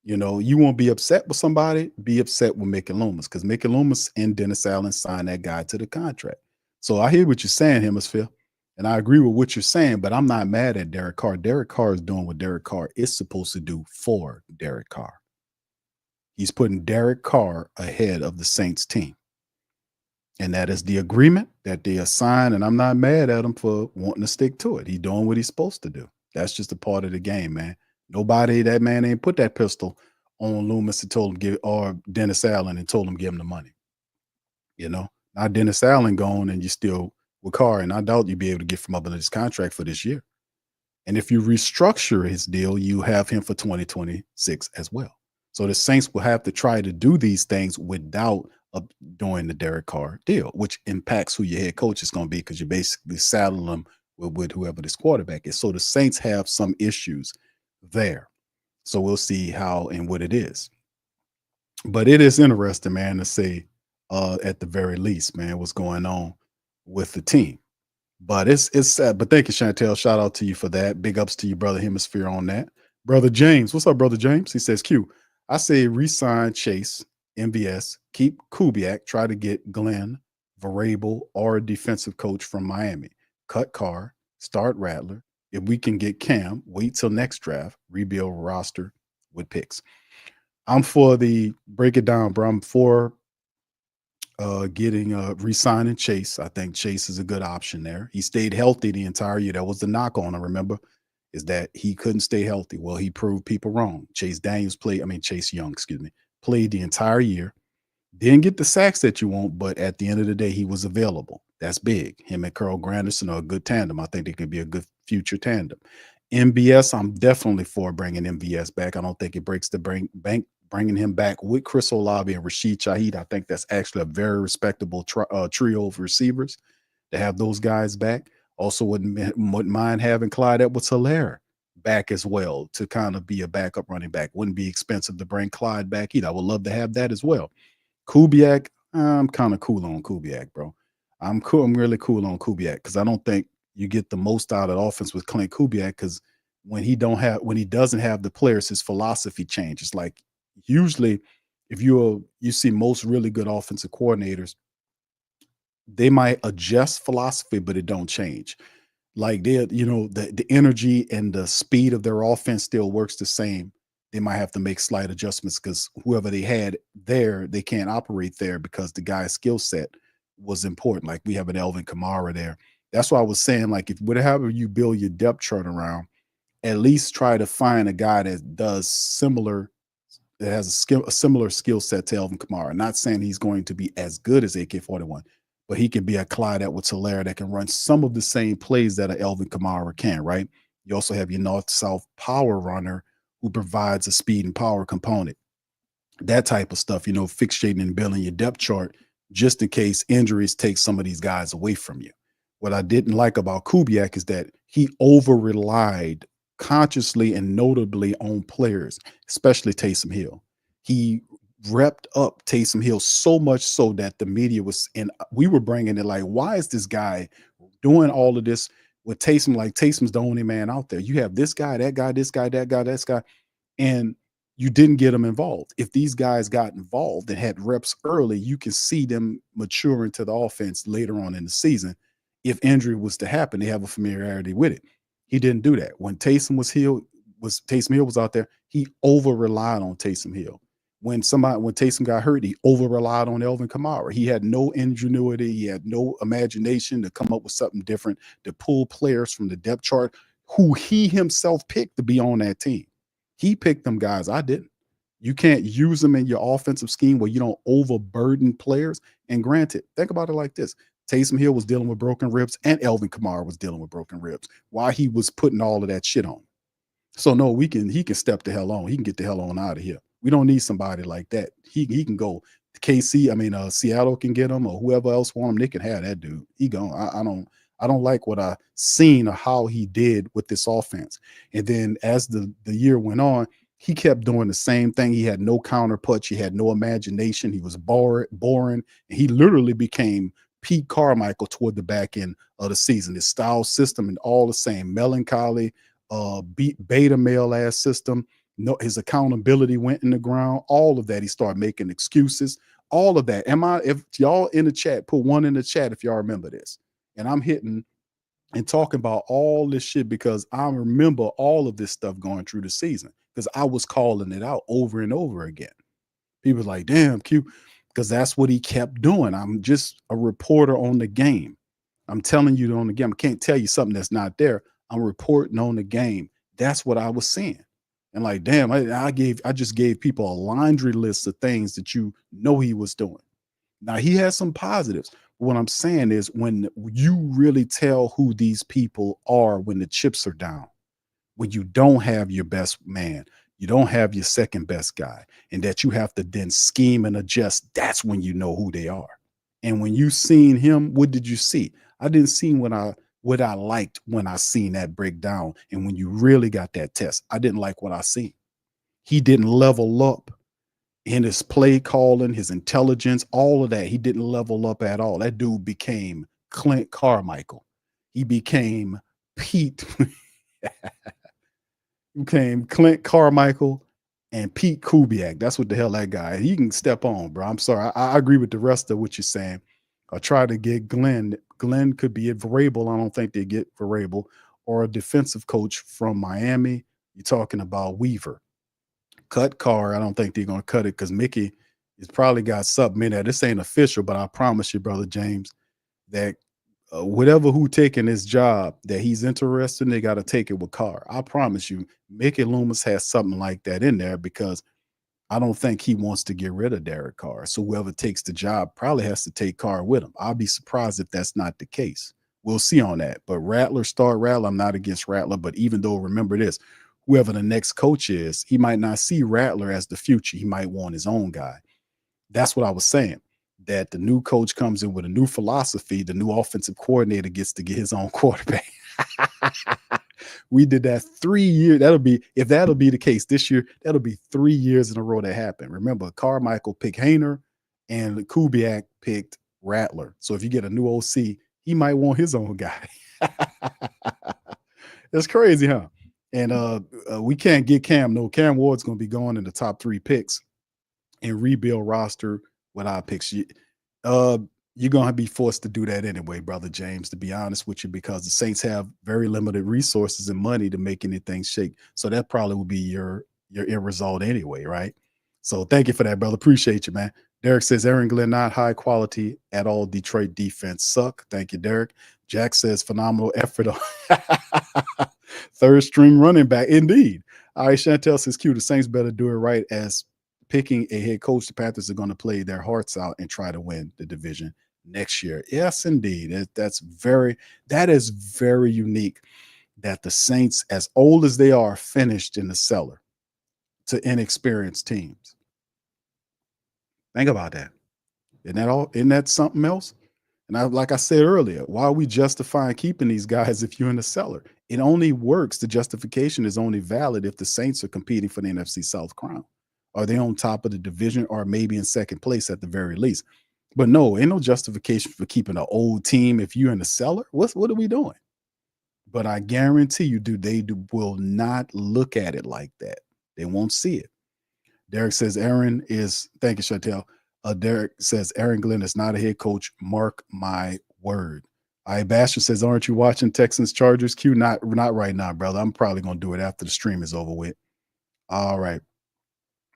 S4: You know, you won't be upset with somebody, be upset with Mickey Loomis, because Mickey Loomis and Dennis Allen signed that guy to the contract. So I hear what you're saying, Hemisphere, and I agree with what you're saying, but I'm not mad at Derek Carr. Derek Carr is doing what Derek Carr is supposed to do for Derek Carr. He's putting Derek Carr ahead of the Saints team. And that is the agreement that they assigned, and I'm not mad at him for wanting to stick to it. He's doing what he's supposed to do. That's just a part of the game, man. That man ain't put that pistol on Loomis and told him or Dennis Allen and told him give him the money. You know, now Dennis Allen gone and you still with Carr, and I doubt you'd be able to get from up under this contract for this year. And if you restructure his deal, you have him for 2026 as well. So the Saints will have to try to do these things without doing the Derek Carr deal, which impacts who your head coach is going to be, because you basically saddle them with whoever this quarterback is. So the Saints have some issues there. So we'll see how and what it is. But it is interesting, man, to say at the very least, man, what's going on with the team. But it's sad. But thank you, Chantel. Shout out to you for that. Big ups to you, brother Hemisphere, on that. Brother James, what's up, brother James? He says, Q, I say re-sign Chase, MVS, keep Kubiak, try to get Glenn, Vrabel, or a defensive coach from Miami. Cut Carr, start Rattler. If we can get Cam, wait till next draft, rebuild roster with picks. I'm for the break it down, bro. I'm for getting re-signing Chase. I think Chase is a good option there. He stayed healthy the entire year. That was the knock on him, remember, is that he couldn't stay healthy. Well, he proved people wrong. Chase Young, played the entire year. Didn't get the sacks that you want, but at the end of the day, he was available. That's big. Him and Carl Granderson are a good tandem. I think they could be a good future tandem. MBS, I'm definitely for bringing MBS back. I don't think it breaks the bank bringing him back with Chris Olave and Rashid Shaheed. I think that's actually a very respectable trio of receivers to have those guys back. Also wouldn't mind having Clyde Edwards-Helaire back as well to kind of be a backup running back. Wouldn't be expensive to bring Clyde back either. I would love to have that as well. Kubiak, I'm kind of cool on Kubiak, bro. I'm cool. I'm really cool on Kubiak because I don't think you get the most out of the offense with Clint Kubiak because when he doesn't have the players, his philosophy changes. Like usually, if you see most really good offensive coordinators, they might adjust philosophy, but it don't change. Like the energy and the speed of their offense still works the same. They might have to make slight adjustments because whoever they had there, they can't operate there because the guy's skill set was important. Like we have an Elvin Kamara there. That's why I was saying, like, if whatever you build your depth chart around, at least try to find a guy that has a similar skill set to Elvin Kamara. Not saying he's going to be as good as AK-41, but he can be a Clyde Edwards-Helaire that can run some of the same plays that an Elvin Kamara can, right? You also have your north-south power runner who provides a speed and power component. That type of stuff, fixating and building your depth chart just in case injuries take some of these guys away from you. What I didn't like about Kubiak is that he over-relied consciously and notably on players, especially Taysom Hill. He repped up Taysom Hill so much so that the media and we were bringing it like, why is this guy doing all of this with Taysom? Like Taysom's the only man out there. You have this guy, that guy, this guy, that guy, this guy, and you didn't get them involved. If these guys got involved and had reps early, you can see them mature into the offense later on in the season. If injury was to happen, they have a familiarity with it. He didn't do that. When Taysom Hill was out there, he over relied on Taysom Hill. When Taysom got hurt, he over relied on Elvin Kamara. He had no ingenuity, he had no imagination to come up with something different, to pull players from the depth chart who he himself picked to be on that team. He picked them guys. I didn't. You can't use them in your offensive scheme where you don't overburden players. And granted, think about it like this. Taysom Hill was dealing with broken ribs and Elvin Kamara was dealing with broken ribs while he was putting all of that shit on. So no, he can step the hell on. He can get the hell on out of here. We don't need somebody like that. He can go. Seattle can get him or whoever else want him. They can have that dude. He gone. I don't like what I seen or how he did with this offense. And then as the year went on, he kept doing the same thing. He had no counter punch. He had no imagination. He was boring. And he literally became Pete Carmichael toward the back end of the season. His style, system, and all the same. Melancholy, beta male ass system. No, his accountability went in the ground. All of that. He started making excuses. All of that. If y'all in the chat, put one in the chat if y'all remember this. And I'm hitting and talking about all this shit because I remember all of this stuff going through the season because I was calling it out over and over again. People like, damn, Q, because that's what he kept doing. I'm just a reporter on the game. I'm telling you on the game. I can't tell you something that's not there. I'm reporting on the game. That's what I was seeing. And like, damn, I just gave people a laundry list of things that he was doing. Now he has some positives. What I'm saying is when you really tell who these people are when the chips are down, when you don't have your best man, you don't have your second best guy, and that you have to then scheme and adjust, that's when you know who they are. And when you seen him, what did you see? I didn't see what I liked when I seen that breakdown. And when you really got that test, I didn't like what I seen. He didn't level up in his play calling, his intelligence, all of that. He didn't level up at all. That dude became Clint Carmichael. He became Pete. Became Clint Carmichael and Pete Kubiak. That's what the hell that guy. He can step on, bro. I'm sorry. I agree with the rest of what you're saying. I try to get Glenn. Glenn could be at Vrabel. I don't think they get Vrabel or a defensive coach from Miami. You're talking about Weaver. Cut Carr. I don't think they're going to cut it because Mickey has probably got something in there. This ain't official, but I promise you, brother James, that whatever who taking his job that he's interested in, they got to take it with Carr. I promise you, Mickey Loomis has something like that in there because I don't think he wants to get rid of Derek Carr. So whoever takes the job probably has to take Carr with him. I'll be surprised if that's not the case. We'll see on that. But Rattler, I'm not against Rattler. But even though, remember this, whoever the next coach is, he might not see Rattler as the future. He might want his own guy. That's what I was saying, that the new coach comes in with a new philosophy. The new offensive coordinator gets to get his own quarterback. We did that 3 years. If that'll be the case this year, that'll be 3 years in a row that happened. Remember, Carmichael picked Hainer and Kubiak picked Rattler. So if you get a new OC, he might want his own guy. It's crazy, huh? And we can't get Cam. No, Cam Ward's going to be going in the top 3 picks and rebuild roster without picks. You're going to be forced to do that anyway, brother James, to be honest with you, because the Saints have very limited resources and money to make anything shake. So that probably will be your end result anyway, right? So thank you for that, brother. Appreciate you, man. Derek says Aaron Glenn, not high quality at all. Detroit defense suck. Thank you, Derek. Jack says phenomenal effort on third string running back. Indeed. All right, Chantel says Q, the Saints better do it right as picking a head coach. The Panthers are going to play their hearts out and try to win the division next year. Yes, indeed. That is very unique that the Saints, as old as they are, finished in the cellar to inexperienced teams. Think about that. Isn't that something else? And like I said earlier, why are we justifying keeping these guys if you're in the cellar? It only works. The justification is only valid if the Saints are competing for the NFC South crown. Are they on top of the division or maybe in second place at the very least? But no, ain't no justification for keeping an old team if you're in the cellar. What are we doing? But I guarantee you, will not look at it like that. They won't see it. Derek says thank you, Chantel. Derek says Aaron Glenn is not a head coach. Mark my word. All right, Bastion says, aren't you watching Texans Chargers? Q, not right now, brother. I'm probably going to do it after the stream is over with. All right.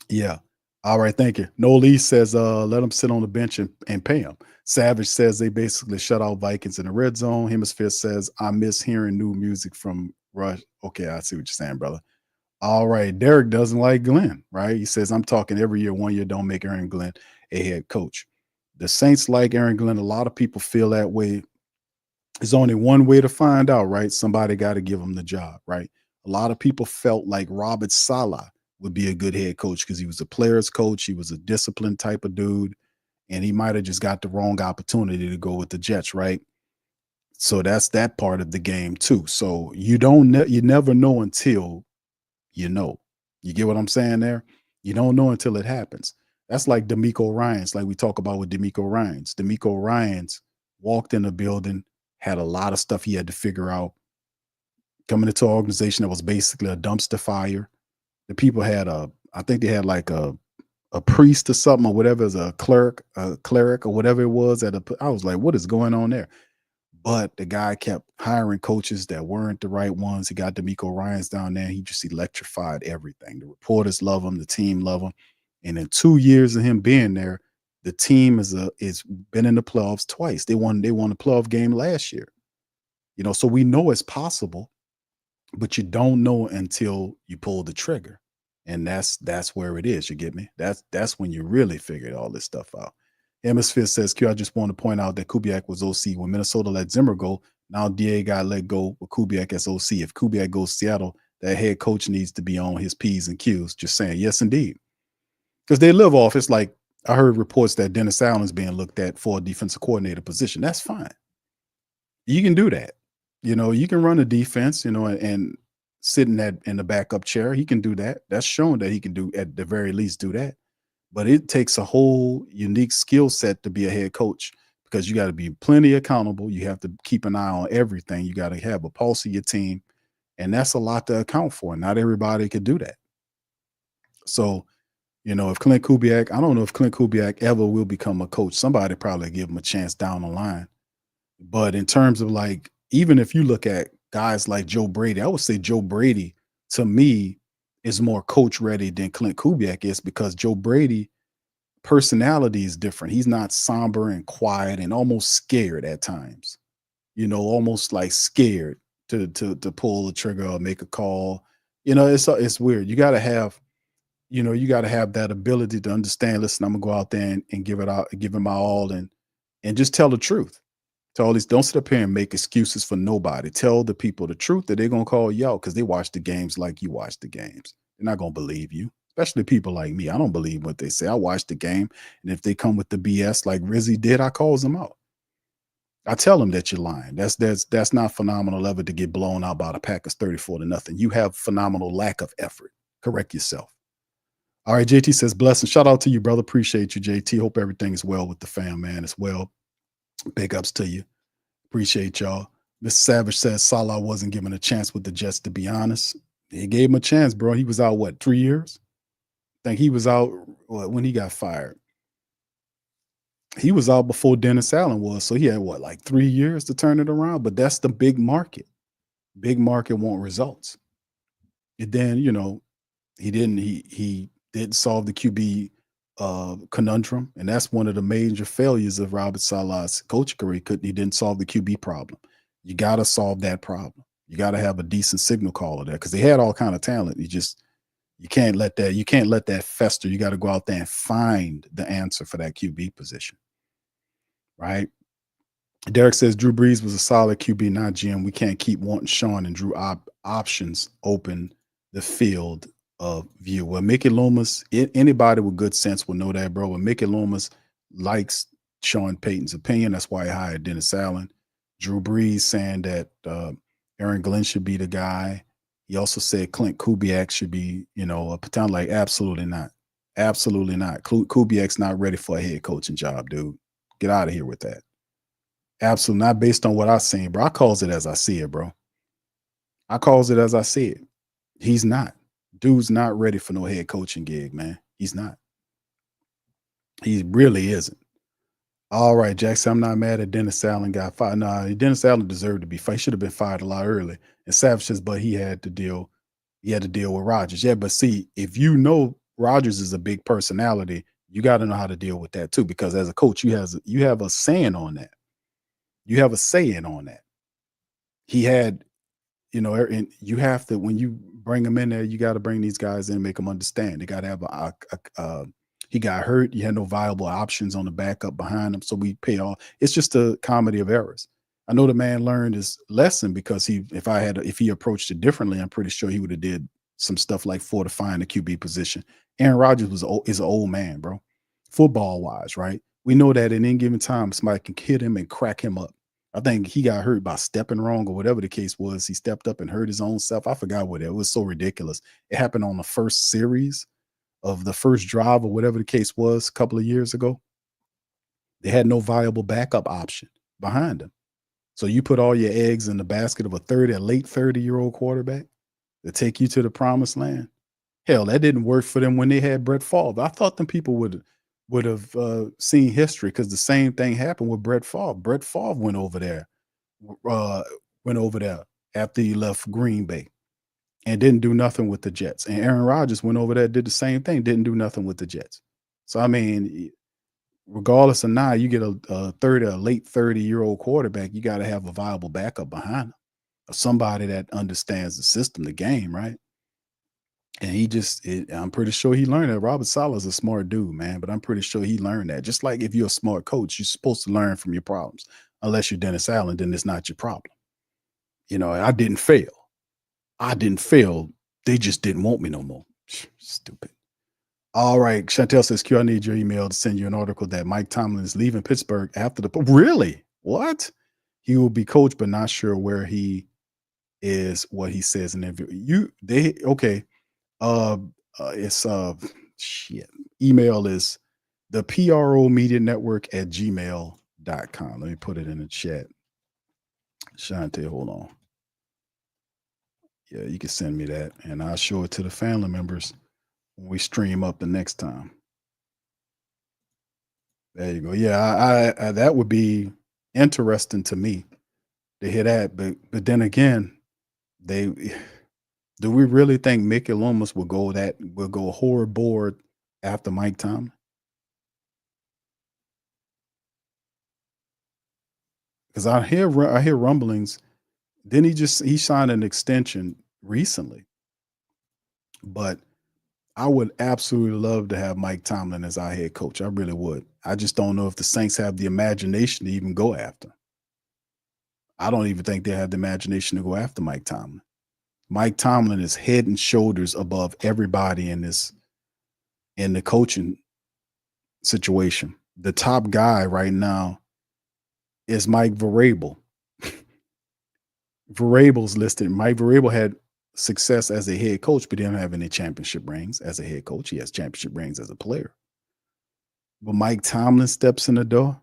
S4: Yeah. All right. Thank you. No Lee says, let them sit on the bench and pay them. Savage says they basically shut out Vikings in the red zone. Hemisphere says, I miss hearing new music from Rush. Okay. I see what you're saying, brother. All right. Derek doesn't like Glenn, right? He says, I'm talking every year. 1 year don't make Aaron Glenn a head coach. The Saints like Aaron Glenn. A lot of people feel that way. There's only one way to find out, right? Somebody got to give him the job, right? A lot of people felt like Robert Saleh would be a good head coach because he was a player's coach. He was a disciplined type of dude, and he might have just got the wrong opportunity to go with the Jets, right? So that's that part of the game too. So you never know until you know. You get what I'm saying there? You don't know until it happens. That's like D'Amico Ryans, like we talk about with D'Amico Ryans. D'Amico Ryans walked in the building, had a lot of stuff he had to figure out. Coming into an organization that was basically a dumpster fire. The people had I think they had like a priest or something or whatever, as a cleric or whatever it was. I was like, what is going on there? But the guy kept hiring coaches that weren't the right ones. He got D'Amico Ryans down there. He just electrified everything. The reporters love him. The team love him. And in 2 years of him being there, the team is been in the playoffs twice. They won a playoff game last year. So we know it's possible, but you don't know until you pull the trigger. And that's where it is. You get me? That's when you really figured all this stuff out. Hemisphere says, Q, I just want to point out that Kubiak was OC when Minnesota let Zimmer go. Now DA got let go with Kubiak as OC. If Kubiak goes to Seattle, that head coach needs to be on his P's and Q's. Just saying, yes, indeed. Because they live off, it's like I heard reports that Dennis Allen's being looked at for a defensive coordinator position. That's fine. You can do that. You can run a defense, and sit in the backup chair. He can do that. That's shown that he can do, at the very least, do that. But it takes a whole unique skill set to be a head coach because you got to be plenty accountable. You have to keep an eye on everything. You got to have a pulse of your team. And that's a lot to account for. Not everybody could do that. So, if Clint Kubiak, I don't know if Clint Kubiak ever will become a coach. Somebody probably give him a chance down the line. But in terms of even if you look at guys like Joe Brady, I would say Joe Brady, to me, is more coach ready than Clint Kubiak is, because Joe Brady personality is different. He's not somber and quiet and almost scared at times, almost like scared to pull the trigger or make a call. It's weird. You got to have that ability to understand, listen, I'm gonna go out there and give him my all and just tell the truth. Don't sit up here and make excuses for nobody. Tell the people the truth that they're going to call you out because they watch the games like you watch the games. They're not going to believe you, especially people like me. I don't believe what they say. I watch the game, and if they come with the BS like Rizzy did, I calls them out. I tell them that you're lying. That's not phenomenal ever to get blown out by the Packers 34-0. You have phenomenal lack of effort. Correct yourself. All right, JT says, blessing. Shout out to you, brother. Appreciate you, JT. Hope everything is well with the fam, man, as well. Big ups to you. Appreciate y'all. Mr. Savage says Salah wasn't given a chance with the Jets, to be honest. He gave him a chance, bro. He was out, what, 3 years? I think he was out when he got fired. He was out before Dennis Allen was. So he had, what, like 3 years to turn it around? But that's the big market. Big market want results. And then, he didn't solve the QB conundrum. And that's one of the major failures of Robert Saleh's coaching career. He didn't solve the QB problem. You got to solve that problem. You got to have a decent signal caller there because they had all kind of talent. You can't let that fester. You got to go out there and find the answer for that QB position. Right? Derek says Drew Brees was a solid QB, not GM. We can't keep wanting Sean and Drew options open the field of view. Well, Mickey Loomis, anybody with good sense will know that, bro. When Mickey Loomis likes Sean Payton's opinion, that's why he hired Dennis Allen. Drew Brees saying that Aaron Glenn should be the guy. He also said Clint Kubiak should be, a potential. Like, absolutely not. Absolutely not. Kubiak's not ready for a head coaching job, dude. Get out of here with that. Absolutely not based on what I've seen, bro. I calls it as I see it, bro. I calls it as I see it. He's not. Dude's not ready for no head coaching gig, man. He's not. He really isn't. All right, Jackson, I'm not mad at Dennis Allen got fired. Nah, Dennis Allen deserved to be fired. He should have been fired a lot earlier. And Savage says, but he had to deal with Rodgers. Yeah, but see, if you know Rodgers is a big personality, you got to know how to deal with that too. Because as a coach, you have a saying on that. You have a saying on that. He had, and you have to, when you bring them in there, you got to bring these guys in and make them understand. They got to have he got hurt. You had no viable options on the backup behind him. So we pay all. It's just a comedy of errors. I know the man learned his lesson because if he approached it differently, I'm pretty sure he would have did some stuff like fortifying the QB position. Aaron Rodgers is an old man, bro. Football wise, right? We know that at any given time, somebody can hit him and crack him up. I think he got hurt by stepping wrong or whatever the case was. He stepped up and hurt his own self. I forgot what it was. So ridiculous. It happened on the first series of the first drive or whatever the case was a couple of years ago. They had no viable backup option behind him. So you put all your eggs in the basket of a late 30-year-old quarterback to take you to the promised land. Hell, that didn't work for them when they had Brett Favre. I thought them people would have seen history because the same thing happened with Brett Favre. Brett Favre went over there after he left Green Bay and didn't do nothing with the Jets. And Aaron Rodgers went over there, did the same thing, didn't do nothing with the Jets. So, I mean, regardless of now, you get a late 30-year-old quarterback, you got to have a viable backup behind him, or somebody that understands the system, the game, right? And I'm pretty sure he learned that. Robert Saleh's a smart dude, man, but I'm pretty sure he learned that. Just like if you're a smart coach, you're supposed to learn from your problems. Unless you're Dennis Allen, then it's not your problem. I didn't fail. They just didn't want me no more. Stupid. All right. Chantel says, Q, I need your email to send you an article that Mike Tomlin is leaving Pittsburgh after really? What? He will be coached, but not sure where he is, what he says in the interview. Okay. It's shit. Email is the PRO Media Network at gmail.com. Let me put it in the chat. Shante, hold on. Yeah, you can send me that and I'll show it to the family members when we stream up the next time. There you go. Yeah, I that would be interesting to me to hear that. But then again, do we really think Mickey Loomis will go horror board after Mike Tomlin? Because I hear rumblings. Then he signed an extension recently. But I would absolutely love to have Mike Tomlin as our head coach. I really would. I just don't know if the Saints have the imagination to even go after. I don't even think they have the imagination to go after Mike Tomlin. Mike Tomlin is head and shoulders above everybody in the coaching situation. The top guy right now is Mike Vrabel. Vrabel's listed. Mike Vrabel had success as a head coach, but he didn't have any championship rings as a head coach. He has championship rings as a player. But Mike Tomlin steps in the door.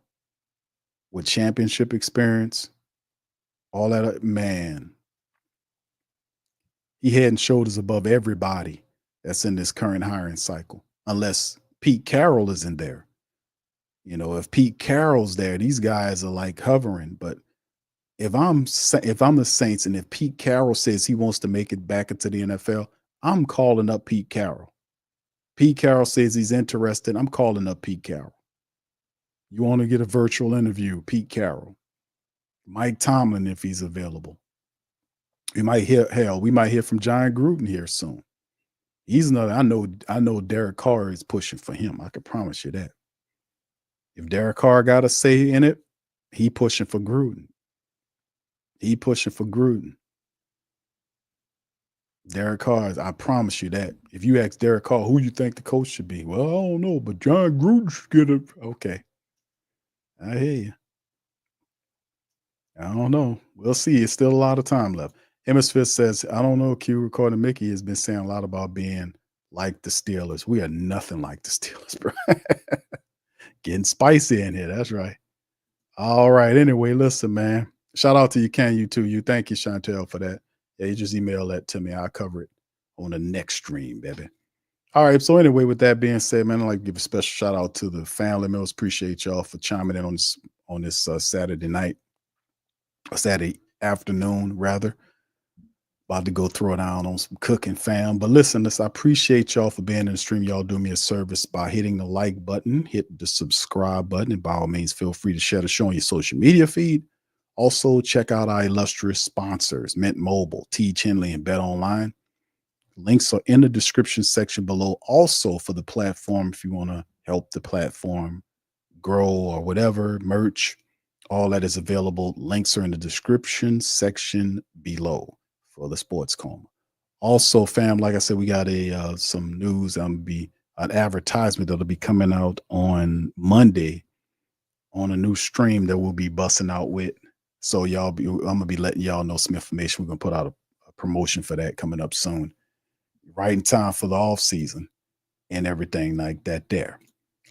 S4: with championship experience, all that, man, he head and shoulders above everybody that's in this current hiring cycle, unless Pete Carroll isn't there. You know, if Pete Carroll's there, these guys are like hovering. But if I'm the Saints and if Pete Carroll says he wants to make it back into the NFL, I'm calling up Pete Carroll. Pete Carroll says he's interested. I'm calling up Pete Carroll. You want to get a virtual interview, Pete Carroll. Mike Tomlin, if he's available. We might hear from John Gruden here soon. He's another. I know Derek Carr is pushing for him. I can promise you that. If Derek Carr got a say in it, he pushing for Gruden. He pushing for Gruden. Derek Carr, I promise you that. If you ask Derek Carr, who you think the coach should be? Well, I don't know, but John Gruden should get it. Okay. I hear you. I don't know. We'll see. It's still a lot of time left. Hemisphere says, I don't know, Q recording Mickey has been saying a lot about being like the Steelers. We are nothing like the Steelers, bro. Getting spicy in here. That's right. All right. Anyway, listen, man. Shout out to you, Can You too. You thank you, Chantel, for that. Yeah, you just email that to me. I'll cover it on the next stream, baby. All right. So anyway, with that being said, man, I'd like to give a special shout out to the family members. Appreciate y'all for chiming in on this Saturday night, or Saturday afternoon, rather. About to go throw it down on some cooking, fam. But listen, I appreciate y'all for being in the stream. Y'all do me a service by hitting the like button, hit the subscribe button, and by all means, feel free to share the show on your social media feed. Also, check out our illustrious sponsors, Mint Mobile, T. Chinley, and Bet Online. Links are in the description section below. Also, for the platform, if you want to help the platform grow or whatever, merch, all that is available. Links are in the description section below for the Sports Coma. Also, fam, like I said, we got some news. An advertisement that'll be coming out on Monday on a new stream that we'll be busting out with. So I'm gonna be letting y'all know some information. We're gonna put out a promotion for that coming up soon, right in time for the off season and everything like that. There.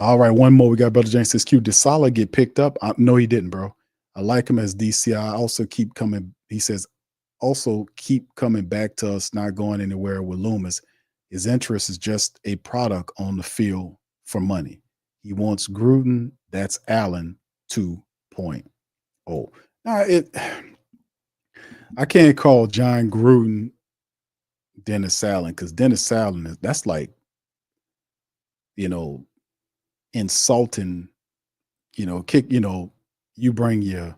S4: All right, one more. We got Brother James says, Q, did Salah get picked up? No, he didn't, bro. I like him as DC. I also keep coming. He says, also keep coming back to us, not going anywhere with Loomis. His interest is just a product on the field for money. He wants Gruden. That's Allen 2.0. Now, I can't call John Gruden Dennis Allen, because Dennis Allen that's like, insulting, you bring your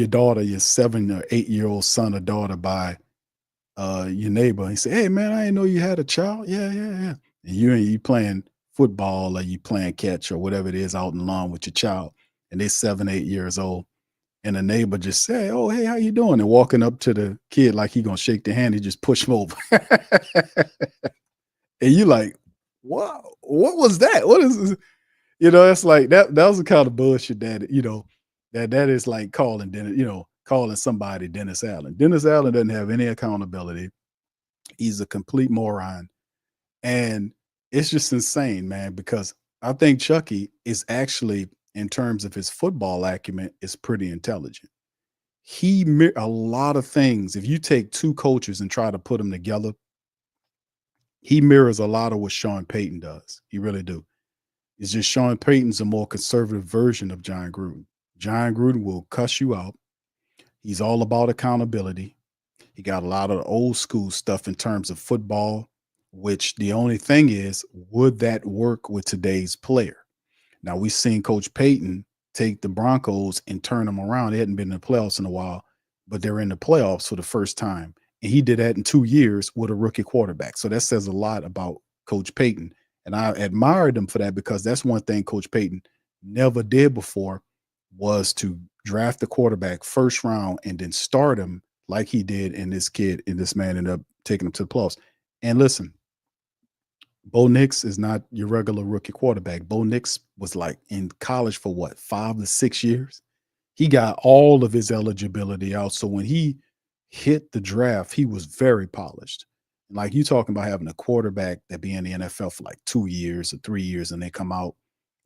S4: daughter, your 7 or 8 year old son or daughter by your neighbor and say, hey man, I didn't know you had a child. Yeah. And you playing football or you playing catch or whatever it is out in the lawn with your child, and they're 7, 8 years old, and the neighbor just say, oh, hey, how you doing? And walking up to the kid like he gonna shake the hand, he just push him over. And you like, what was that? What is this? It's like that was the kind of bullshit that, that is like calling somebody Dennis Allen. Dennis Allen doesn't have any accountability. He's a complete moron. And it's just insane, man, because I think Chucky is actually, in terms of his football acumen, is pretty intelligent. A lot of things, if you take two coaches and try to put them together, he mirrors a lot of what Sean Payton does. He really do. It's just Sean Payton's a more conservative version of John Gruden. John Gruden will cuss you out. He's all about accountability. He got a lot of old school stuff in terms of football, which the only thing is, would that work with today's player? Now, we've seen Coach Payton take the Broncos and turn them around. They hadn't been in the playoffs in a while, but they're in the playoffs for the first time. And he did that in 2 years with a rookie quarterback. So that says a lot about Coach Payton. And I admired him for that, because that's one thing Coach Payton never did before, was to draft the quarterback first round and then start him like he did. And this man ended up taking him to the playoffs. And listen, Bo Nix is not your regular rookie quarterback. Bo Nix was like in college for 5 to 6 years. He got all of his eligibility out. So when he hit the draft, he was very polished. Like, you talking about having a quarterback that be in the NFL for like 2 years or 3 years, and they come out,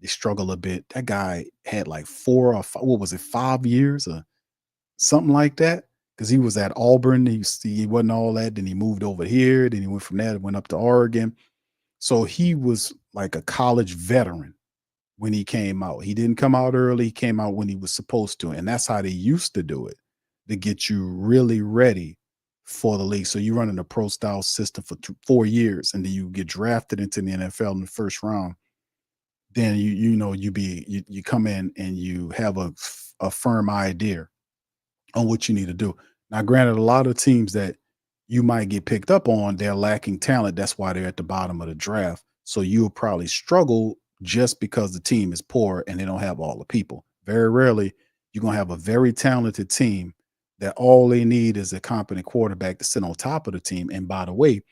S4: They struggle a bit. That guy had like 4 or 5, what was it, 5 years or something like that? Because he was at Auburn. He wasn't all that. Then he moved over here. Then he went from there, went up to Oregon. So he was like a college veteran when he came out. He didn't come out early. He came out when he was supposed to. And that's how they used to do it, to get you really ready for the league. So you run in a pro style system for 4 years, and then you get drafted into the NFL in the first round. Then you come in and you have a firm idea on what you need to do. Now, granted, a lot of teams that you might get picked up on, they're lacking talent. That's why they're at the bottom of the draft. So you'll probably struggle just because the team is poor and they don't have all the people. Very rarely you're going to have a very talented team that all they need is a competent quarterback to sit on top of the team. And by the way,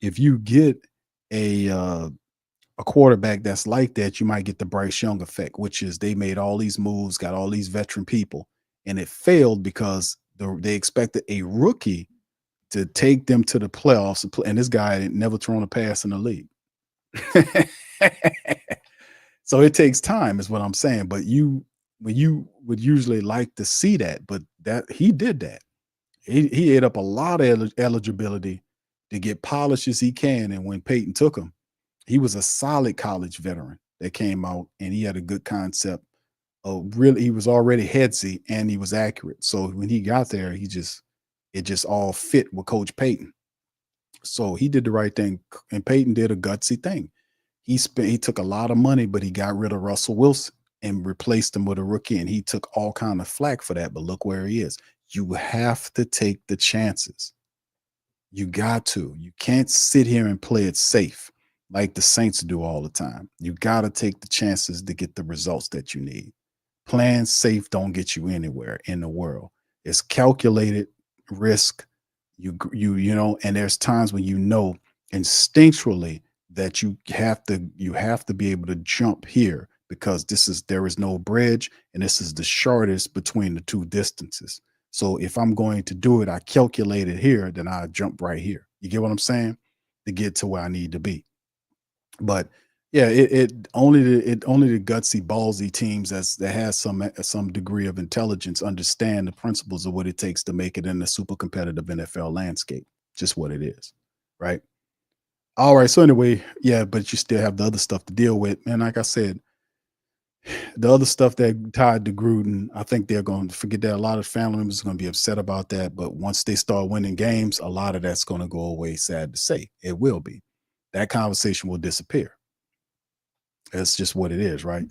S4: if you get a quarterback that's like that, you might get the Bryce Young effect, which is they made all these moves, got all these veteran people, and it failed because they expected a rookie to take them to the playoffs. And this guy had never thrown a pass in the league. So it takes time is what I'm saying. But you would usually like to see that, but that he did that. He ate up a lot of eligibility to get polished as he can. And when Peyton took him, he was a solid college veteran that came out, and he had a good concept. He was already headsy and he was accurate. So when he got there, it just all fit with Coach Peyton. So he did the right thing, and Peyton did a gutsy thing. He took a lot of money, but he got rid of Russell Wilson and replaced him with a rookie, and he took all kind of flack for that. But look where he is. You have to take the chances. You got to. You can't sit here and play it safe like the Saints do all the time. You got to take the chances to get the results that you need. Playing safe don't get you anywhere in the world. It's calculated risk. You know, and there's times when you know instinctually that you have to be able to jump here because there is no bridge, and this is the shortest between the two distances. So if I'm going to do it, I calculate it here, then I jump right here. You get what I'm saying? To get to where I need to be. But yeah, it only the gutsy, ballsy teams that has some degree of intelligence understand the principles of what it takes to make it in a super competitive NFL landscape. Just what it is, right? All right. So anyway, yeah, but you still have the other stuff to deal with. And like I said, the other stuff that tied to Gruden, I think they're going to forget that. A lot of family members are going to be upset about that. But once they start winning games, a lot of that's going to go away. Sad to say, it will be. That conversation will disappear. That's just what it is, right?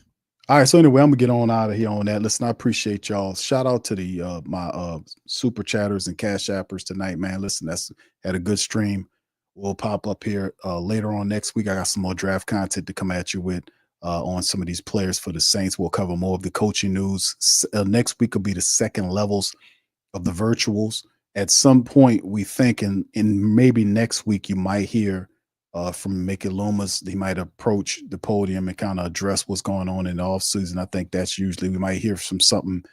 S4: All right. So anyway, I'm gonna get on out of here on that. Listen, I appreciate y'all. Shout out to the my super chatters and cash appers tonight, man. Listen, that's had a good stream. We'll pop up here later on next week. I got some more draft content to come at you with on some of these players for the Saints. We'll cover more of the coaching news. Next week will be the second levels of the virtuals. At some point, we think in maybe next week you might hear from Mickey Loomis. He might approach the podium and kind of address what's going on in the offseason. I think that's usually, we might hear something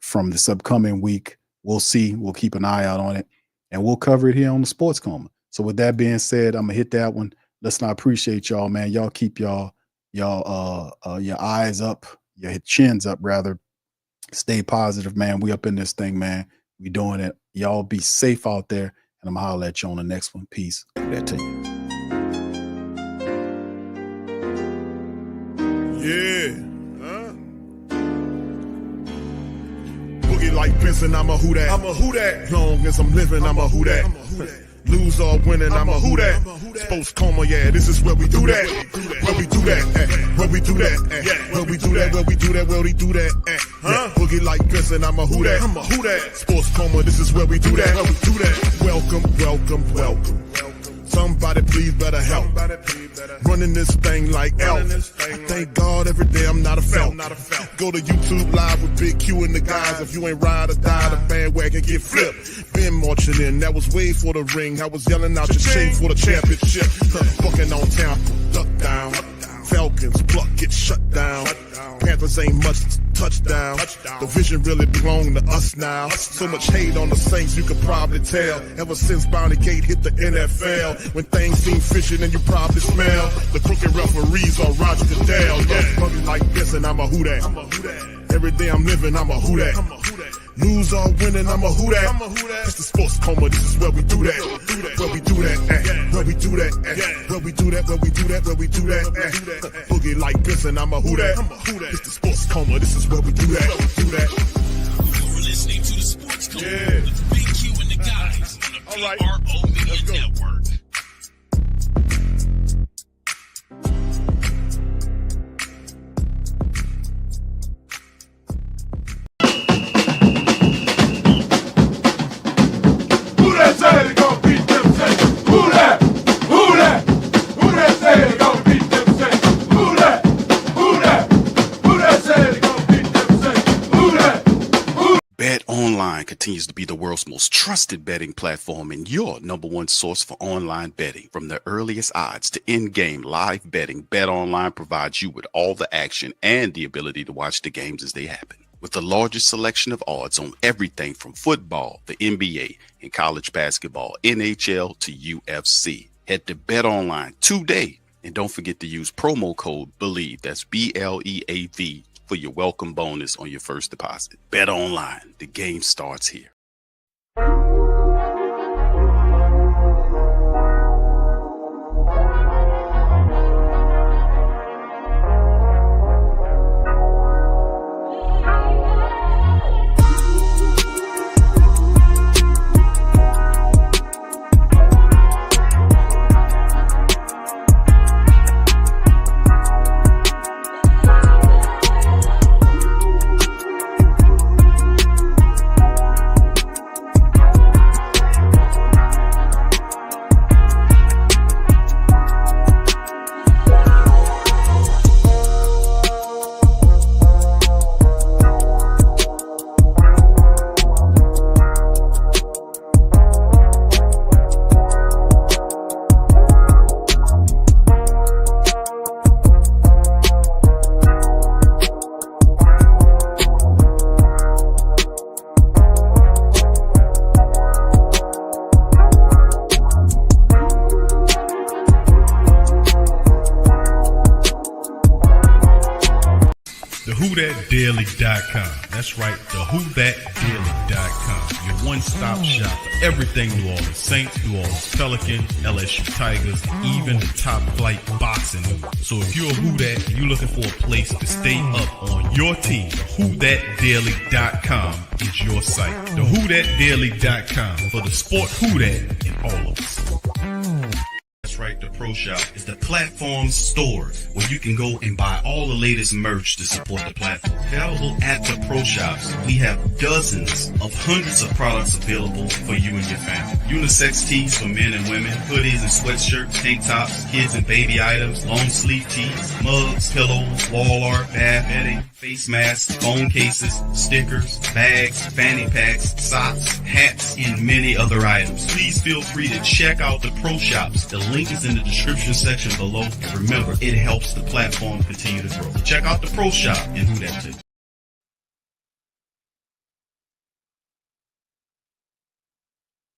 S4: from this upcoming week. We'll see. We'll keep an eye out on it, and we'll cover it here on the Sports Coma. So with that being said, I'm gonna hit that one. Listen, I appreciate y'all, man. Y'all keep your eyes up, your chins up rather. Stay positive, man. We up in this thing, man. We doing it. Y'all be safe out there, and I'm gonna holler at you on the next one. Peace. That to you.
S2: Yeah. Boogie like Benson, I'm a who that. I'm a who that. Long as I'm living, I'm a who that. Lose or winning, I'm a who that. Sports Coma, yeah, this is where we do that. Where we do that, where we do that, where we do that, where we do that, where we do that. Boogie like Benson, I'm a who that. I'm a who that. Sports Coma, this is where we do that. Where we do that. Welcome, welcome, welcome. Somebody please better help. Running this thing like Elf. I thank God every day I'm not a felt. Go to YouTube Live with Big Q and the guys. If you ain't ride or die, the bandwagon get flipped. Been marching in, that was way for the ring. I was yelling out your shame for the championship. Bucking on town, duck down. Falcons, pluck, get shut down. Panthers ain't much touchdown. The vision really belong to us now. So much hate on the Saints, you could probably tell. Ever since Bounty Gate hit the NFL, when things seem fishy and you probably smell the crooked referees on Roger Goodell. Yeah. Boogie like this and I'm a who that. Every day I'm living, I'm a who that. Lose or winning, I'm a who that. It's the Sports Coma, this is where we do that. Where we do that at. Where we do that at. Where we do that, where we do that, where we do that at. Boogie like this and I'm a who that. It's the Sports Coma, this is where we do that.
S3: You're listening to the Sports Coma with Big Q and the guys on the PRO Media Network.
S1: Bet Online continues to be the world's most trusted betting platform and your number one source for online betting. From the earliest odds to in-game live betting, Bet Online provides you with all the action and the ability to watch the games as they happen. With the largest selection of odds on everything from football, the NBA, and college basketball, NHL to UFC. Head to Bet Online today and don't forget to use promo code BELIEVE, that's BLEAV, for your welcome bonus on your first deposit. Bet Online, the game starts here.
S10: WhoThatDaily.com. That's right, WhoThatDaily.com. Your one-stop shop for everything New Orleans Saints, New Orleans Pelicans, LSU Tigers, even the top flight boxing news. So if you're a Who That and you're looking for a place to stay up on your team, WhoThatDaily.com is your site. The WhoThatDaily.com for the sport Who That in all of us. That's right, the Pro Shop is the platform store where you can go and buy all the latest merch to support the platform. Available at the Pro Shops, we have dozens of hundreds of products available for you and your family. Unisex tees for men and women, hoodies and sweatshirts, tank tops, kids and baby items, long sleeve tees, mugs, pillows, wall art, bath bedding, face masks, phone cases, stickers, bags, fanny packs, socks, hats, and many other items. Please feel free to check out the Pro Shops. The link is in the description section below. And remember, it helps the platform continue to grow. Check out the Pro Shop and Who That too.